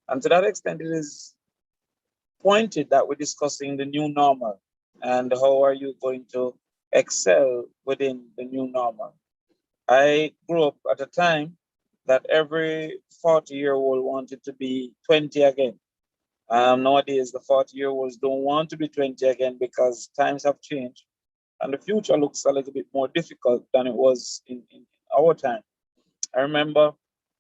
And to that extent, it is pointed that we're discussing the new normal and how are you going to excel within the new normal. I grew up at a time that every 40-year-old wanted to be 20 again. Nowadays, the 40-year-olds don't want to be 20 again because times have changed and the future looks a little bit more difficult than it was in our time. I remember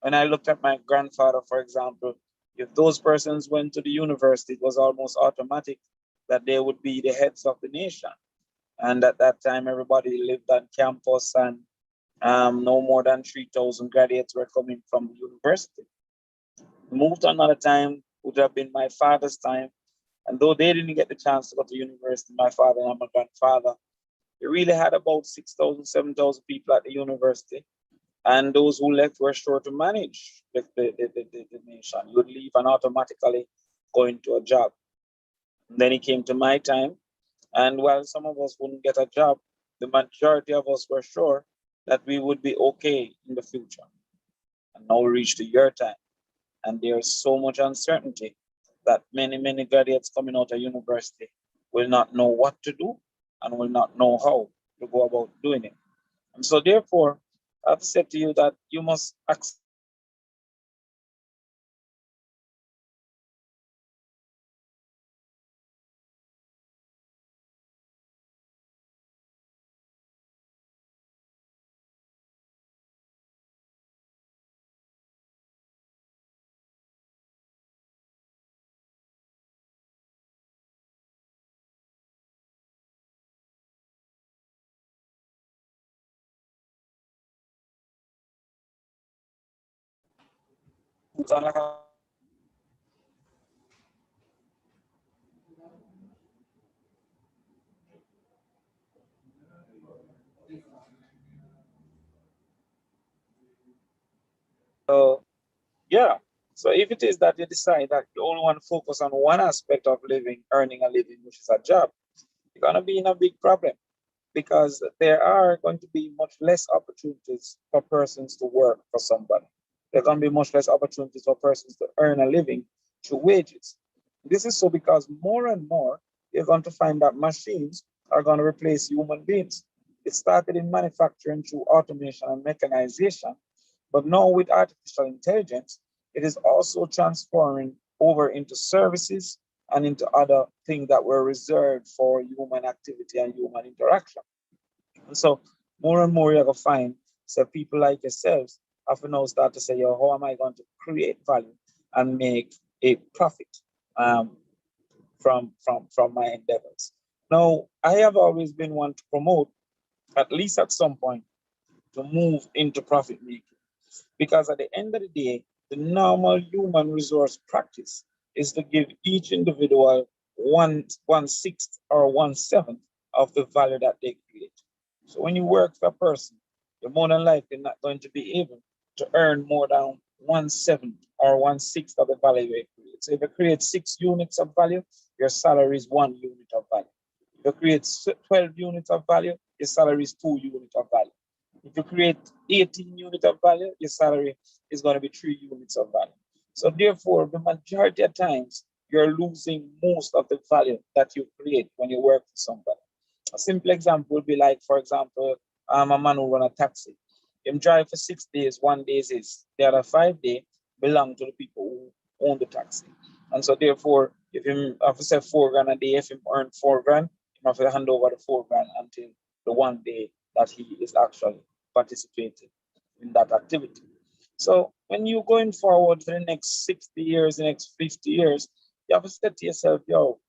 when I looked at my grandfather, for example, if those persons went to the university, it was almost automatic that they would be the heads of the nation. And at that time, everybody lived on campus, and no more than 3,000 graduates were coming from the university. Moved to another time, would have been my father's time. And though they didn't get the chance to go to university, my father and my grandfather, they really had about 6,000, 7,000 people at the university. And those who left were sure to manage the nation. You would leave and automatically go into a job. And then it came to my time. And while some of us wouldn't get a job, the majority of us were sure that we would be okay in the future. And now we reached your time. And there's so much uncertainty that many graduates coming out of university will not know what to do and will not know how to go about doing it. And so therefore, I've said to you that you must accept So, yeah. So if it is that you decide that you only want to focus on one aspect of living, earning a living, which is a job, you're going to be in a big problem, because there are going to be much less opportunities for persons to work for somebody. There are going to be much less opportunities for persons to earn a living through wages. This is so because more and more, you're going to find that machines are going to replace human beings. It started in manufacturing through automation and mechanization, but now with artificial intelligence, it is also transforming over into services and into other things that were reserved for human activity and human interaction. And so more and more you're going to find, so people like yourselves have to now start to say, yo, how am I going to create value and make a profit from my endeavors? Now, I have always been one to promote, at least at some point, to move into profit making. Because at the end of the day, the normal human resource practice is to give each individual one sixth or 1/7 of the value that they create. So when you work for a person, you're more than likely not going to be able to earn more than 1/7 or 1/6 of the value you create. So if you create 6 units of value, your salary is 1 unit of value. If you create 12 units of value, your salary is 2 units of value. If you create 18 units of value, your salary is going to be 3 units of value. So therefore, the majority of times, you're losing most of the value that you create when you work for somebody. A simple example would be like, for example, a man who run a taxi. Him drive for 6 days, 1 day is his. The other 5 days belong to the people who own the taxi. And so therefore, if him have to say 4 grand a day, if him earn 4 grand, he have to hand over the 4 grand until the 1 day that he is actually participating in that activity. So when you're going forward for the next 60 years, the next 50 years, you have to say to yourself, yo,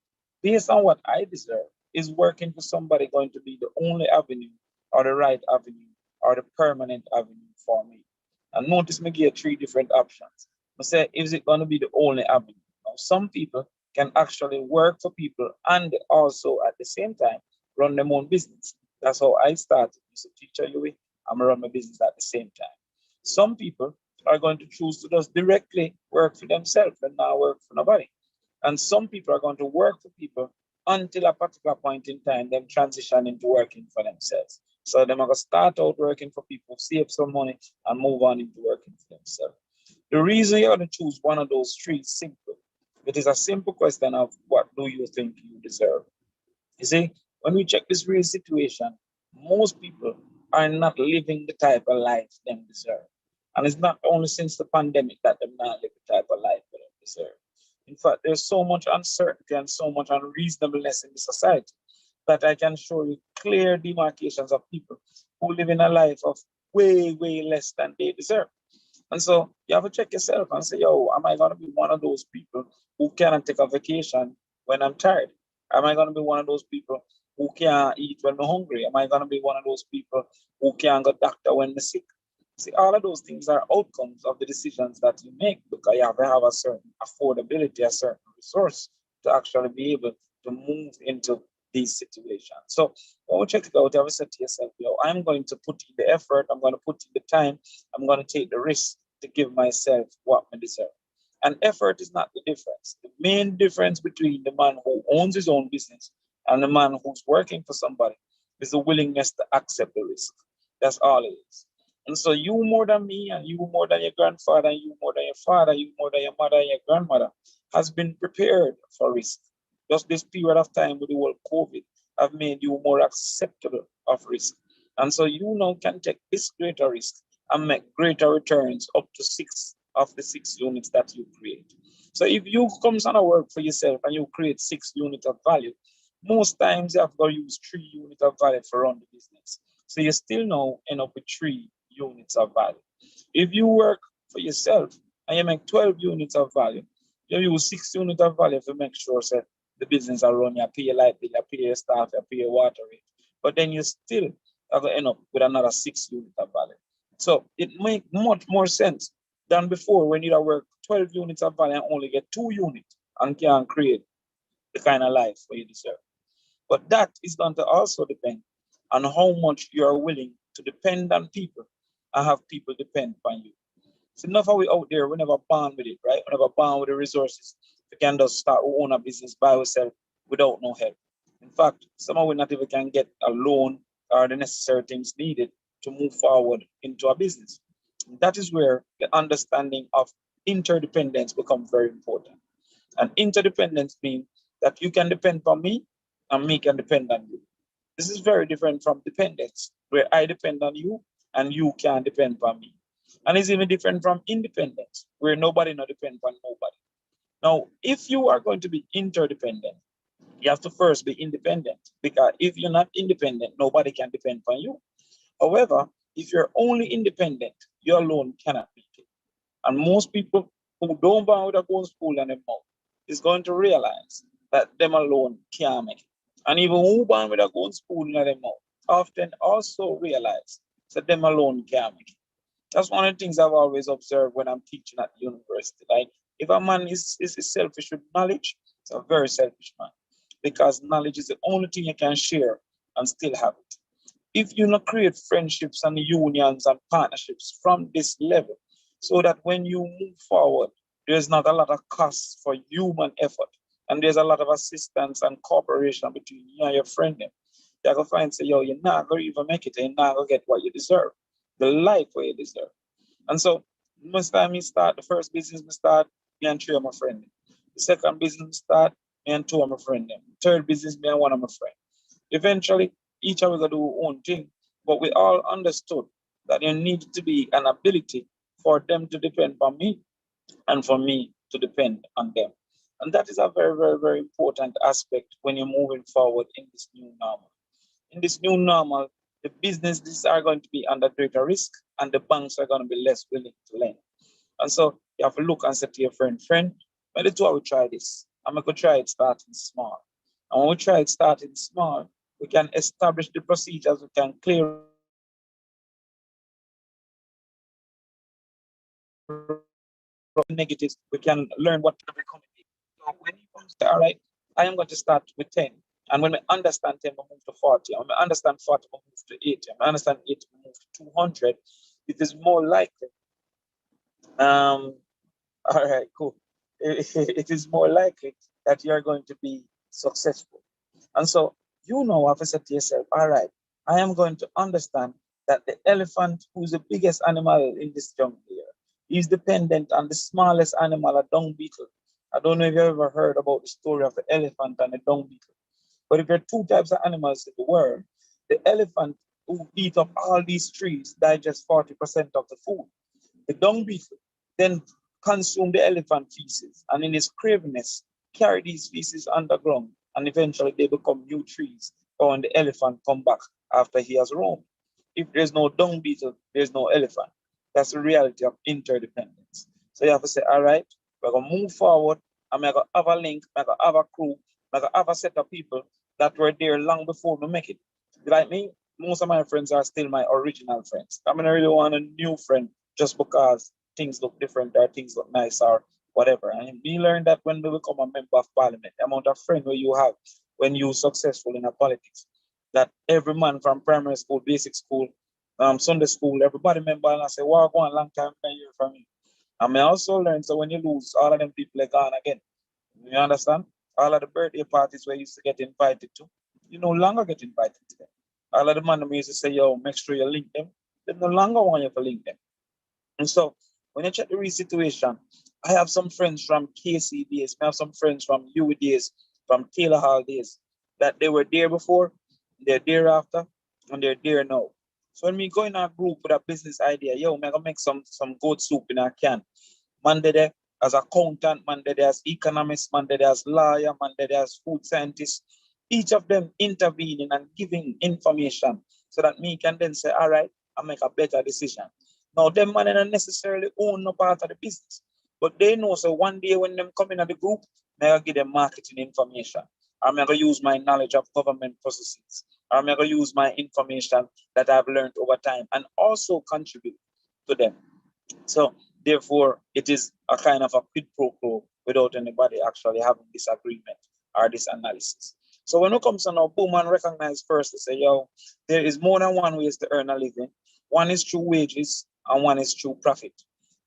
based on what I deserve, is working for somebody going to be the only avenue or the right avenue or the permanent avenue for me? And notice me give 3 different options. I say, is it going to be the only avenue? Now, some people can actually work for people and also at the same time run their own business. That's how I started. As a teacher, I'm run my business at the same time. Some people are going to choose to just directly work for themselves and not work for nobody. And some people are going to work for people until a particular point in time, them transition into working for themselves. So they're going to start out working for people, save some money, and move on into working for themselves. The reason you're going to choose one of those 3 is simple. It is a simple question of what do you think you deserve? You see, when we check this real situation, most people are not living the type of life they deserve. And it's not only since the pandemic that they're not living the type of life they deserve. In fact, there's so much uncertainty and so much unreasonableness in the society that I can show you clear demarcations of people who live in a life of way less than they deserve. And so you have to check yourself and say, yo, am I going to be one of those people who cannot take a vacation when I'm tired? Am I going to be one of those people who can't eat when I'm hungry? Am I going to be one of those people who can't go doctor when I'm sick? See, all of those things are outcomes of the decisions that you make, because you have to have a certain affordability, a certain resource to actually be able to move into these situations. So when we check it out, you have to say to yourself, yo, I'm going to put in the effort, I'm going to put in the time, I'm going to take the risk to give myself what I deserve. And effort is not the difference. The main difference between the man who owns his own business and the man who's working for somebody is the willingness to accept the risk. That's all it is. And so you more than me, and you more than your grandfather, and you more than your father, you more than your mother and your grandmother has been prepared for risk. Just this period of time with the whole COVID have made you more acceptable of risk. And so you now can take this greater risk and make greater returns up to 6 of the 6 units that you create. So if you come on a work for yourself and you create 6 units of value, most times you have to use 3 units of value for run the business. So you still now end up with 3 units of value. If you work for yourself and you make 12 units of value, you use 6 units of value to make sure that the business are run, you pay your light bill, you pay your staff, you pay your water rate. But then you still have to end up with another 6 units of value. So it makes much more sense than before when you work 12 units of value and only get 2 units and can create the kind of life where you deserve. But that is going to also depend on how much you are willing to depend on people and have people depend on you. So enough of we out there, we never born with it, right? We never born with the resources. We can just start our own business by ourselves without no help. In fact, some of we not even can get a loan or the necessary things needed to move forward into a business. And that is where the understanding of interdependence becomes very important. And interdependence means that you can depend on me and me can depend on you. This is very different from dependence, where I depend on you and you can depend on me. And it's even different from independence, where nobody no depend on nobody. Now, if you are going to be interdependent, you have to first be independent, because if you're not independent, nobody can depend on you. However, if you're only independent, you alone cannot make it. And most people who don't born with a go to school and a mouth is going to realize that them alone can't make it. And even who born with a go to school and a mouth often also realize that them alone can't make it. That's one of the things I've always observed when I'm teaching at the university. Like, if a man is selfish with knowledge, it's a very selfish man, because knowledge is the only thing you can share and still have it. If you not create friendships and unions and partnerships from this level, so that when you move forward, there's not a lot of costs for human effort, and there's a lot of assistance and cooperation between you and your friend. You're going to find, say, yo, you're not going to even make it, and you're not going to get what you deserve, the life where you deserve. And so, most time you start, the first business we start, me and 3 of my friends. The second business we start, me and 2 of my friends. Third business, me and 1 of my friends. Eventually, each of us going to do our own thing, but we all understood that there needed to be an ability for them to depend on me and for me to depend on them. And that is a very, very, very important aspect when you're moving forward in this new normal. In this new normal, the businesses are going to be under greater risk and the banks are going to be less willing to lend. And so you have to look and say to your friend, maybe do I will try this. I'm going to try it starting small. And when we try it starting small, we can establish the procedures, we can clear negatives, we can learn what to recommend. So when you come to, all right, I am going to start with 10. And when I understand 10, I move to 40. When I understand 40, I move to 80. When I understand 80, I move to 200. It is more likely. All right, cool. It is more likely that you're going to be successful. And so you know, have to say to yourself, all right, I am going to understand that the elephant, who's the biggest animal in this jungle here, is dependent on the smallest animal, a dung beetle. I don't know if you've ever heard about the story of the elephant and the dung beetle. But if there are 2 types of animals in the world, the elephant who eat up all these trees digests 40% of the food. The dung beetle then consume the elephant feces, and in his cravenness, carry these feces underground, and eventually they become new trees. Or when the elephant come back after he has roamed. If there's no dung beetle, there's no elephant. That's the reality of interdependence. So you have to say, all right, we're going to move forward, and we're going to have a link, we're going to have a crew, we're going to have a set of people that were there long before we make it. Like me, most of my friends are still my original friends. I mean, I really want a new friend just because things look different or things look nice or whatever. And we learned that when we become a member of parliament, the amount of friends you have when you're successful in a politics, that every man from primary school, basic school, Sunday school, everybody member, and I say, wow, go on, long time I hear from you. And I also learned, so when you lose, all of them people are gone again. You understand? All of the birthday parties where you used to get invited to, you no longer get invited to them. All of the man used to say, yo, make sure you link them. They no longer want you to link them. And so when you check the real situation, I have some friends from KC days, I have some friends from U days, from Taylor Hall days, that they were there before, they're there after, and they're there now. So when we go in our group with a business idea, yo, I'm gonna make some goat soup in a can. Monday there as accountant, Monday there as economist, Monday there as lawyer, Monday there as food scientist. Each of them intervening and giving information so that me can then say, all right, I make a better decision. Now, them man don't necessarily own no part of the business, but they know, so one day when them come in at the group, I'm gonna give them marketing information. I'm gonna use my knowledge of government processes. I'm gonna use my information that I've learned over time and also contribute to them. So therefore, it is a kind of a quid pro quo without anybody actually having this agreement or this analysis. So when it comes to now, boom, and recognize first to say, yo, there is more than one ways to earn a living. One is through wages and one is through profit.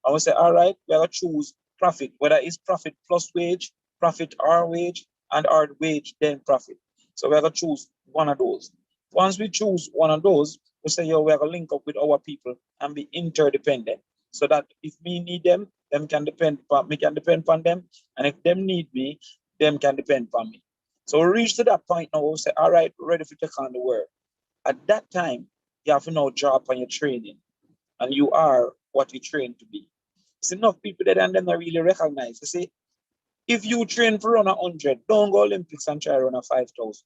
I will say, all right, we are going to choose profit, whether it's profit plus wage, profit or wage, and our wage, then profit. So we are going to choose one of those. Once we choose one of those, we say, yo, we are going to link up with our people and be interdependent. So that if me need them can depend upon me, can depend upon them. And if them need me, them can depend upon me. So we reach to that point now, we say, all right, we're ready to take on the world. At that time, you have to now draw upon your training. And you are what you train to be. It's enough people that and then I really recognize. You see, if you train for run 100, don't go Olympics and try run a 5,000.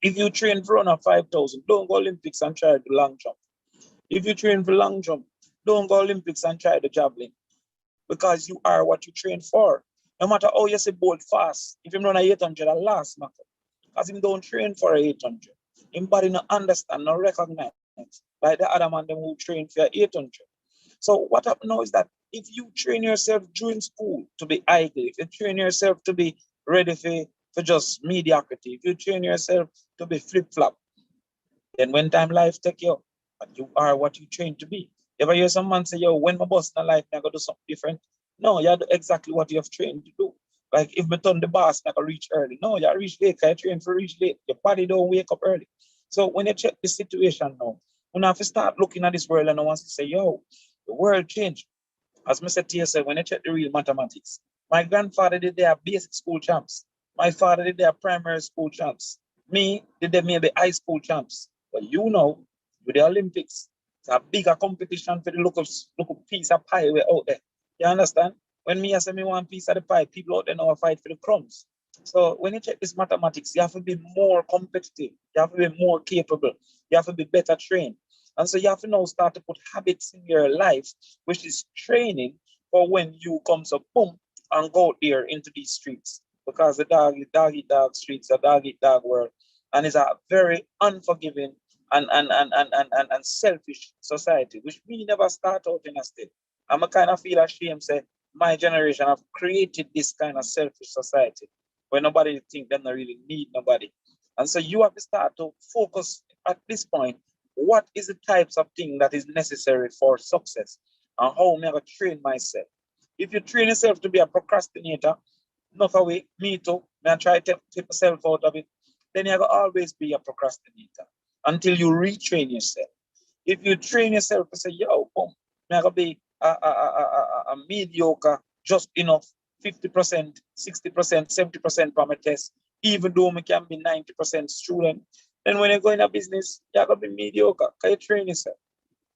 If you train for run a 5,000, don't go Olympics and try the long jump. If you train for long jump, don't go Olympics and try the javelin. Because you are what you train for. No matter how you say bold fast, if you run a 800, a last matter. Because him don't train for a 800. Him body not understand, not recognize. Like the other man them who train for 800. So what happens now is that if you train yourself during school to be idle, if you train yourself to be ready for just mediocrity, if you train yourself to be flip-flop, then when time life take you, and you are what you train to be. Ever hear someone say, yo, when my boss in life, I'm going to do something different? No, you do exactly what you have trained to do. Like if me turn the boss, I'm going to reach early. No, you reach late, I train for reach late. Your body don't wake up early. So when you check the situation now, you have to start looking at this world and I want to say, yo, the world changed. As I said to yourself, when you check the real mathematics, my grandfather did their basic school champs. My father did their primary school champs. Me did their maybe high school champs. But you know, with the Olympics, it's a bigger competition for the local piece of pie we're out there. You understand? When me I say me one piece of the pie, people out there now fight for the crumbs. So when you check this mathematics, you have to be more competitive. You have to be more capable. You have to be better trained. And so you have to now start to put habits in your life, which is training for when you come so boom and go there into these streets. Because the dog eat dog streets, a dog eat dog world. And it's a very unforgiving and selfish society, which we never start out in a state. I'm a kind of feel ashamed, say my generation have created this kind of selfish society where nobody think they don't really need nobody. And so you have to start to focus at this point, what is the types of thing that is necessary for success and how am I going to train myself? If you train yourself to be a procrastinator, enough away, me too, I try to take myself out of it, then you're going to always be a procrastinator until you retrain yourself. If you train yourself to say, yo, boom, I'm going to be a mediocre, just enough, 50%, 60%, 70% from a test, even though I can be 90% student, then when you go in a business, you're going to be mediocre. Can you train yourself?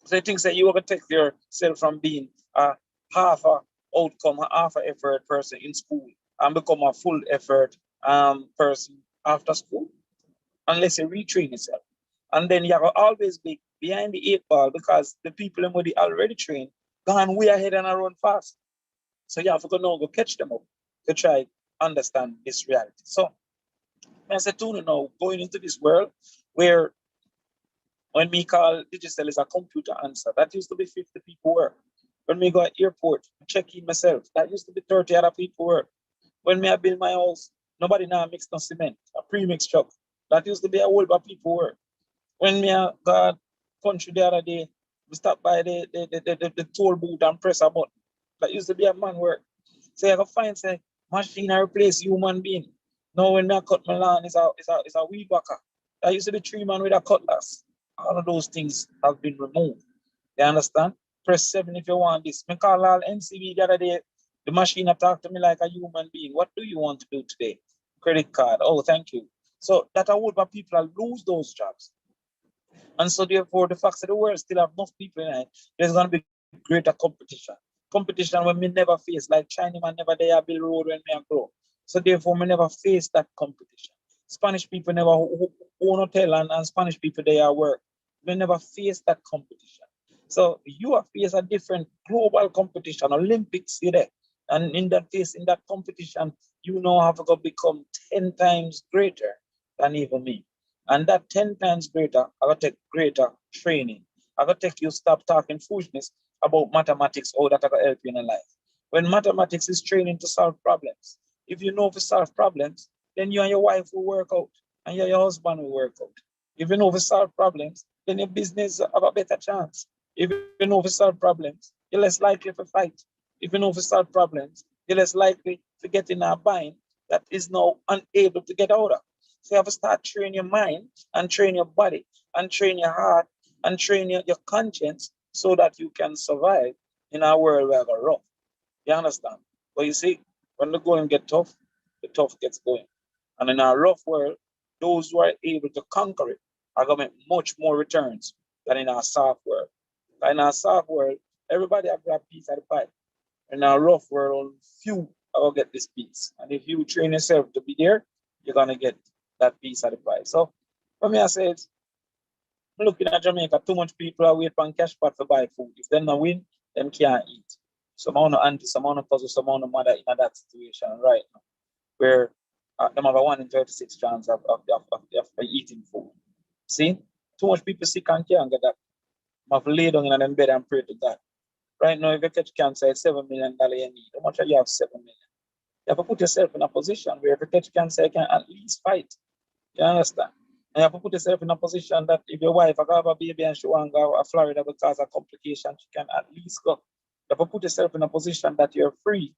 So I think that you are going to take yourself from being a half a outcome, a half a effort person in school and become a full effort person after school, unless you retrain yourself. And then you will always be behind the 8 ball because the people who are already trained gone way ahead and I run fast. So you have to go catch them up to try understand this reality. So I said, Tuna, now going into this world where when we call digital is a computer answer, that used to be 50 people work. When we go at airport, check in myself, that used to be 30 other people work. When me I build my house, nobody now mix no cement, a pre-mix truck. That used to be a whole lot of people work. When me I got country the other day, we stopped by the toll booth and press a button. That used to be a man work. So you can find say machine replace human being. Now when I cut my lawn, it's a weed whacker. That used to be 3 man with a cutlass. All of those things have been removed. You understand? Press 7 if you want this. Me call all NCB the other day. The machine talk to me like a human being. What do you want to do today? Credit card. Oh, thank you. So that a whole lot of people lose those jobs. And so therefore, the fact that the world still have enough people in it, there's going to be greater competition. Competition when we never face, like Chinaman never there build road when we grow. So therefore, we never face that competition. Spanish people never own hotel and Spanish people there work. We never face that competition. So you have faced a different global competition, Olympics you there. And in that case, in that competition, you know have to become 10 times greater than even me. And that 10 times greater, I gotta take greater training. I gotta take you stop talking foolishness about mathematics, how that I gotta help you in life. When mathematics is training to solve problems, if you know to solve problems, then you and your wife will work out, and you and your husband will work out. If you know to solve problems, then your business have a better chance. If you know to solve problems, you're less likely to fight. If you know to solve problems, you're less likely to get in a bind that is now unable to get out of. So you have to start training your mind and train your body and train your heart and train your conscience so that you can survive in a world where it's rough. You understand? But you see, when the going get tough, the tough gets going. And in a rough world, those who are able to conquer it are going to make much more returns than in our soft world. In our soft world, everybody have got a piece of the pie. In our rough world, few will get this piece. And if you train yourself to be there, you're going to get that piece of the pie. So for me, I said, looking at Jamaica, too much people are waiting for cash pot to buy food. If they don't win, them can't eat. Some amount of auntie, some amount of cousin, some amount of mother in that situation right now, where them have a 1 in 36 chance of eating food. See, too much people sick and can't get that. I have to lay down in them bed and pray to God. Right now, if you catch cancer, it's $7 million you need. How much do you have? 7 million. You have to put yourself in a position where if you catch cancer, you can at least fight. You understand? And you have to put yourself in a position that if your wife have a baby and she want to go to Florida because of complications, she can at least go. You have to put yourself in a position that you're free,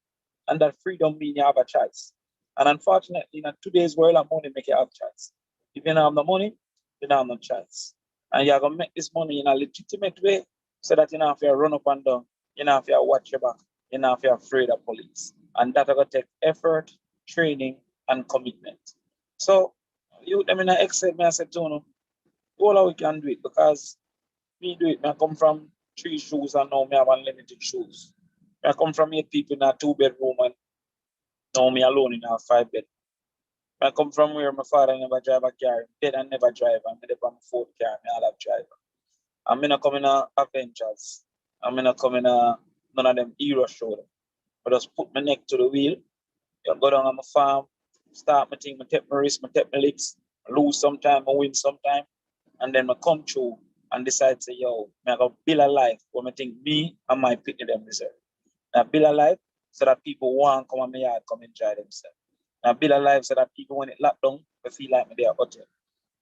and that freedom means you have a choice. And unfortunately, in today's world, money make you have a choice. If you don't have the money, you don't have no choice. And you're going to make this money in a legitimate way so that you don't have to run up and down, you don't have to watch your back, you don't have to be afraid of police. And that will take effort, training, and commitment. So, you, I mean, I accept me, I said, all we can do it because me do it. I come from 3 shoes and now me have unlimited shoes. I come from 8 people in a 2-bedroom and now me alone in a 5-bed. I come from where my father never drive a car, dead and never drive, and me on my 4th car, me all have driver. I'm not coming in Avengers. I'm not coming none of them hero show. I just put my neck to the wheel, I go down on my farm, start my thing, I take my wrist, I take my legs, I lose sometime, I win sometime, and then I come through and decide to say, yo, I got build a life where I think me and my people them deserve. I build a life so that people want to come on my yard, come enjoy themselves. I build a life so that people, when it locked down, they feel like they are hotel.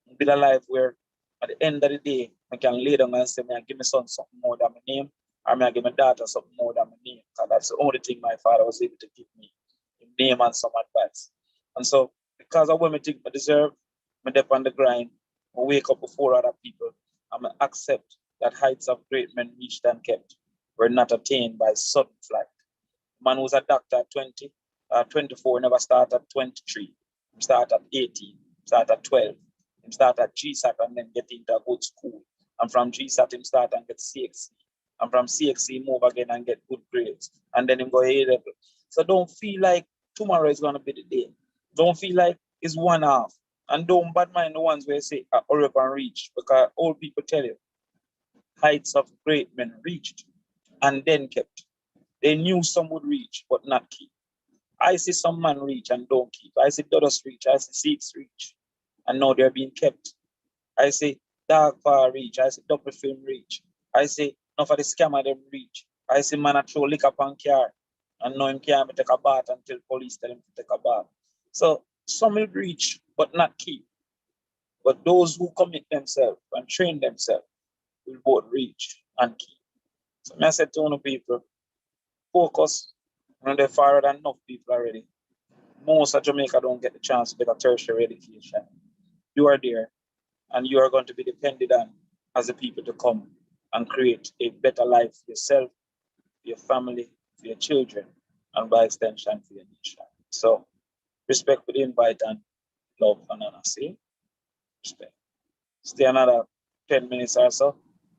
I build a life where at the end of the day, I can lay down and say, man, give my son something more than my name, or I give my daughter something more than my name. Because that's the only thing my father was able to give me, his name and some advice. And so, because of what I think I deserve, I dip on the grind, I wake up before other people, and I accept that heights of great men reached and kept were not attained by sudden flight. Man was a doctor at 20, 24, never started at 23. He started at 18, started at 12. He started at GSAT and then get into a good school. And from GSAT, he start and get CXC. And from CXC, move again and get good grades. And then he go A-level. So don't feel like tomorrow is going to be the day. Don't feel like it's one half. And don't bad mind the ones where you say, hurry up and reach. Because old people tell you, heights of great men reached and then kept. They knew some would reach, but not keep. I see some man reach and don't keep. I see Dodos reach, I see Seats reach, and now they're being kept. I see Dark Bar reach, I see Double Film reach. I see enough of the scammer them reach. I see man a throw liquor on car, and now him can't take a bath until police tell him to take a bath. So some will reach, but not keep. But those who commit themselves and train themselves will both reach and keep. So I said to one people, focus when they're far than enough people already. Most of Jamaica don't get the chance to get a tertiary education. You are there, and you are going to be depended on as the people to come and create a better life for yourself, for your family, for your children, and by extension for your nation. So respect for the invite and love and honor. See? Respect. Stay another 10 minutes or so.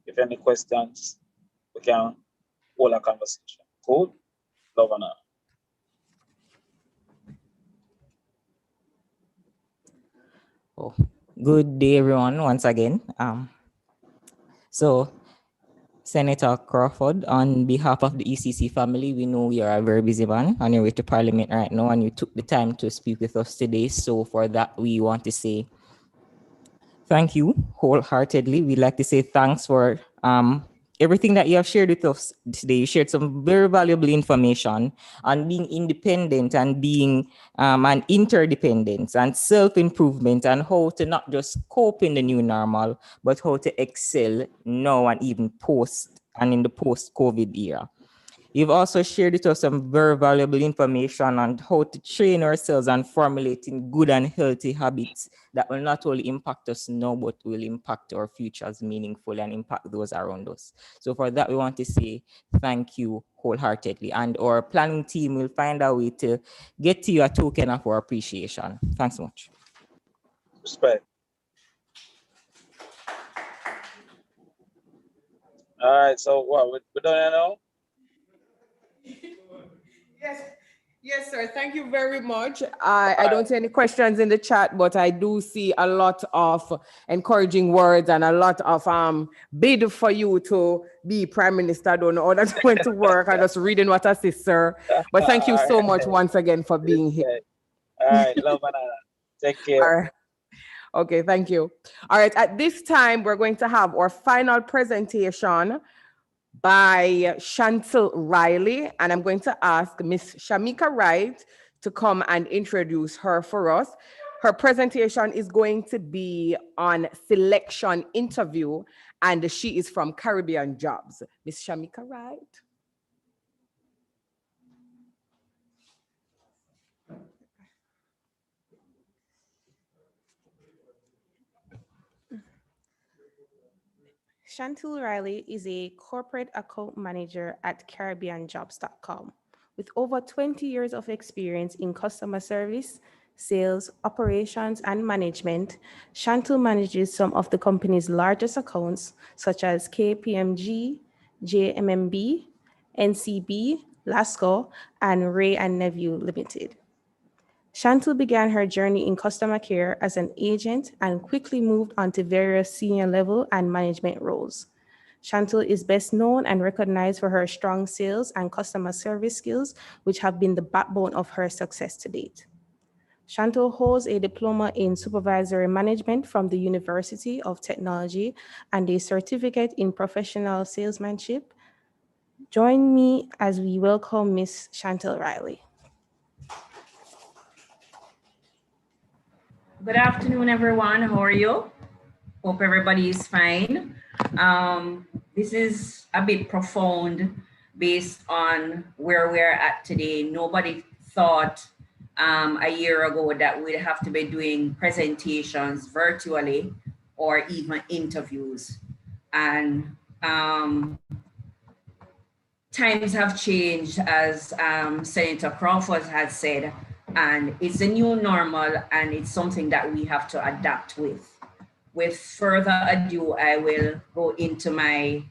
If any questions, we can hold a conversation. Cool? Love and honor. Oh, good day, everyone, once again. So, Senator Crawford, on behalf of the ECC family, we know you are a very busy man on your way to Parliament right now, and you took the time to speak with us today. So, for that, we want to say thank you wholeheartedly. We'd like to say thanks for everything that you have shared with us today. You shared some very valuable information on being independent and being an interdependence and self-improvement and how to not just cope in the new normal, but how to excel now and even post and in the post-COVID era. You've also shared with us some very valuable information on how to train ourselves and formulating good and healthy habits that will not only impact us now, but will impact our futures meaningfully and impact those around us. So for that, we want to say thank you wholeheartedly. And our planning team will find a way to get to you a token of our appreciation. Thanks so much. Respect. All right, so what, we're done now? Yes, sir. Thank you very much. I don't see any questions in the chat, but I do see a lot of encouraging words and a lot of bid for you to be Prime Minister. I don't know how that's going to work. I'm just reading what I see, sir. But thank you so much once again for being here. All right, love and honor. Take care. All right. Okay, thank you. All right, at this time, we're going to have our final presentation by Chantel Riley, and I'm going to ask Miss Shamika Wright to come and introduce her for us. Her presentation is going to be on selection interview, and she is from Caribbean Jobs. Miss Shamika Wright. Chantel Riley is a corporate account manager at CaribbeanJobs.com. With over 20 years of experience in customer service, sales, operations, and management, Chantel manages some of the company's largest accounts, such as KPMG, JMMB, NCB, Lasco, and Ray and Nephew Limited. Chantel began her journey in customer care as an agent and quickly moved on to various senior level and management roles. Chantel is best known and recognized for her strong sales and customer service skills, which have been the backbone of her success to date. Chantel holds a diploma in supervisory management from the University of Technology and a certificate in professional salesmanship. Join me as we welcome Ms. Chantel Riley. Good afternoon, everyone. How are you? Hope everybody is fine. This is a bit profound based on where we're at today. Nobody thought a year ago that we'd have to be doing presentations virtually or even interviews. And times have changed, as Senator Crawford has said, and it's a new normal and it's something that we have to adapt with. With further ado, I will go into my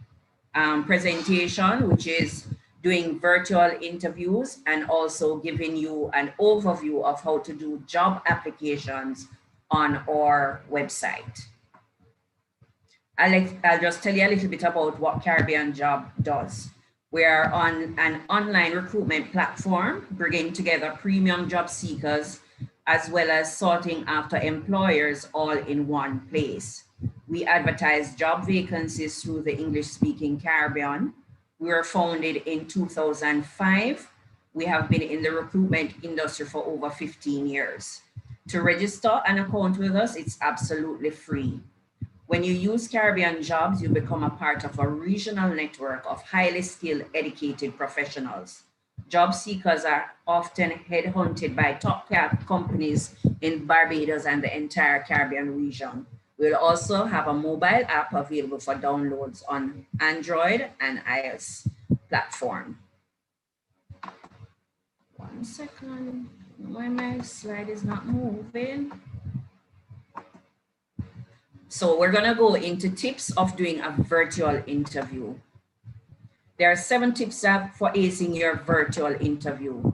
presentation, which is doing virtual interviews and also giving you an overview of how to do job applications on our website. I'll just tell you a little bit about what Caribbean Job does. We are on an online recruitment platform, bringing together premium job seekers, as well as sorting after employers all in one place. We advertise job vacancies through the English-speaking Caribbean. We were founded in 2005. We have been in the recruitment industry for over 15 years. To register an account with us, it's absolutely free. When you use Caribbean Jobs, you become a part of a regional network of highly skilled, educated professionals. Job seekers are often headhunted by top companies in Barbados and the entire Caribbean region. We'll also have a mobile app available for downloads on Android and iOS platform. One second, why my slide is not moving. So we're gonna go into tips of doing a virtual interview. There are 7 tips for acing your virtual interview.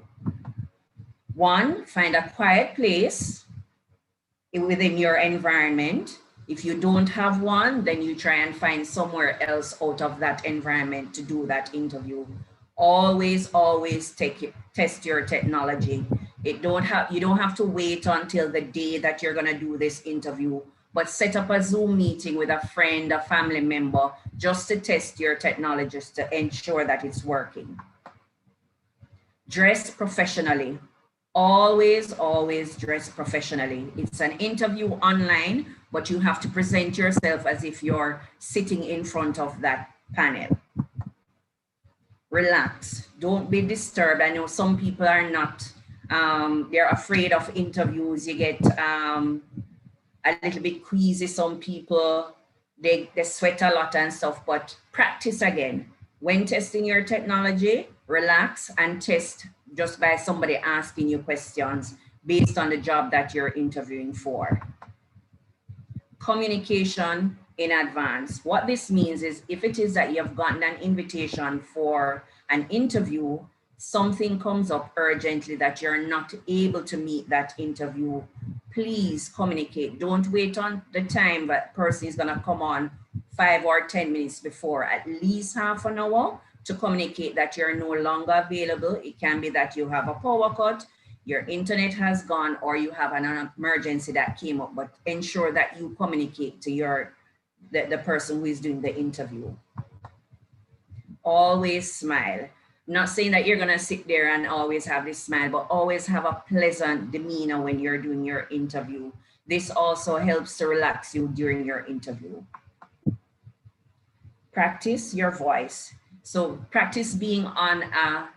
1, find a quiet place within your environment. If you don't have one, then you try and find somewhere else out of that environment to do that interview. Always test your technology. You don't have to wait until the day that you're gonna do this interview, but set up a Zoom meeting with a friend, a family member, just to test your technology to ensure that it's working. Dress professionally. Always dress professionally. It's an interview online, but you have to present yourself as if you're sitting in front of that panel. Relax, don't be disturbed. I know some people are not, they're afraid of interviews. You get a little bit queasy, some people, they sweat a lot and stuff, but practice again. When testing your technology, relax and test just by somebody asking you questions based on the job that you're interviewing for. Communication in advance. What this means is if it is that you have gotten an invitation for an interview, something comes up urgently that you're not able to meet that interview, please communicate. Don't wait on the time that person is gonna come on 5 or 10 minutes before, at least half an hour to communicate that you're no longer available. It can be that you have a power cut, your internet has gone, or you have an emergency that came up, but ensure that you communicate to the person who is doing the interview. Always smile. Not saying that you're gonna sit there and always have this smile, but always have a pleasant demeanor when you're doing your interview. This also helps to relax you during your interview. Practice your voice. So practice being on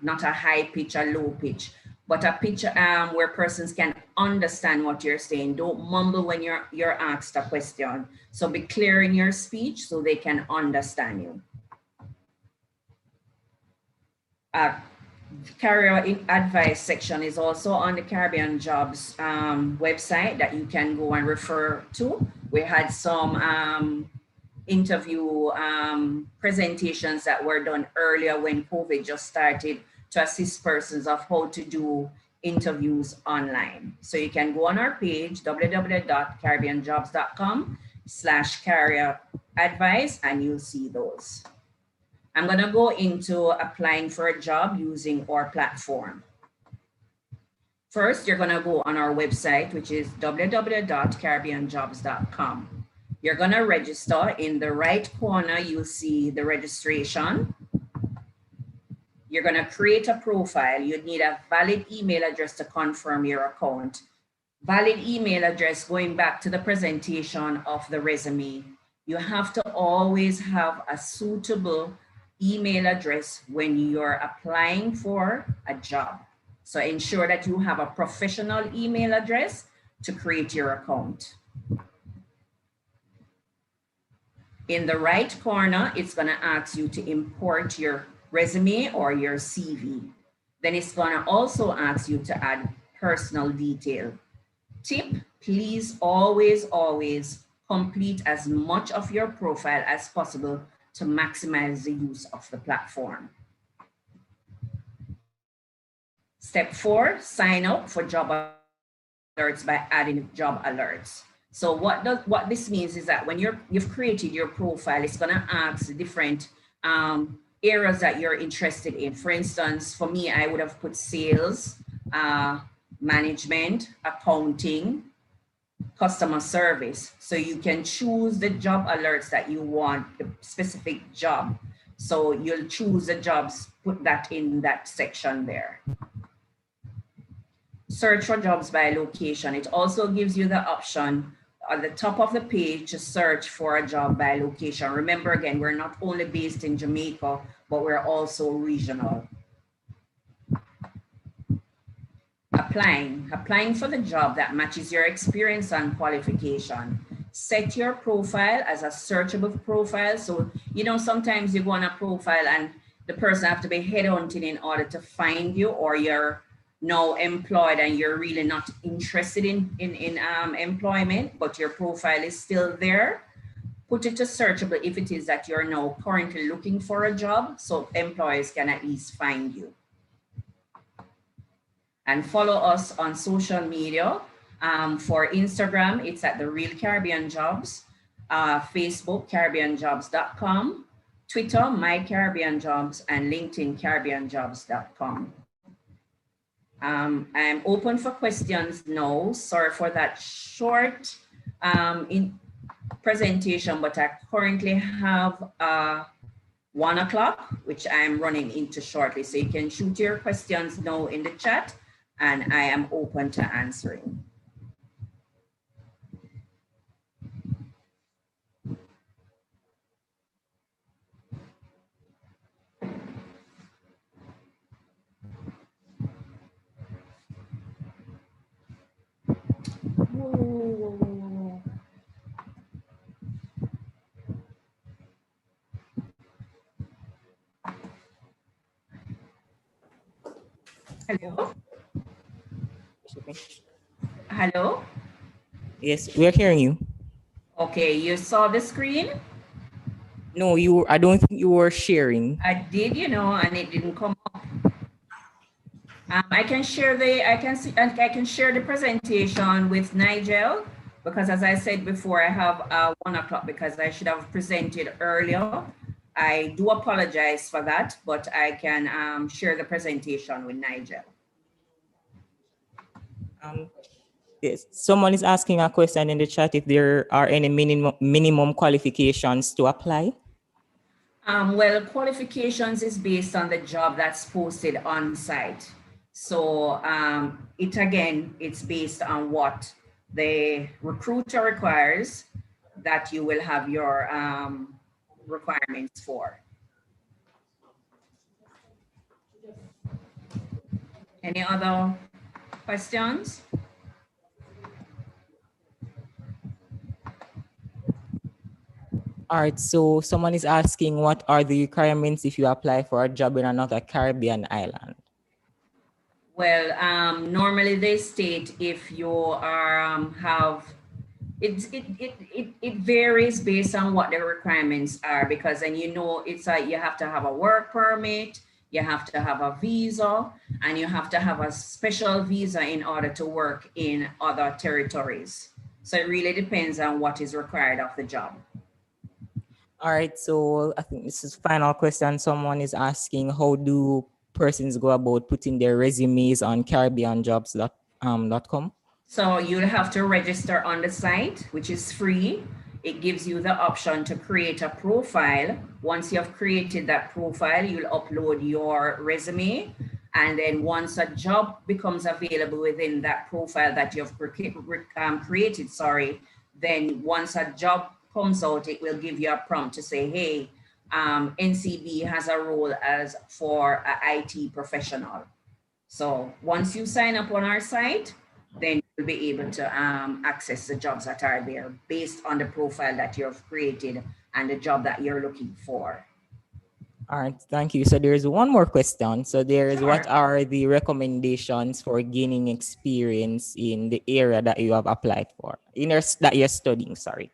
not a high pitch, a low pitch, but a pitch where persons can understand what you're saying. Don't mumble when you're asked a question. So be clear in your speech so they can understand you. Career advice section is also on the Caribbean Jobs website that you can go and refer to. We had some interview presentations that were done earlier when COVID just started to assist persons of how to do interviews online. So you can go on our page, www.caribbeanjobs.com/career advice, and you'll see those. I'm gonna go into applying for a job using our platform. First, you're gonna go on our website, which is www.caribbeanjobs.com. You're gonna register. In the right corner, you'll see the registration. You're gonna create a profile. You need a valid email address to confirm your account. Valid email address, going back to the presentation of the resume. You have to always have a suitable email address when you're applying for a job. So ensure that you have a professional email address to create your account. In the right corner, it's gonna ask you to import your resume or your CV. Then it's gonna also ask you to add personal detail. Tip, please always complete as much of your profile as possible to maximize the use of the platform. Step 4, sign up for job alerts by adding job alerts. So what this means is that when you've created your profile, it's gonna ask different areas that you're interested in. For instance, for me, I would have put sales, management, accounting, customer service. So you can choose the job alerts that you want, the specific job. So you'll choose the jobs, put that in that section there. Search for jobs by location. It also gives you the option at the top of the page to search for a job by location. Remember, again, we're not only based in Jamaica, but we're also regional. Applying for the job that matches your experience and qualification. Set your profile as a searchable profile. So, you know, sometimes you go on a profile and the person have to be headhunting in order to find you, or you're now employed and you're really not interested in employment, but your profile is still there. Put it to searchable if it is that you're now currently looking for a job, so employers can at least find you. And follow us on social media. For Instagram, it's at The Real Caribbean Jobs, Facebook, CaribbeanJobs.com, Twitter, My Caribbean Jobs, and LinkedIn, CaribbeanJobs.com. I'm open for questions now. Sorry for that short presentation, but I currently have 1 o'clock, which I'm running into shortly. So you can shoot your questions now in the chat, and I am open to answering. Hello? Hello? Yes, we are hearing you. Okay, you saw the screen? No, I don't think you were sharing. I did, you know, and it didn't come up. I can share the presentation with Nigel, because as I said before, I have 1 o'clock because I should have presented earlier. I do apologize for that, but I can share the presentation with Nigel. Yes, someone is asking a question in the chat if there are any minimum qualifications to apply. Well, qualifications is based on the job that's posted on site. So it's based on what the recruiter requires that you will have your requirements for. Any other questions? All right, so someone is asking, what are the requirements if you apply for a job in another Caribbean island? Well, normally they state if you are it varies based on what the requirements are, because then you know it's like you have to have a work permit, you have to have a visa, and you have to have a special visa in order to work in other territories. So it really depends on what is required of the job. All right, so I think this is final question. Someone is asking, how do persons go about putting their resumes on CaribbeanJobs.com? So you'll have to register on the site, which is free. It gives you the option to create a profile. Once you have created that profile, you'll upload your resume. And then once a job becomes available within that profile that you've created, then once a job comes out, it will give you a prompt to say, hey, NCB has a role as for an IT professional. So once you sign up on our site, then you'll be able to access the jobs that are there based on the profile that you've created and the job that you're looking for. All right, thank you. So there is one more question. So there is, what are the recommendations for gaining experience in the area that you have applied for, that you're studying, sorry?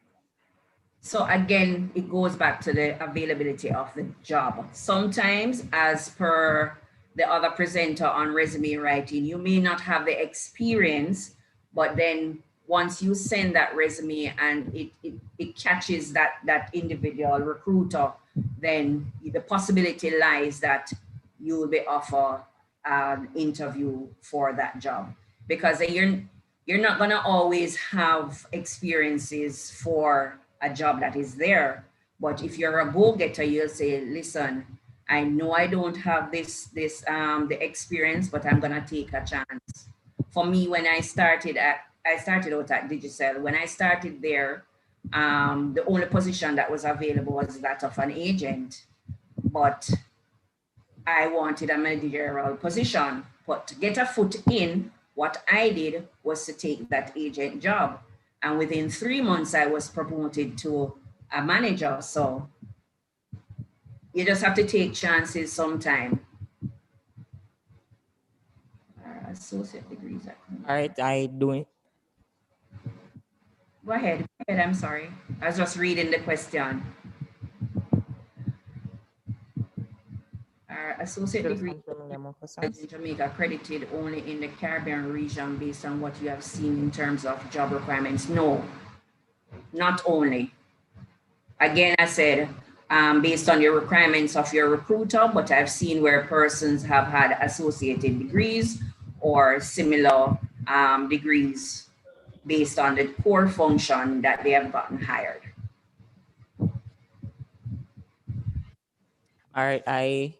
So again, it goes back to the availability of the job. Sometimes, as per the other presenter on resume writing, you may not have the experience, but then once you send that resume and it catches that individual recruiter, then the possibility lies that you will be offered an interview for that job, because you're not gonna always have experiences for a job that is there. But if you're a go-getter, you'll say, listen, I know I don't have the experience, but I'm gonna take a chance. For me, when I started out at Digicel. When I started there, the only position that was available was that of an agent, but I wanted a managerial position. But to get a foot in, what I did was to take that agent job. And within 3 months, I was promoted to a manager. So you just have to take chances sometime. Associate degrees. All right, I do. Go ahead, I'm sorry. I was just reading the question. Our associate degree in Jamaica accredited only in the Caribbean region based on what you have seen in terms of job requirements? No, not only. Again, I said, based on your requirements of your recruiter, but I've seen where persons have had associated degrees or similar degrees based on the core function that they have gotten hired. All right, I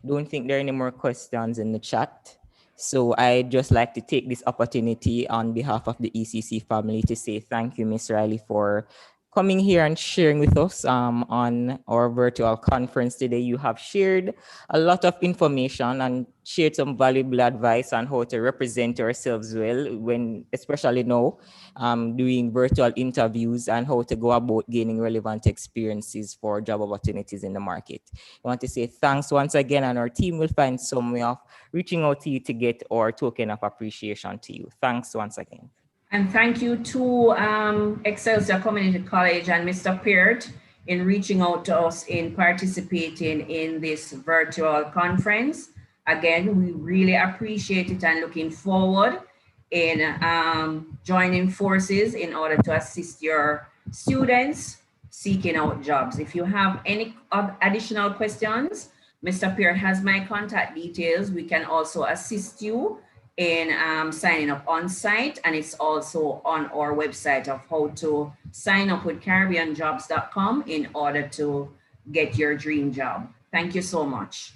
don't think there are any more questions in the chat. So I'd just like to take this opportunity on behalf of the ECC family to say thank you, Ms. Riley, for coming here and sharing with us on our virtual conference today. You have shared a lot of information and shared some valuable advice on how to represent yourselves well, when, especially now, doing virtual interviews, and how to go about gaining relevant experiences for job opportunities in the market. I want to say thanks once again, and our team will find some way of reaching out to you to get our token of appreciation to you. Thanks once again. And thank you to Excelsior Community College and Mr. Peart in reaching out to us in participating in this virtual conference. Again, we really appreciate it and looking forward in joining forces in order to assist your students seeking out jobs. If you have any additional questions, Mr. Peart has my contact details. We can also assist you in signing up on site, and it's also on our website of how to sign up with CaribbeanJobs.com in order to get your dream job. Thank you so much.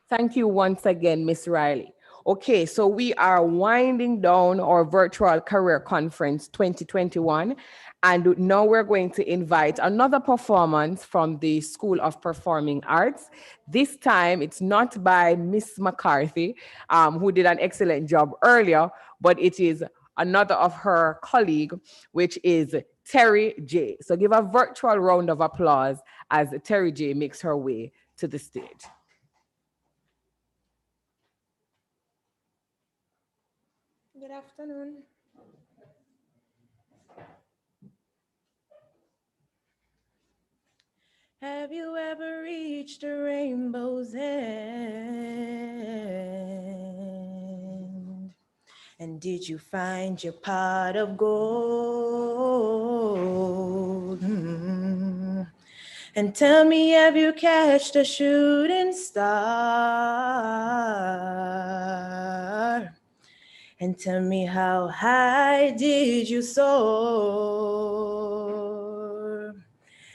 Thank you once again, Ms. Riley. Okay, so we are winding down our virtual career conference 2021. And now we're going to invite another performance from the School of Performing Arts. This time it's not by Miss McCarthy, who did an excellent job earlier, but it is another of her colleague, which is Terry J. So give a virtual round of applause as Terry J makes her way to the stage. Good afternoon. Have you ever reached a rainbow's end? And did you find your pot of gold? And tell me, have you catched a shooting star? And tell me, how high did you soar?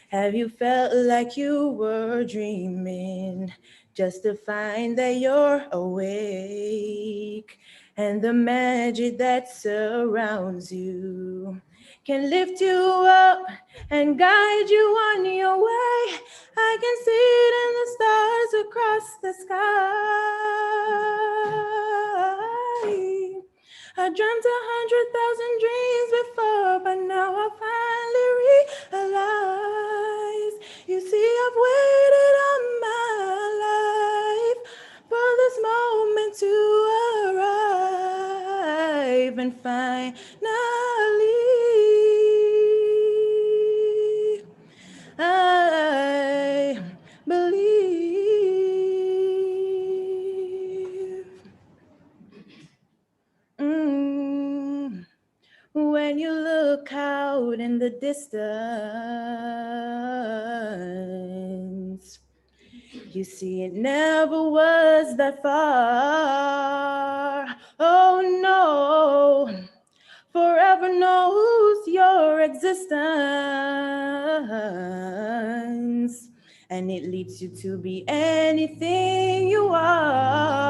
Have you felt like you were dreaming just to find that you're awake? And the magic that surrounds you can lift you up and guide you on your way. I can see it in the stars across the sky. I dreamt 100,000 dreams before, but now I finally realize. You see, I've waited all my life for this moment to arrive, and finally I believe. When you look out out in the distance. You see, it never was that far. Oh no, forever knows your existence. And it leads you to be anything you are.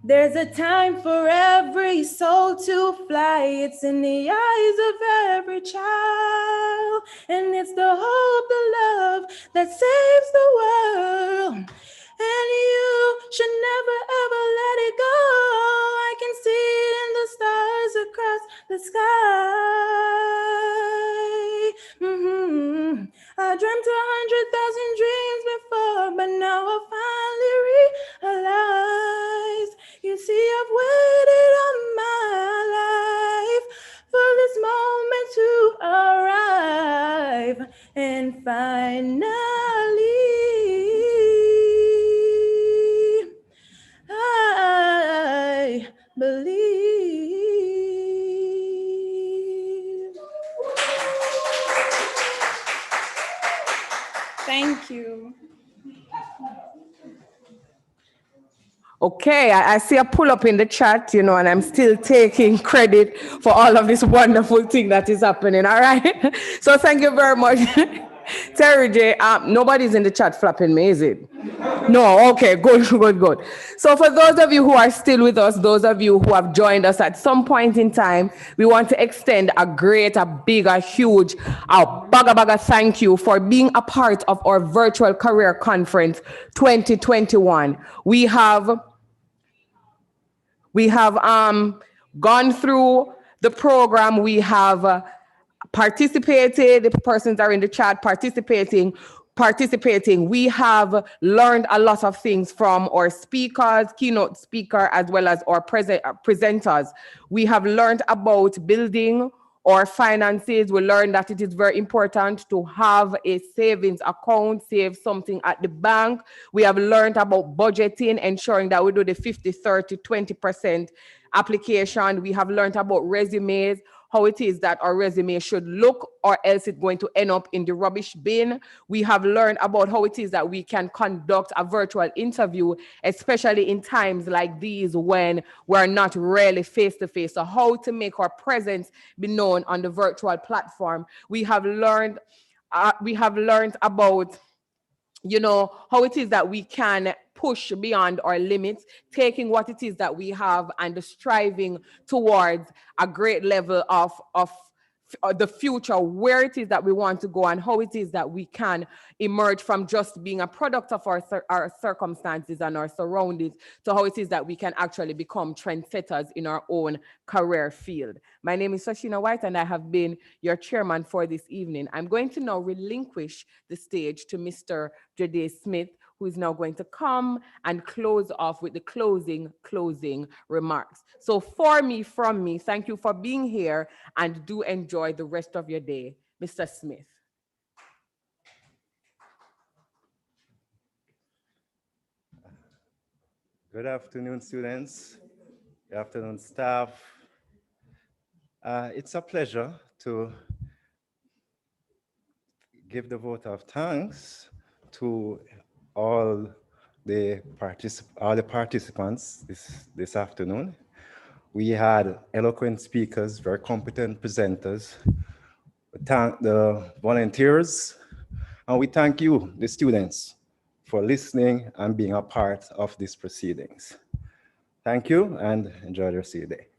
There's a time for every soul to fly. It's in the eyes of every child. And it's the hope, the love that saves the world. And you should never ever let it go. I can see it in the stars across the sky. I dreamt 100,000 dreams before, but now I finally realized. You see, I've waited all my life for this moment to arrive, and finally I believe. Thank you. Okay, I see a pull up in the chat, and I'm still taking credit for all of this wonderful thing that is happening. All right. So thank you very much. Terry J, nobody's in the chat flapping me, is it? No, okay, good. So for those of you who are still with us, those of you who have joined us at some point in time, we want to extend a great, a big, a huge, baga thank you for being a part of our virtual career conference 2021. We have gone through the program. We have participated. The persons are in the chat participating. We have learned a lot of things from our speakers, keynote speaker, as well as our presenters. We have learned about building our finances. We learned that it is very important to have a savings account, save something at the bank. We have learned about budgeting, ensuring that we do the 50, 30, 20% application. We have learned about resumes, how it is that our resume should look, or else it's going to end up in the rubbish bin. We have learned about how it is that we can conduct a virtual interview, especially in times like these when we're not really face-to-face. So how to make our presence be known on the virtual platform. We have learned about how it is that we can push beyond our limits, taking what it is that we have and striving towards a great level of the future, where it is that we want to go, and how it is that we can emerge from just being a product of our circumstances and our surroundings to how it is that we can actually become trendsetters in our own career field. My name is Sashina White, and I have been your chairman for this evening. I'm going to now relinquish the stage to Mr. Jade Smith, who is now going to come and close off with the closing remarks. So from me, thank you for being here, and do enjoy the rest of your day. Mr. Smith. Good afternoon, students. Good afternoon, staff. It's a pleasure to give the vote of thanks to all the participants this afternoon. We had eloquent speakers, very competent presenters. We thank the volunteers, and we thank you, the students, for listening and being a part of these proceedings. Thank you, and enjoy the rest of your day.